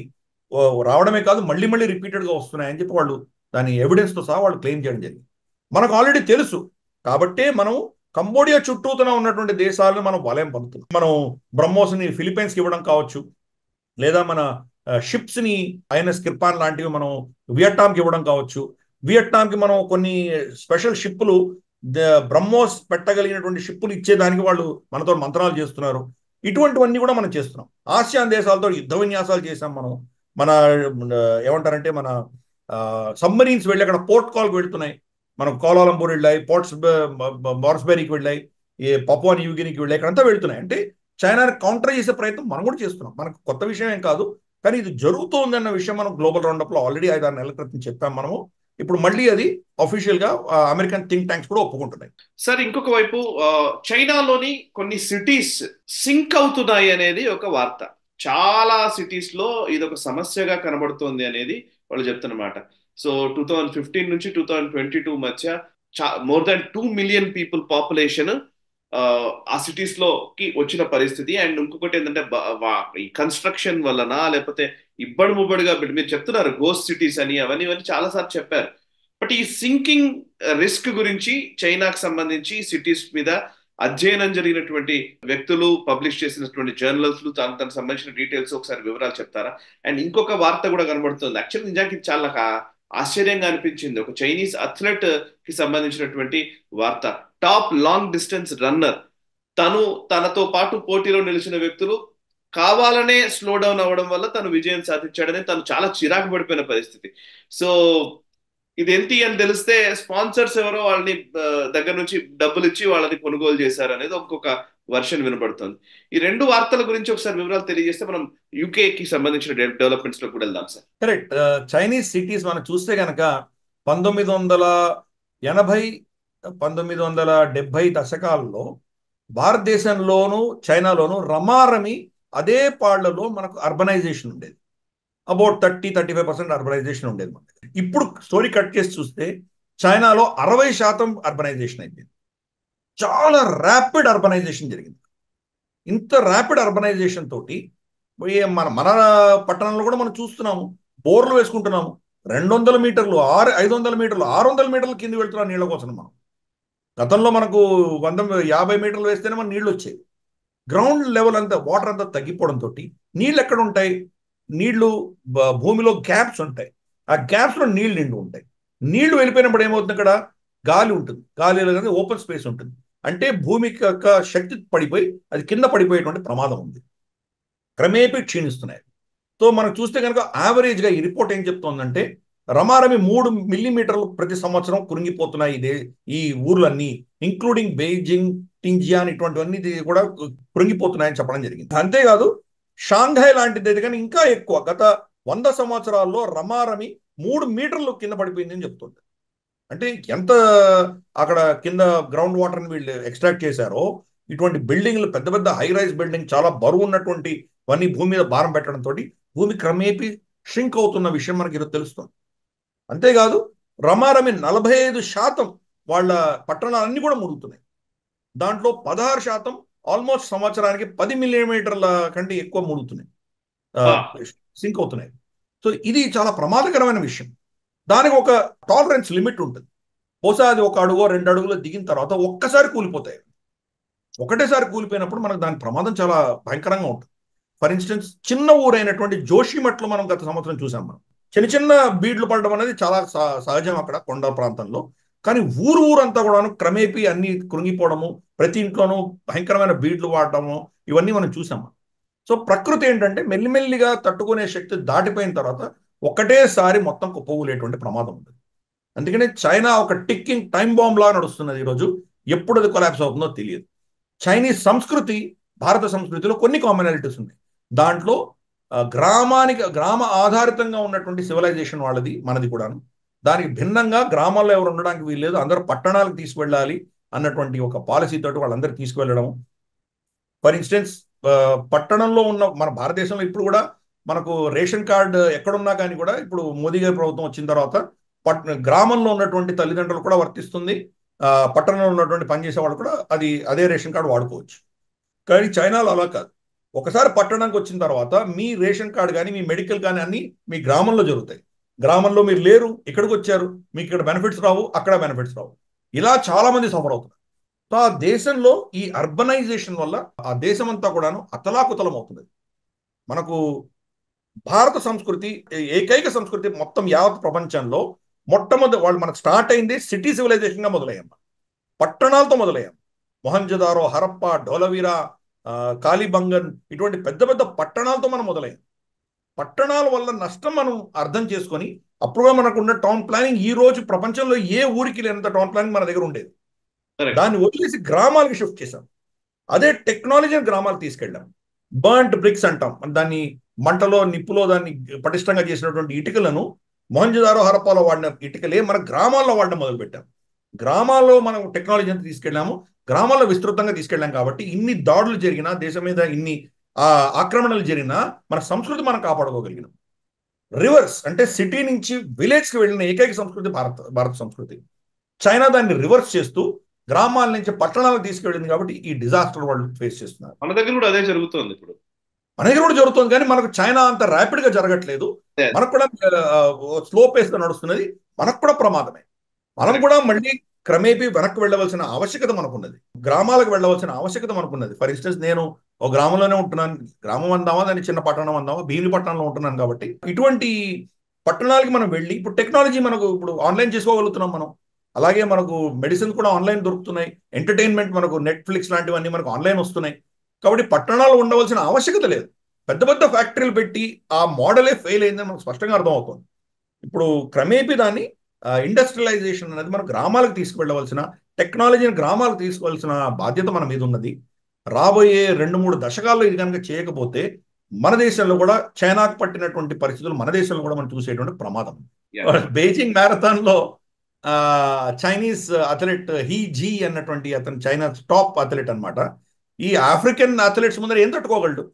రావడమే కాదు మళ్ళీ మళ్ళీ రిపీటెడ్గా వస్తున్నాయి అని చెప్పి వాళ్ళు దాని ఎవిడెన్స్తో సహా వాళ్ళు క్లెయిమ్ చేయడం జరిగింది. మనకు ఆల్రెడీ తెలుసు కాబట్టే మనం కంబోడియా చుట్టూతోనే ఉన్నటువంటి దేశాలను మనం వలయం పొందుతున్నాం. మనం బ్రహ్మోస్ని ఫిలిప్పైన్స్కి ఇవ్వడం కావచ్చు, లేదా మన షిప్స్ని ఐఎన్ఎస్ కిర్పాన్ లాంటివి మనం వియట్నాంకి ఇవ్వడం కావచ్చు. వియట్నాంకి మనం కొన్ని స్పెషల్ షిప్పులు బ్రహ్మోస్ పెట్టగలిగినటువంటి షిప్పులు ఇచ్చేదానికి వాళ్ళు మనతో మంత్రాలు చేస్తున్నారు. ఇటువంటివన్నీ కూడా మనం చేస్తున్నాం. ఆసియాన్ దేశాలతో యుద్ధ విన్యాసాలు చేసాం మనం. మన ఏమంటారంటే మన సబ్మరీన్స్ వెళ్ళి అక్కడ పోర్ట్ కాల్కి వెళ్తున్నాయి. మనం కోలాలంపూర్ వెళ్ళాయి, మార్స్బెరీకి వెళ్ళాయి, పపువా న్యూగినికి వెళ్ళాయి, ఇక్కడంతా వెళ్తున్నాయి. అంటే చైనాని కౌంటర్ చేసే ప్రయత్నం మనం కూడా చేస్తున్నాం. మనకు కొత్త విషయం ఏం కాదు, కానీ ఇది జరుగుతోంది అన్న విషయం మనం గ్లోబల్ రౌండప్లో ఆల్రెడీ 5-6 నెలల క్రితం చెప్పాం మనము. ఇప్పుడు మళ్ళీ అది అఫీషియల్ గా అమెరికన్ థింక్ ట్యాంక్స్ కూడా ఒప్పుకుంటున్నాయి. సార్, ఇంకొక వైపు చైనాలోని కొన్ని సిటీస్ సింక్ అవుతున్నాయి అనేది ఒక వార్త. చాలా సిటీస్ లో ఇది ఒక సమస్యగా కనబడుతోంది అనేది వాళ్ళు చెప్తున్నమాట. సో 2015 నుంచి 2022 మధ్య more than 2 million people population ఆ సిటీస్ లోకి వచ్చిన పరిస్థితి. అండ్ ఇంకొకటి ఏంటంటే ఈ కన్స్ట్రక్షన్ వలన, లేకపోతే ఇబ్బడి ముబ్బడిగా మీరు చెప్తున్నారు గోస్ట్ సిటీస్ అని, అవన్నీ చాలా సార్లు చెప్పారు. బట్ ఈ సింకింగ్ రిస్క్ గురించి చైనాకు సంబంధించి సిటీస్ మీద అధ్యయనం జరిగినటువంటి వ్యక్తులు పబ్లిష్ చేసినటువంటి జర్నల్స్ తనకు సంబంధించిన డీటెయిల్స్ ఒకసారి వివరాలు చెప్తారా? అండ్ ఇంకొక వార్త కూడా కనబడుతుంది. యాక్చువల్లీ నిజానికి చాలా ఆశ్చర్యంగా అనిపించింది. ఒక చైనీస్ అథ్లెట్ కి సంబంధించినటువంటి వార్త. టాప్ లాంగ్ డిస్టెన్స్ రన్నర్ తనతో పాటు పోటీలో నిలిచిన వ్యక్తులు కావాలనే స్లో డౌన్ అవ్వడం వల్ల తను విజయం సాధించాడని తను చాలా చిరాకు పడిపోయిన పరిస్థితి. సో ఇదేంటి అని తెలిస్తే స్పాన్సర్స్ ఎవరో వాళ్ళని దగ్గర నుంచి డబ్బులు ఇచ్చి వాళ్ళని కొనుగోలు చేశారు అనేది ఒక్కొక్క వర్షన్ వినపడుతుంది. ఈ రెండు వార్తల గురించి ఒకసారి వివరాలు తెలియజేస్తే మనం యూకేకి సంబంధించిన డెవలప్మెంట్స్ లో కూడా వెళ్దాం సార్. కరెక్ట్. చైనీస్ సిటీస్ మనం చూస్తే కనుక 1980, 1970 దశకాల్లో భారతదేశంలోను చైనాలోను రమారమి అదే పాళ్లలో మనకు అర్బనైజేషన్ ఉండేది. అబౌట్ 30-35% అర్బనైజేషన్ ఉండేది మనకి. ఇప్పుడు స్టోరీ కట్ చేసి చూస్తే చైనాలో 60% అర్బనైజేషన్ అయిపోయింది. చాలా ర్యాపిడ్ అర్బనైజేషన్ జరిగింది. ఇంత ర్యాపిడ్ అర్బనైజేషన్ తోటి మన పట్టణంలో కూడా మనం చూస్తున్నాము, బోర్లు వేసుకుంటున్నాము. 200 మీటర్లు 500 మీటర్లు 600 మీటర్లు కింద వెళ్తున్నాం నీళ్ళ కోసం. మనం గతంలో మనకు 150 మీటర్లు వేస్తేనే మన నీళ్ళు వచ్చేవి. గ్రౌండ్ లెవెల్ అంతా వాటర్ అంతా తగ్గిపోవడంతో నీళ్ళు ఎక్కడ ఉంటాయి? నీళ్లు భూమిలో గ్యాప్స్ ఉంటాయి. ఆ గ్యాప్స్లో నీళ్లు నిండు ఉంటాయి. నీళ్లు వెళ్ళిపోయినప్పుడు ఏమవుతుంది? అక్కడ గాలి ఉంటుంది, గాలి ఓపెన్ స్పేస్ ఉంటుంది. అంటే భూమికి యొక్క శక్తి పడిపోయి అది కింద పడిపోయేటువంటి ప్రమాదం ఉంది. క్రమేపీ క్షీణిస్తున్నాయి. సో మనం చూస్తే కనుక యావరేజ్గా ఈ రిపోర్ట్ ఏం చెప్తోందంటే రమారమి 3 మిల్లీమీటర్లు ప్రతి సంవత్సరం కురింగిపోతున్నాయి ఈ ఊర్లన్నీ, ఇంక్లూడింగ్ బెయిజింగ్, టింజియాన్ ఇటువంటివన్నీ కూడా కురింగిపోతున్నాయని చెప్పడం జరిగింది. అంతేకాదు షాంఘై లాంటిది అయితే కానీ ఇంకా ఎక్కువ. గత 100 సంవత్సరాల్లో రమారమి 3 మీటర్లు కింద పడిపోయిందని చెప్తుంది. అంటే ఎంత అక్కడ కింద గ్రౌండ్ వాటర్ని వీళ్ళు ఎక్స్ట్రాక్ట్ చేశారో. ఇటువంటి బిల్డింగ్లు పెద్ద పెద్ద హై రైజ్ బిల్డింగ్ చాలా బరువు ఉన్నటువంటి వన్నీ భూమి మీద భారం పెట్టడంతో భూమి క్రమేపీ షింక్ అవుతున్న విషయం మనకి ఈరోజు తెలుస్తుంది. అంతేకాదు రమారమి 45% వాళ్ళ పట్టణాలన్నీ కూడా మురుగుతున్నాయి. దాంట్లో 16% ఆల్మోస్ట్ సంవత్సరానికి 10 మిల్లీమీటర్ల కంటే ఎక్కువ మురుగుతున్నాయి, సింక్ అవుతున్నాయి. సో ఇది చాలా ప్రమాదకరమైన విషయం. దానికి ఒక టాలరెన్స్ లిమిట్ ఉంటుంది. బహుశా అది 1 అడుగో 2 అడుగులో దిగిన తర్వాత ఒక్కసారి కూలిపోతాయి. ఒకటేసారి కూలిపోయినప్పుడు మనకు దాని ప్రమాదం చాలా భయంకరంగా ఉంటుంది. ఫర్ ఇన్స్టెన్స్ చిన్న ఊరైనటువంటి జోషిమఠ్లో మనం గత సంవత్సరం చూసాం. మనం చిన్న చిన్న బీడ్లు పడడం అనేది చాలా సహజం అక్కడ కొండ ప్రాంతంలో. కానీ ఊరంతా కూడా క్రమేపీ అన్ని కృంగిపోవడము, ప్రతి ఇంట్లోనూ భయంకరమైన బీడ్లు వాడటము, ఇవన్నీ మనం చూసాము. సో ప్రకృతి ఏంటంటే మెల్లిమెల్లిగా తట్టుకునే శక్తి దాటిపోయిన తర్వాత ఒకటేసారి మొత్తం కుప్పకూలేటువంటి ప్రమాదం ఉంటుంది. అందుకనే చైనా ఒక టిక్కింగ్ టైం బాంబ్ లా నడుస్తున్నది ఈరోజు. ఎప్పుడు అది కొలాప్స్ అవుతుందో తెలియదు. చైనీస్ సంస్కృతి భారత సంస్కృతిలో కొన్ని కామనాలిటీస్ ఉన్నాయి. దాంట్లో గ్రామ ఆధారితంగా ఉన్నటువంటి సివిలైజేషన్ వాళ్ళది, మనది కూడాను. దానికి భిన్నంగా గ్రామాల్లో ఎవరు ఉండడానికి వీల్లేదు, అందరూ పట్టణాలకు తీసుకువెళ్ళాలి అన్నటువంటి ఒక పాలసీ తోటి వాళ్ళందరూ తీసుకువెళ్ళడం. ఫర్ ఇన్స్టెన్స్, పట్టణంలో ఉన్న మన భారతదేశంలో ఇప్పుడు కూడా మనకు రేషన్ కార్డు ఎక్కడున్నా కానీ కూడా ఇప్పుడు మోదీ గారి ప్రభుత్వం వచ్చిన తర్వాత గ్రామంలో ఉన్నటువంటి తల్లిదండ్రులు కూడా వర్తిస్తుంది, పట్టణంలో ఉన్నటువంటి పనిచేసే వాళ్ళు కూడా అదే రేషన్ కార్డు వాడుకోవచ్చు. కానీ చైనాలో అలా కాదు. ఒకసారి పట్టణానికి వచ్చిన తర్వాత మీ రేషన్ కార్డు కానీ మీ మెడికల్ కానీ అన్ని మీ గ్రామంలో జరుగుతాయి. గ్రామంలో మీరు లేరు, ఇక్కడికి వచ్చారు, మీకు ఇక్కడ బెనిఫిట్స్ రావు, అక్కడ బెనిఫిట్స్ రావు. ఇలా చాలా మంది సఫర్ అవుతున్నారు. సో ఆ దేశంలో ఈ అర్బనైజేషన్ వల్ల ఆ దేశం అంతా కూడాను అతలాకుతలం అవుతుంది. మనకు భారత సంస్కృతి ఏకైక సంస్కృతి మొత్తం యావత్ ప్రపంచంలో మొట్టమొదటి వాళ్ళు మనకు స్టార్ట్ అయింది సిటీ సివిలైజేషన్గా మొదలయ్యాం, పట్టణాలతో మొదలయ్యాం. మొహంజదారో, హరప్ప, ఢోలవీరా, కాలిబంగన్ ఇటువంటి పెద్ద పెద్ద పట్టణాలతో మనం మొదలయ్యాం. పట్టణాల వల్ల నష్టం మనం అర్థం చేసుకొని అప్పుడుగా మనకు ఉన్న టౌన్ ప్లానింగ్ ఈ రోజు ప్రపంచంలో ఏ ఊరికి లేనంత టౌన్ ప్లానింగ్ మన దగ్గర ఉండేది. దాన్ని వదిలేసి గ్రామాలకి షిఫ్ట్ చేశాం. అదే టెక్నాలజీని గ్రామాలకు తీసుకెళ్ళాం. బర్న్ట్ బ్రిక్స్ అంటాం, దాన్ని మంటలో నిప్పులో దాన్ని పటిష్టంగా చేసినటువంటి ఇటుకలను మొహంజదారో హరప్పాలో వాడిన ఇటుకలే మన గ్రామాల్లో వాడడం మొదలుపెట్టాం. గ్రామాల్లో మనం టెక్నాలజీని తీసుకెళ్ళాము, గ్రామాల్లో విస్తృతంగా తీసుకెళ్ళాం. కాబట్టి ఇన్ని దాడులు జరిగినా, దేశం మీద ఇన్ని ఆక్రమణలు జరిగినా మన సంస్కృతి మనం కాపాడుకోగలిగినాం. రివర్స్ అంటే సిటీ నుంచి విలేజ్కి వెళ్ళిన ఏకైక సంస్కృతి భారత సంస్కృతి. చైనా దాన్ని రివర్స్ చేస్తూ గ్రామాల నుంచి పట్టణాలకు తీసుకెళ్ళింది. కాబట్టి ఈ డిజాస్టర్ వాళ్ళు ఫేస్ చేస్తున్నారు. మన దగ్గర కూడా అదే జరుగుతుంది. ఇప్పుడు మన దగ్గర కూడా జరుగుతుంది, కానీ మనకు చైనా అంత ర్యాపిడ్ గా జరగట్లేదు. మనకు కూడా స్లో పేస్ గా నడుస్తున్నది. మనకు కూడా ప్రమాదమే. మనం కూడా మళ్ళీ క్రమేపీ వెనక్కి వెళ్ళవలసిన ఆవశ్యకత మనకున్నది, గ్రామాలకు వెళ్ళవలసిన ఆవశ్యకత మనకున్నది. ఫర్ ఇన్స్టెన్స్, నేను ఒక గ్రామంలోనే ఉంటున్నాను. గ్రామం అందామా, దాన్ని చిన్న పట్టణం అందామా, భీమిలిపట్నంలో ఉంటున్నాను. కాబట్టి ఇటువంటి పట్టణాలకి మనం వెళ్ళి ఇప్పుడు టెక్నాలజీ మనకు ఇప్పుడు ఆన్లైన్ చేసుకోగలుగుతున్నాం మనం. అలాగే మనకు మెడిసిన్ కూడా ఆన్లైన్ దొరుకుతున్నాయి, ఎంటర్టైన్మెంట్ మనకు నెట్ఫ్లిక్స్ లాంటివన్నీ మనకు ఆన్లైన్ వస్తున్నాయి. కాబట్టి పట్టణాల్లో ఉండవలసిన ఆవశ్యకత లేదు. పెద్ద పెద్ద ఫ్యాక్టరీలు పెట్టి ఆ మోడలే ఫెయిల్ అయిందని మనకు స్పష్టంగా అర్థమవుతుంది. ఇప్పుడు క్రమేపీ దాన్ని ఇండస్ట్రియలైజేషన్ అనేది మన గ్రామాలకు తీసుకువెళ్ళవలసిన, టెక్నాలజీని గ్రామాలకు తీసుకువెళ్ళవలసిన బాధ్యత మన మీద ఉన్నది. రాబోయే 2-3 దశకాల్లో ఇది కనుక చేయకపోతే మన దేశంలో కూడా చైనాకు పట్టినటువంటి పరిస్థితులు మన దేశంలో కూడా మనం చూసేటువంటి ప్రమాదం. బీజింగ్ మ్యారథాన్ లో చైనీస్ అథ్లెట్ హీ జీ అన్నటువంటి అతను చైనా టాప్ అథ్లెట్ అనమాట. ఈ ఆఫ్రికన్ అథ్లెట్స్ ముందర ఏం తట్టుకోగలడు?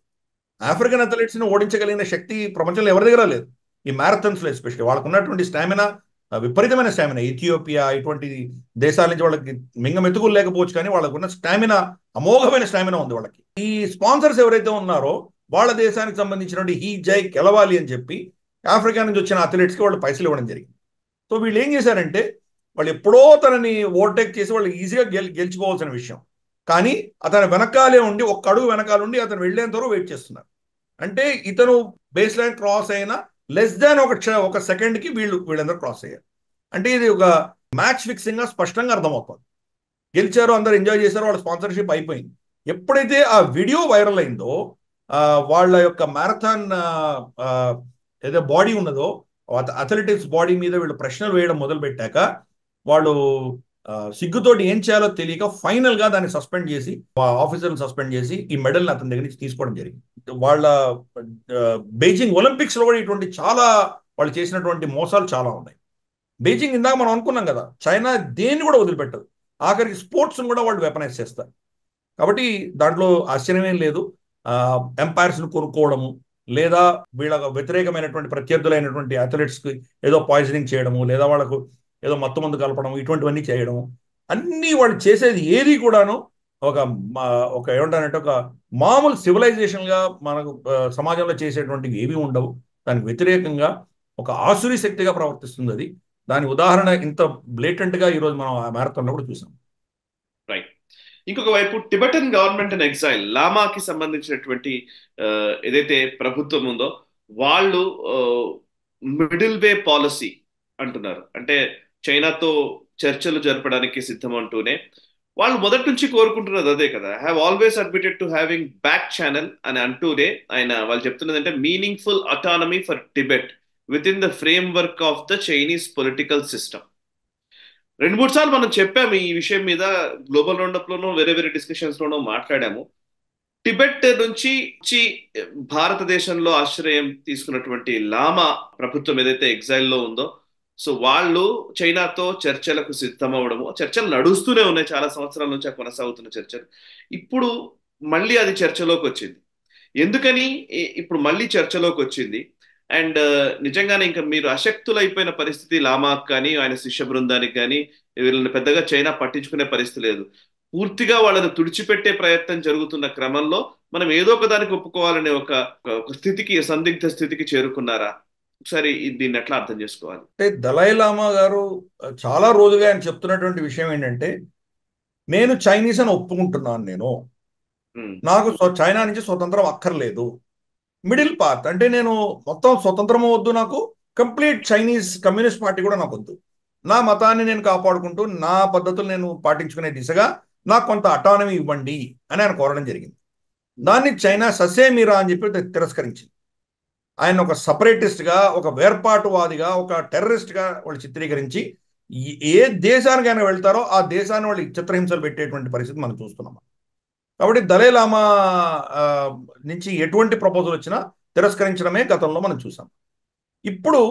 ఆఫ్రికన్ అథ్లెట్స్ ని ఓడించగలిగిన శక్తి ప్రపంచంలో ఎవరి దగ్గర లేదు. ఈ మ్యారథాన్స్ లో ఎస్పెషల్లీ వాళ్ళకు ఉన్నటువంటి స్టామినా, విపరీతమైన స్టామినా. ఇథియోపియా ఇటువంటి దేశాల నుంచి వాళ్ళకి మింగమెతుకులు లేకపోవచ్చు, కానీ వాళ్ళకు ఉన్న స్టామినా, అమోఘమైన స్టామినా ఉంది వాళ్ళకి. ఈ స్పాన్సర్స్ ఎవరైతే ఉన్నారో వాళ్ళ దేశానికి సంబంధించినటువంటి హీ జై గెలవాలి అని చెప్పి ఆఫ్రికా నుంచి వచ్చిన అథ్లెట్స్కి వాళ్ళు పైసలు ఇవ్వడం జరిగింది. సో వీళ్ళు ఏం చేశారంటే, వాళ్ళు ఎప్పుడో తనని ఓవర్టేక్ చేసి వాళ్ళు ఈజీగా గెలుచుకోవాల్సిన విషయం, కానీ అతను వెనకాలే ఉండి, ఒక్క అడుగు వెనకాల ఉండి అతను వెళ్ళేంత వరకు వెయిట్ చేస్తున్నారు. అంటే ఇతను బేస్ లైన్ క్రాస్ అయినా లెస్ దాన్ ఒక సెకండ్కి వీళ్ళందరూ క్రాస్ అయ్యారు. అంటే ఇది ఒక మ్యాచ్ ఫిక్సింగ్ గా స్పష్టంగా అర్థమవుతుంది. గెలిచారు, అందరు ఎంజాయ్ చేశారు, వాళ్ళ స్పాన్సర్షిప్ అయిపోయింది. ఎప్పుడైతే ఆ వీడియో వైరల్ అయిందో, వాళ్ళ యొక్క మ్యారథాన్ ఏదో బాడీ ఉన్నదో అథ్లెటిక్స్ బాడీ మీద వీళ్ళు ప్రశ్నలు వేయడం మొదలు పెట్టాక వాళ్ళు సిగ్గుతోటి ఏం చేయాలో తెలియక ఫైనల్ గా దాన్ని సస్పెండ్ చేసి, ఆఫీసర్ని సస్పెండ్ చేసి ఈ మెడల్ని అతని దగ్గర నుంచి తీసుకోవడం జరిగింది. వాళ్ళ బీజింగ్ ఒలింపిక్స్ లో కూడా ఇటువంటి చాలా వాళ్ళు చేసినటువంటి మోసాలు చాలా ఉన్నాయి. బీజింగ్ ఇందాక మనం అనుకున్నాం కదా, చైనా దేన్ని కూడా వదిలిపెట్టదు, ఆఖరికి స్పోర్ట్స్ని కూడా వాళ్ళు వెపనైజ్ చేస్తారు. కాబట్టి దాంట్లో ఆశ్చర్యమేం లేదు. ఎంపైర్స్ని కొనుక్కోవడము, లేదా వీళ్ళ వ్యతిరేకమైనటువంటి ప్రత్యర్థులైనటువంటి అథ్లెట్స్కి ఏదో పాయిజనింగ్ చేయడము, లేదా వాళ్ళకు ఏదో మత్తు మందు కలపడం, ఇటువంటివన్నీ చేయడము, అన్నీ వాళ్ళు చేసేది ఏది కూడాను ఒక ఏమంటారంటే ఒక మామూలు సివిలైజేషన్గా మనకు సమాజంలో చేసేటువంటివి ఏవి ఉండవు. దానికి వ్యతిరేకంగా ఒక ఆసురీ శక్తిగా ప్రవర్తిస్తుంది అది. దాని ఉదాహరణ ఇంత బ్లేటెంట్గా ఈరోజు మనం ఆ మ్యారథాన్లో కూడా చూసాం. రైట్. ఇంకొక వైపు టిబెటన్ గవర్నమెంట్ అండ్ ఎగ్జైల్ లామాకి సంబంధించినటువంటి ఏదైతే ప్రభుత్వం ఉందో వాళ్ళు మిడిల్ వే పాలసీ అంటున్నారు. అంటే చైనాతో చర్చలు జరపడానికి సిద్ధం అంటూనే వాళ్ళు మొదటి నుంచి కోరుకుంటున్నది అదే కదా. Have always admitted to having back channel అని అంటూనే వాళ్ళు చెప్తున్నది అంటే meaningful autonomy for Tibet with in the frame work of the Chinese political system. 2-3 సార్లు మనం చెప్పాము ఈ విషయం మీద, గ్లోబల్ రౌండప్ లోనూ వేరే వేరే డిస్కషన్స్ లోనూ మాట్లాడాము. టిబెట్ నుంచి భారతదేశంలో ఆశ్రయం తీసుకున్నటువంటి లామా ప్రభుత్వం ఏదైతే ఎగ్జైల్లో ఉందో, సో వాళ్ళు చైనాతో చర్చలకు సిద్ధమవడము, చర్చలు నడుస్తూనే ఉన్నాయి, చాలా సంవత్సరాల నుంచి కొనసాగుతున్న చర్చలు. ఇప్పుడు మళ్ళీ అది చర్చలోకి వచ్చింది. ఎందుకని ఇప్పుడు మళ్ళీ చర్చలోకి వచ్చింది? అండ్ నిజంగానే ఇంకా మీరు అశక్తులైపోయిన పరిస్థితి లామాక్ కానీ ఆయన శిష్య బృందానికి కానీ, వీళ్ళని పెద్దగా చైనా పట్టించుకునే పరిస్థితి లేదు. పూర్తిగా వాళ్ళని తుడిచిపెట్టే ప్రయత్నం జరుగుతున్న క్రమంలో మనం ఏదో ఒక దానికి ఒప్పుకోవాలనే ఒక స్థితికి, సందిగ్ధ స్థితికి చేరుకున్నారా? ఒకసారి దీన్ని ఎట్లా అర్థం చేసుకోవాలి? అంటే దలైలామా గారు చాలా రోజుగా ఆయన చెప్తున్నటువంటి విషయం ఏంటంటే, నేను చైనీస్ అని ఒప్పుకుంటున్నాను, నాకు చైనా నుంచి స్వతంత్రం అక్కర్లేదు, మిడిల్ పాత్ అంటే నేను మొత్తం స్వతంత్రం వద్దు, నాకు కంప్లీట్ చైనీస్ కమ్యూనిస్ట్ పార్టీ కూడా నాకు వద్దు, నా మతాన్ని నేను కాపాడుకుంటూ నా పద్ధతులు నేను పాటించుకునే దిశగా నాకు కొంత అటానమీ ఇవ్వండి అని ఆయన కోరడం జరిగింది. దాన్ని చైనా ససేమిరా అని చెప్పి తిరస్కరించింది. ఆయన ఒక సపరేటిస్ట్గా, ఒక వేర్పాటువాదిగా, ఒక టెర్రరిస్ట్గా వాళ్ళు చిత్రీకరించి ఏ దేశానికి ఆయన వెళ్తారో ఆ దేశాన్ని వాళ్ళు చిత్రహింసలు పెట్టేటువంటి పరిస్థితి మనం చూస్తున్నాం. కాబట్టి దలైలామా నుంచి ఎటువంటి ప్రపోజల్ వచ్చినా తిరస్కరించడమే గతంలో మనం చూసాం. ఇప్పుడు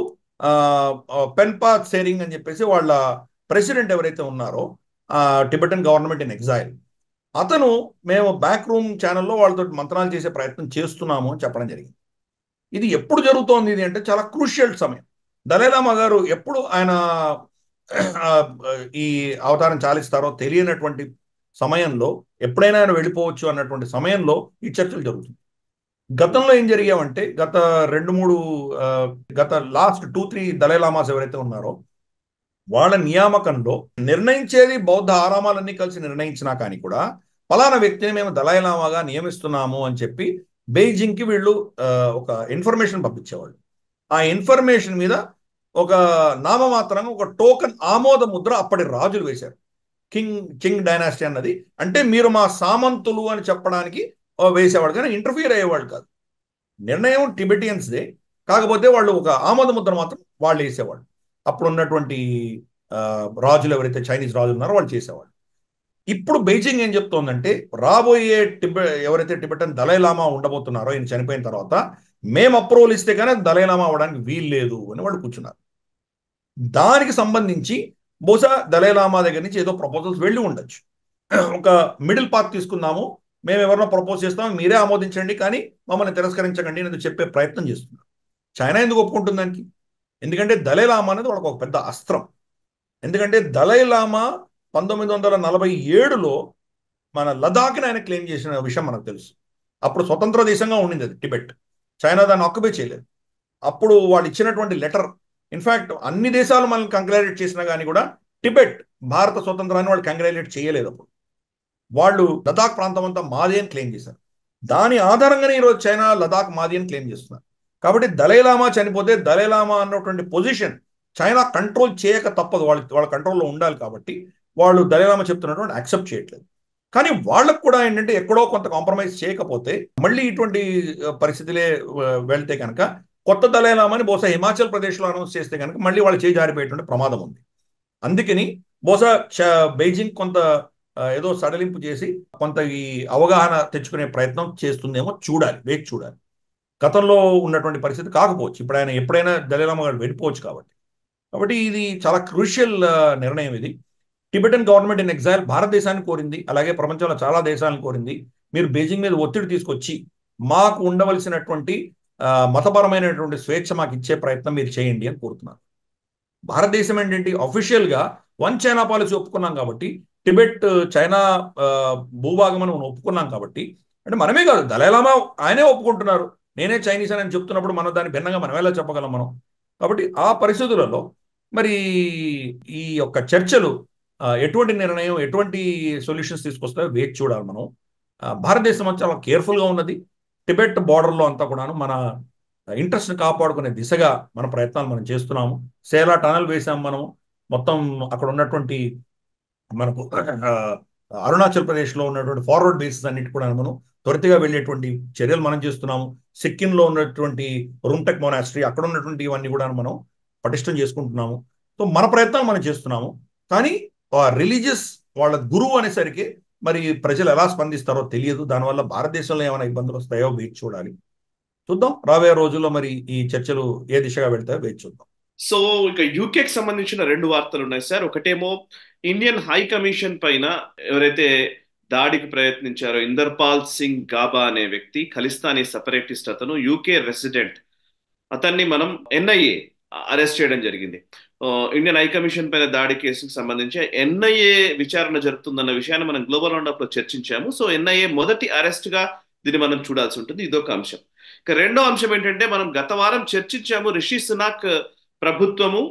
పెన్పా సేరింగ్ అని చెప్పేసి వాళ్ళ ప్రెసిడెంట్ ఎవరైతే ఉన్నారో, టిబెటన్ గవర్నమెంట్ ఇన్ ఎగ్జైల్, అతను మేము బ్యాక్ రూమ్ ఛానల్లో వాళ్ళతో మంత్రాలు చేసే ప్రయత్నం చేస్తున్నాము అని చెప్పడం జరిగింది. ఇది ఎప్పుడు జరుగుతోంది ఇది అంటే చాలా క్రూషియల్ సమయం. దలైలామా గారు ఎప్పుడు ఆయన ఈ అవతారం చాలిస్తారో తెలియనటువంటి సమయంలో, ఎప్పుడైనా ఆయన వెళ్ళిపోవచ్చు అన్నటువంటి సమయంలో ఈ చర్చలు జరుగుతుంది. గతంలో ఏం జరిగామంటే గత లాస్ట్ 2-3 దలైలామాస్ ఎవరైతే ఉన్నారో వాళ్ళ నియామకంలో నిర్ణయించేది బౌద్ధ ఆరామాలన్నీ కలిసి నిర్ణయించినా కానీ కూడా ఫలానా వ్యక్తిని మేము దలైలామాగా నియమిస్తున్నాము అని చెప్పి బెయిజింగ్కి వీళ్ళు ఒక ఇన్ఫర్మేషన్ పంపించేవాళ్ళు. ఆ ఇన్ఫర్మేషన్ మీద ఒక నామమాత్రంగా ఒక టోకన్ ఆమోద ముద్ర అప్పటి రాజులు వేశారు. కింగ్ డైనాసిటీ అన్నది అంటే మీరు మా సామంతులు అని చెప్పడానికి వేసేవాడు, కానీ ఇంటర్ఫియర్ అయ్యేవాళ్ళు కాదు. నిర్ణయం టిబెటియన్స్దే, కాకపోతే వాళ్ళు ఒక ఆమోద ముద్ర మాత్రం వాళ్ళు వేసేవాళ్ళు. అప్పుడు ఉన్నటువంటి రాజులు ఎవరైతే చైనీస్ రాజులు ఉన్నారో వాళ్ళు చేసేవాళ్ళు. ఇప్పుడు బెయిజింగ్ ఏం చెప్తోందంటే, రాబోయే ఎవరైతే టిబెటన్ దలైలామా ఉండబోతున్నారో ఈయన చనిపోయిన తర్వాత మేము అప్రూవల్ ఇస్తే కానీ దలైలామా అవ్వడానికి వీలు లేదు అని వాళ్ళు కూర్చున్నారు. దానికి సంబంధించి బహుశా దలైలామా దగ్గర నుంచి ఏదో ప్రపోజల్స్ వెళ్ళి ఉండొచ్చు. ఒక మిడిల్ పాత్ తీసుకుందాము, మేము ఎవరినో ప్రపోజ్ చేస్తాము, మీరే ఆమోదించండి కానీ మమ్మల్ని తిరస్కరించకండి అని చెప్పే ప్రయత్నం చేస్తున్నారు. చైనా ఎందుకు ఒప్పుకుంటుంది దానికి? ఎందుకంటే దలైలామా అనేది వాళ్ళకి ఒక పెద్ద అస్త్రం. ఎందుకంటే దలైలామా 1947లో మన లదాఖ్ని ఆయన క్లెయిమ్ చేసిన విషయం మనకు తెలుసు. అప్పుడు స్వతంత్ర దేశంగా ఉండింది అది టిబెట్. చైనా దాన్ని ఆక్యుపై చేయలేదు. అప్పుడు వాళ్ళు ఇచ్చినటువంటి లెటర్, ఇన్ఫ్యాక్ట్ అన్ని దేశాలు మనల్ని కంగ్రాచులేట్ చేసినా కానీ కూడా టిబెట్ భారత స్వతంత్రాన్ని వాళ్ళు కంగ్రాచులేట్ చేయలేదు. అప్పుడు వాళ్ళు లదాఖ్ ప్రాంతం అంతా మాది అని క్లెయిమ్ చేశారు. దాని ఆధారంగానే ఈరోజు చైనా లదాఖ్ మాది అని క్లెయిమ్ చేస్తున్నారు. కాబట్టి దలైలామా చనిపోతే దలైలామా అన్నటువంటి పొజిషన్ చైనా కంట్రోల్ చేయక తప్పదు, వాళ్ళ కంట్రోల్లో ఉండాలి. కాబట్టి వాళ్ళు దలైలామా చెప్తున్నటువంటి యాక్సెప్ట్ చేయట్లేదు. కానీ వాళ్ళకు కూడా ఏంటంటే ఎక్కడో కొంత కాంప్రమైజ్ చేయకపోతే మళ్ళీ ఇటువంటి పరిస్థితులే వెళ్తే కనుక కొత్త దలైలామాని బహుశా హిమాచల్ ప్రదేశ్లో అనౌన్స్ చేస్తే కనుక మళ్ళీ వాళ్ళు చేయి జారిపోయేటువంటి ప్రమాదం ఉంది. అందుకని బహుశా బెయిజింగ్ కొంత ఏదో సడలింపు చేసి కొంత ఈ అవగాహన తెచ్చుకునే ప్రయత్నం చేస్తుందేమో, చూడాలి, వేచి చూడాలి. గతంలో ఉన్నటువంటి పరిస్థితి కాకపోవచ్చు, ఇప్పుడు ఆయన ఎప్పుడైనా దలైలామా గారు వెళ్ళిపోవచ్చు. కాబట్టి ఇది చాలా క్రూషియల్ నిర్ణయం ఇది. టిబెటన్ గవర్నమెంట్ ఇన్ ఎగ్జైల్ భారతదేశాన్ని కోరింది, అలాగే ప్రపంచంలో చాలా దేశాలను కోరింది, మీరు బీజింగ్ మీద ఒత్తిడి తీసుకొచ్చి మాకు ఉండవలసినటువంటి మతపరమైనటువంటి స్వేచ్ఛ మాకు ఇచ్చే ప్రయత్నం మీరు చేయండి అని కోరుతున్నారు. భారతదేశం ఏంటంటే అఫీషియల్గా వన్ చైనా పాలసీ ఒప్పుకున్నాం కాబట్టి, టిబెట్ చైనా భూభాగం అని మనం ఒప్పుకున్నాం కాబట్టి, అంటే మనమే కాదు దలైలామా ఆయనే ఒప్పుకుంటున్నారు, నేనే చైనీస్ అని చెప్తున్నప్పుడు మనం దాన్ని భిన్నంగా మనం ఎలా చెప్పగలం మనం? కాబట్టి ఆ పరిస్థితులలో మరి ఈ యొక్క చర్చలు ఎటువంటి నిర్ణయం, ఎటువంటి సొల్యూషన్స్ తీసుకొస్తాయో వేచి చూడాలి మనం. భారతదేశం చాలా కేర్ఫుల్గా ఉన్నది. టిబెట్ బార్డర్లో అంతా కూడాను మన ఇంట్రెస్ట్ని కాపాడుకునే దిశగా మన ప్రయత్నాలు మనం చేస్తున్నాము. సేలా టనల్ వేసాం మనం. మొత్తం అక్కడ ఉన్నటువంటి మనకు అరుణాచల్ ప్రదేశ్లో ఉన్నటువంటి ఫార్వర్డ్ బేసెస్ అన్నిటి కూడా మనం త్వరితగా వెళ్ళేటువంటి చర్యలు మనం చేస్తున్నాము. సిక్కింలో ఉన్నటువంటి రుంటెక్ మొనాస్ట్రీ, అక్కడ ఉన్నటువంటి ఇవన్నీ కూడా మనం పటిష్టం చేసుకుంటున్నాము. సో మన ప్రయత్నాలు మనం చేస్తున్నాము. కానీ రిలీజియస్ వాళ్ళ గురువు అనేసరికి మరి ప్రజలు ఎలా స్పందిస్తారో తెలియదు. దానివల్ల భారతదేశంలో ఏమైనా ఇబ్బందులు వస్తాయో వేచి చూడాలి. చూద్దాం రాబోయే రోజుల్లో మరి ఈ చర్చలు ఏ దిశగా వెళ్తాయో వేచి చూద్దాం. సో ఇక యూకేకి సంబంధించిన రెండు వార్తలు ఉన్నాయి సార్. ఒకటేమో ఇండియన్ హై కమిషన్ పైన ఎవరైతే దాడికి ప్రయత్నించారో ఇందర్పాల్ సింగ్ గాబా అనే వ్యక్తి, ఖలిస్తానీ సెపరేటిస్ట్, అతను యూకే రెసిడెంట్. అతన్ని మనం ఎన్ఐఏ అరెస్ట్ చేయడం జరిగింది. ఇండియన్ హై కమిషన్ పైన దాడి కేసుకు సంబంధించి ఎన్ఐఏ విచారణ జరుపుతుందన్న విషయాన్ని మనం గ్లోబల్ రౌండప్ లో చర్చించాము. సో ఎన్ఐఏ మొదటి అరెస్ట్ గా దీన్ని మనం చూడాల్సి ఉంటుంది. ఇదొక అంశం. ఇక రెండో అంశం ఏంటంటే, మనం గత వారం చర్చించాము, రిషి సునాక్ ప్రభుత్వము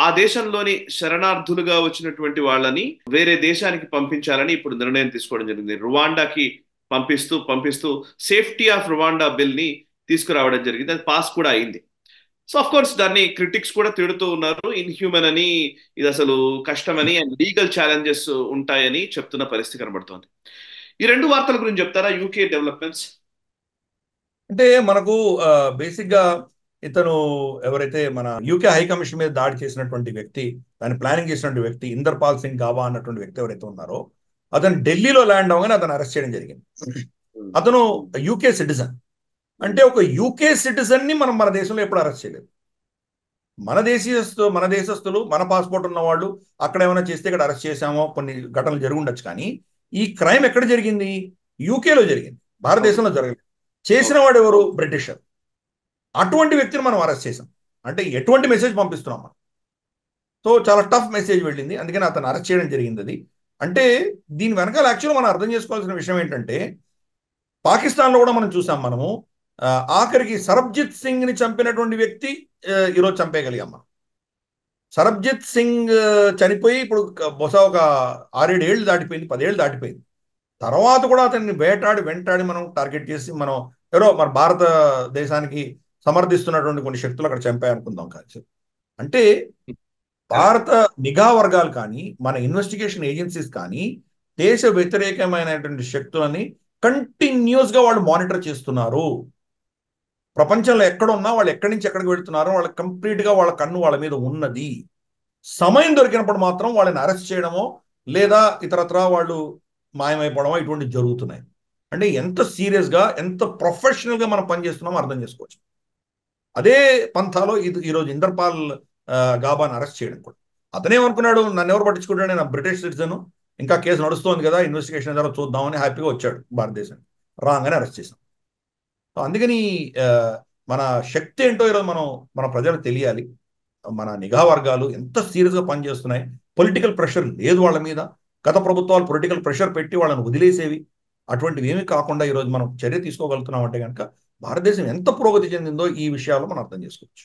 ఆ దేశంలోని శరణార్థులుగా వచ్చినటువంటి వాళ్ళని వేరే దేశానికి పంపించాలని ఇప్పుడు నిర్ణయం తీసుకోవడం జరిగింది. రువాండాకి పంపిస్తూ పంపిస్తూ సేఫ్టీ ఆఫ్ రువాండా బిల్ ని తీసుకురావడం జరిగింది. అది పాస్ కూడా అయింది. సో ఆఫ్ కోర్స్ దాన్ని క్రిటిక్స్ కూడా తిడుతూ ఉన్నారు, ఇన్హ్యూమన్ అని, ఇది అసలు కష్టమని, అండ్ లీగల్ ఛాలెంజెస్ ఉంటాయని చెప్తున్న పరిస్థితి కనబడుతోంది. ఈ రెండు వార్తల గురించి చెప్తారా, యూకే డెవలప్మెంట్స్? అంటే మనకు బేసిక్ గా ఇతను ఎవరైతే మన యూకే హై కమిషన్ మీద దాడి చేసినటువంటి వ్యక్తి, దాన్ని ప్లానింగ్ చేసినటువంటి వ్యక్తి ఇందర్పాల్ సింగ్ గాబా అన్నటువంటి వ్యక్తి ఎవరైతే ఉన్నారో, అతను ఢిల్లీలో ల్యాండ్ అవగానే అతను అరెస్ట్ చేయడం జరిగింది. అతను యూకే సిటిజన్. అంటే ఒక యూకే సిటిజన్ ని మనం మన దేశంలో ఎప్పుడు అరెస్ట్ చేయలేదు. మన దేశస్తులు మన పాస్పోర్ట్ ఉన్న వాళ్ళు అక్కడ ఏమైనా చేస్తే ఇక్కడ అరెస్ట్ చేశామో కొన్ని ఘటనలు జరిగి ఉండొచ్చు, కానీ ఈ క్రైమ్ ఎక్కడ జరిగింది? యూకేలో జరిగింది, భారతదేశంలో జరగలేదు. చేసిన వాడు ఎవరు? బ్రిటిషర్. అటువంటి వ్యక్తిని మనం అరెస్ట్ చేసాం అంటే ఎటువంటి మెసేజ్ పంపిస్తున్నాం మనం? సో చాలా టఫ్ మెసేజ్ వెళ్ళింది, అందుకని అతను అరెస్ట్ చేయడం జరిగింది. అది అంటే దీని వెనకాల యాక్చువల్గా మనం అర్థం చేసుకోవాల్సిన విషయం ఏంటంటే, పాకిస్తాన్లో కూడా మనం చూసాం. మనము ఆఖరికి సరబ్జిత్ సింగ్ ని చంపినటువంటి వ్యక్తి ఈరోజు చంపేయగలిగాం మనం. సరబ్జిత్ సింగ్ చనిపోయి ఇప్పుడు బహుశా ఒక 6-7 ఏళ్ళు దాటిపోయింది, 10 ఏళ్ళు దాటిపోయింది. తర్వాత కూడా అతన్ని వెంటాడి మనం టార్గెట్ చేసి మనం ఎవరో మన భారతదేశానికి సమర్థిస్తున్నటువంటి కొన్ని శక్తులు అక్కడ చంపాయనుకుందాం. కాదు అంటే భారత నిఘా వర్గాలు కానీ మన ఇన్వెస్టిగేషన్ ఏజెన్సీస్ కానీ దేశ వ్యతిరేకమైనటువంటి శక్తులని కంటిన్యూస్ గా వాళ్ళు మానిటర్ చేస్తున్నారు. ప్రపంచంలో ఎక్కడున్నా వాళ్ళు ఎక్కడి నుంచి ఎక్కడికి వెళ్తున్నారో వాళ్ళకి కంప్లీట్ గా వాళ్ళ కన్ను వాళ్ళ మీద ఉన్నది. సమయం దొరికినప్పుడు మాత్రం వాళ్ళని అరెస్ట్ చేయడమో లేదా ఇతరత్రా వాళ్ళు మాయమైపోవడమో ఇటువంటివి జరుగుతున్నాయి. అంటే ఎంత సీరియస్ గా ఎంత ప్రొఫెషనల్ గా మనం పనిచేస్తున్నామో అర్థం చేసుకోవచ్చు. అదే పంథాలో ఈరోజు ఇందర్పాల్ గాబాని అరెస్ట్ చేయడం కూడా. అతనేమనుకున్నాడు, నన్ను ఎవరు పట్టించుకుంటాడు, నేను బ్రిటిష్ సిటిజన్, ఇంకా కేసు నడుస్తోంది కదా, ఇన్వెస్టిగేషన్ ద్వారా చూద్దామని హ్యాపీగా వచ్చాడు భారతదేశానికి. రాగానే అరెస్ట్ చేశాం. అందుకని మన శక్తి ఏంటో ఈరోజు మన ప్రజలకు తెలియాలి. మన నిఘా వర్గాలు ఎంత సీరియస్గా పనిచేస్తున్నాయి. పొలిటికల్ ప్రెషర్ లేదు వాళ్ళ మీద. గత ప్రభుత్వాలు పొలిటికల్ ప్రెషర్ పెట్టి వాళ్ళని వదిలేసేవి. అటువంటివి ఏమీ కాకుండా ఈరోజు మనం చర్య తీసుకోగలుగుతున్నాం అంటే కనుక భారతదేశం ఎంత పురోగతి చెందిందో ఈ విషయాల్లో మనం అర్థం చేసుకోవచ్చు.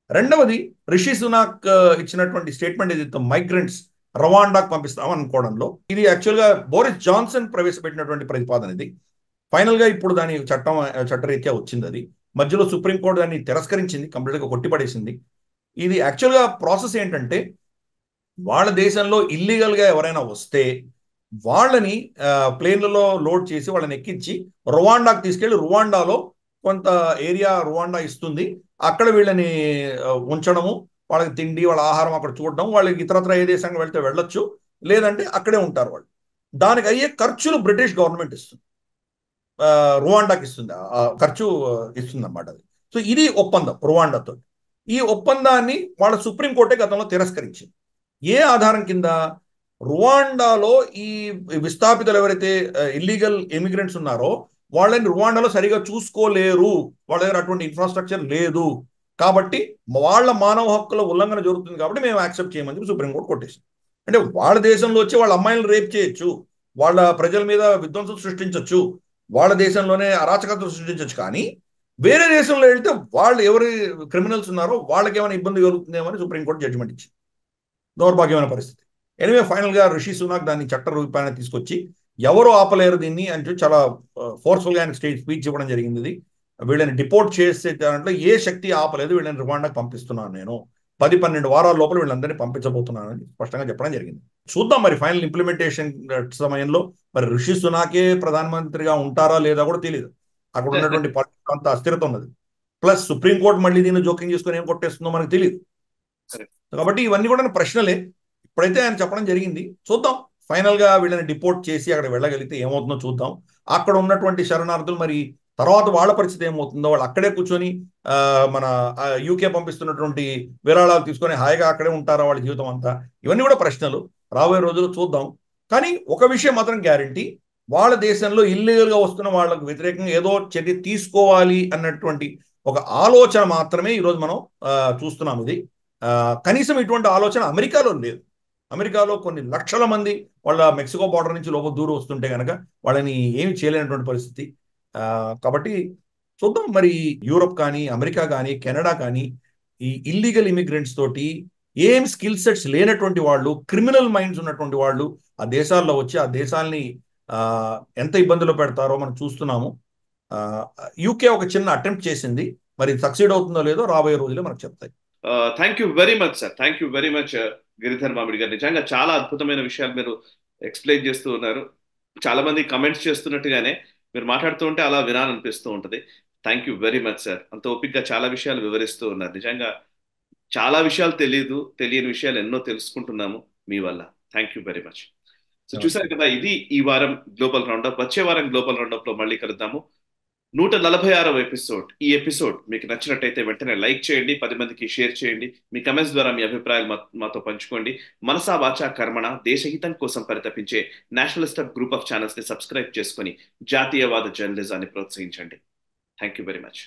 రెండవది, రిషి సునాక్ ఇచ్చినటువంటి స్టేట్మెంట్ ఏదైతే మైగ్రెంట్స్ రవాండాకు పంపిస్తాం అనుకోవడంలో, ఇది యాక్చువల్గా బోరిస్ జాన్సన్ ప్రవేశపెట్టినటువంటి ప్రతిపాదన. ఇది ఫైనల్ గా ఇప్పుడు దాని చట్టరీత్యా వచ్చింది. అది మధ్యలో సుప్రీంకోర్టు దాన్ని తిరస్కరించింది, కంప్లీట్ గా కొట్టిపడేసింది. ఇది యాక్చువల్గా ప్రాసెస్ ఏంటంటే, వాళ్ళ దేశంలో ఇల్లీగల్ గా ఎవరైనా వస్తే వాళ్ళని ప్లేన్లలో లోడ్ చేసి వాళ్ళని ఎక్కించి రువాండాకు తీసుకెళ్లి, రువాండాలో కొంత ఏరియా రువాండా ఇస్తుంది, అక్కడ వీళ్ళని ఉంచడము, వాళ్ళకి తిండి వాళ్ళ ఆహారం అక్కడ చూడడం, వాళ్ళకి ఇతరత్ర ఏ దేశానికి వెళ్తే వెళ్ళొచ్చు, లేదంటే అక్కడే ఉంటారు వాళ్ళు. దానికి అయ్యే ఖర్చులు బ్రిటిష్ గవర్నమెంట్ ఇస్తుంది, రువాండాకి ఇస్తుంది, ఆ ఖర్చు ఇస్తుంది అన్నమాట. అది సో ఇది ఒప్పందం రువాండాతో. ఈ ఒప్పందాన్ని వాళ్ళ సుప్రీంకోర్టే గతంలో తిరస్కరించింది. ఏ ఆధారం కింద? రువాండాలో ఈ విస్థాపితులు ఎవరైతే ఇల్లీగల్ ఇమిగ్రెంట్స్ ఉన్నారో వాళ్ళని రువాండాలో సరిగా చూసుకోలేరు, వాళ్ళ దగ్గర అటువంటి ఇన్ఫ్రాస్ట్రక్చర్ లేదు, కాబట్టి వాళ్ళ మానవ హక్కుల ఉల్లంఘన జరుగుతుంది, కాబట్టి మేము యాక్సెప్ట్ చేయమని చెప్పి సుప్రీంకోర్టు కొట్టేసింది. అంటే వాళ్ళ దేశంలో వచ్చి వాళ్ళ అమ్మాయిలను రేప్ చేయొచ్చు, వాళ్ళ ప్రజల మీద విధ్వంసం సృష్టించవచ్చు, వాళ్ళ దేశంలోనే అరాచకత్వం సృష్టించవచ్చు, కానీ వేరే దేశంలో వెళ్తే వాళ్ళు ఎవరి క్రిమినల్స్ ఉన్నారో వాళ్ళకి ఏమైనా ఇబ్బంది కలుగుతుందేమో అని సుప్రీంకోర్టు జడ్జిమెంట్ ఇచ్చింది. దౌర్భాగ్యమైన పరిస్థితి. ఎనివే ఫైనల్ గా రిషి సునాక్ దాన్ని చట్ట రూపాయన తీసుకొచ్చి ఎవరు ఆపలేరు దీన్ని అని చాలా ఫోర్స్ఫుల్ గా ఆయన స్పీచ్ ఇవ్వడం జరిగింది. వీళ్ళని డిపోర్ట్ చేసే దాంట్లో ఏ శక్తి ఆపలేదు, వీళ్ళని రిమాండ్కి పంపిస్తున్నాను, నేను 10-12 వారాల లోపల వీళ్ళందరినీ పంపించబోతున్నానని స్పష్టంగా చెప్పడం జరిగింది. చూద్దాం మరి ఫైనల్ ఇంప్లిమెంటేషన్ సమయంలో మరి రిషి సునాకే ప్రధానమంత్రిగా ఉంటారా లేదా కూడా తెలియదు. అక్కడ ఉన్నటువంటి అంత అస్థిరత ఉన్నది. ప్లస్ సుప్రీంకోర్టు మళ్ళీ దీన్ని జోక్యం చేసుకుని ఏం కొట్టేస్తుందో మనకు తెలియదు. కాబట్టి ఇవన్నీ కూడా ప్రశ్నలే. ఇప్పుడైతే ఆయన చెప్పడం జరిగింది, చూద్దాం ఫైనల్ గా వీళ్ళని డిపోర్ట్ చేసి అక్కడ వెళ్ళగలిగితే ఏమవుతుందో చూద్దాం. అక్కడ ఉన్నటువంటి శరణార్థులు మరి తర్వాత వాళ్ళ పరిస్థితి ఏమవుతుందో, వాళ్ళు అక్కడే కూర్చొని మన యూకే పంపిస్తున్నటువంటి విరాళాలు తీసుకొని హాయిగా అక్కడే ఉంటారా వాళ్ళ జీవితం అంతా? ఇవన్నీ కూడా ప్రశ్నలు రాబోయే రోజుల్లో చూద్దాం. కానీ ఒక విషయం మాత్రం గ్యారంటీ, వాళ్ళ దేశంలో ఇల్లీగల్గా వస్తున్న వాళ్ళకు వ్యతిరేకంగా ఏదో చర్య తీసుకోవాలి అన్నటువంటి ఒక ఆలోచన మాత్రమే ఈరోజు మనం చూస్తున్నాం. ఇది కనీసం ఇటువంటి ఆలోచన అమెరికాలో లేదు. అమెరికాలో కొన్ని లక్షల మంది వాళ్ళ మెక్సికో బార్డర్ నుంచి లోపల దూరం వస్తుంటే కనుక వాళ్ళని ఏమి చేయలేనటువంటి పరిస్థితి. కాబట్టి చూద్దాం మరి యూరోప్ కానీ, అమెరికా కానీ, కెనడా కానీ ఈ ఇల్లీగల్ ఇమిగ్రెంట్స్ తోటి ఏం స్కిల్ సెట్స్ లేనటువంటి వాళ్ళు, క్రిమినల్ మైండ్స్ ఉన్నటువంటి వాళ్ళు ఆ దేశాల్లో వచ్చి ఆ దేశాల్ని ఎంత ఇబ్బందులు పెడతారో మనం చూస్తున్నాము. యూకే ఒక చిన్న అటెంప్ట్ చేసింది, మరి సక్సీడ్ అవుతుందో లేదో రాబోయే రోజులే మనకు చెప్తాయి. Thank you very much sir, thank you very much Giridhar మామిడి గారు. నిజంగా చాలా అద్భుతమైన విషయాలు మీరు ఎక్స్ప్లెయిన్ చేస్తూ ఉన్నారు. చాలా మంది కమెంట్స్ చేస్తున్నట్టుగానే మీరు మాట్లాడుతూ ఉంటే అలా వినాలనిపిస్తూ ఉంటుంది. Thank you very much sir. అంత ఓపిక్గా చాలా విషయాలు వివరిస్తూ ఉన్నారు. నిజంగా చాలా విషయాలు తెలియని విషయాలు ఎన్నో తెలుసుకుంటున్నాము మీ వల్ల. Thank you very much. So చూసారు కదా, ఇది ఈ వారం గ్లోబల్ రౌండప్. వచ్చే వారం గ్లోబల్ రౌండప్ లో మళ్ళీ కలుద్దాము. 146వ ఎపిసోడ్. ఈ ఎపిసోడ్ మీకు నచ్చినట్టయితే వెంటనే లైక్ చేయండి, 10 మందికి షేర్ చేయండి. మీ కమెంట్స్ ద్వారా మీ అభిప్రాయాలు మాతో పంచుకోండి. మనసా వాచా కర్మణ దేశహితం కోసం పరితపించే నేషనలిస్ట్ గ్రూప్ ఆఫ్ ఛానల్స్ ని సబ్స్క్రైబ్ చేసుకొని జాతీయవాద జర్నలిజాన్ని ప్రోత్సహించండి. Thank you very much.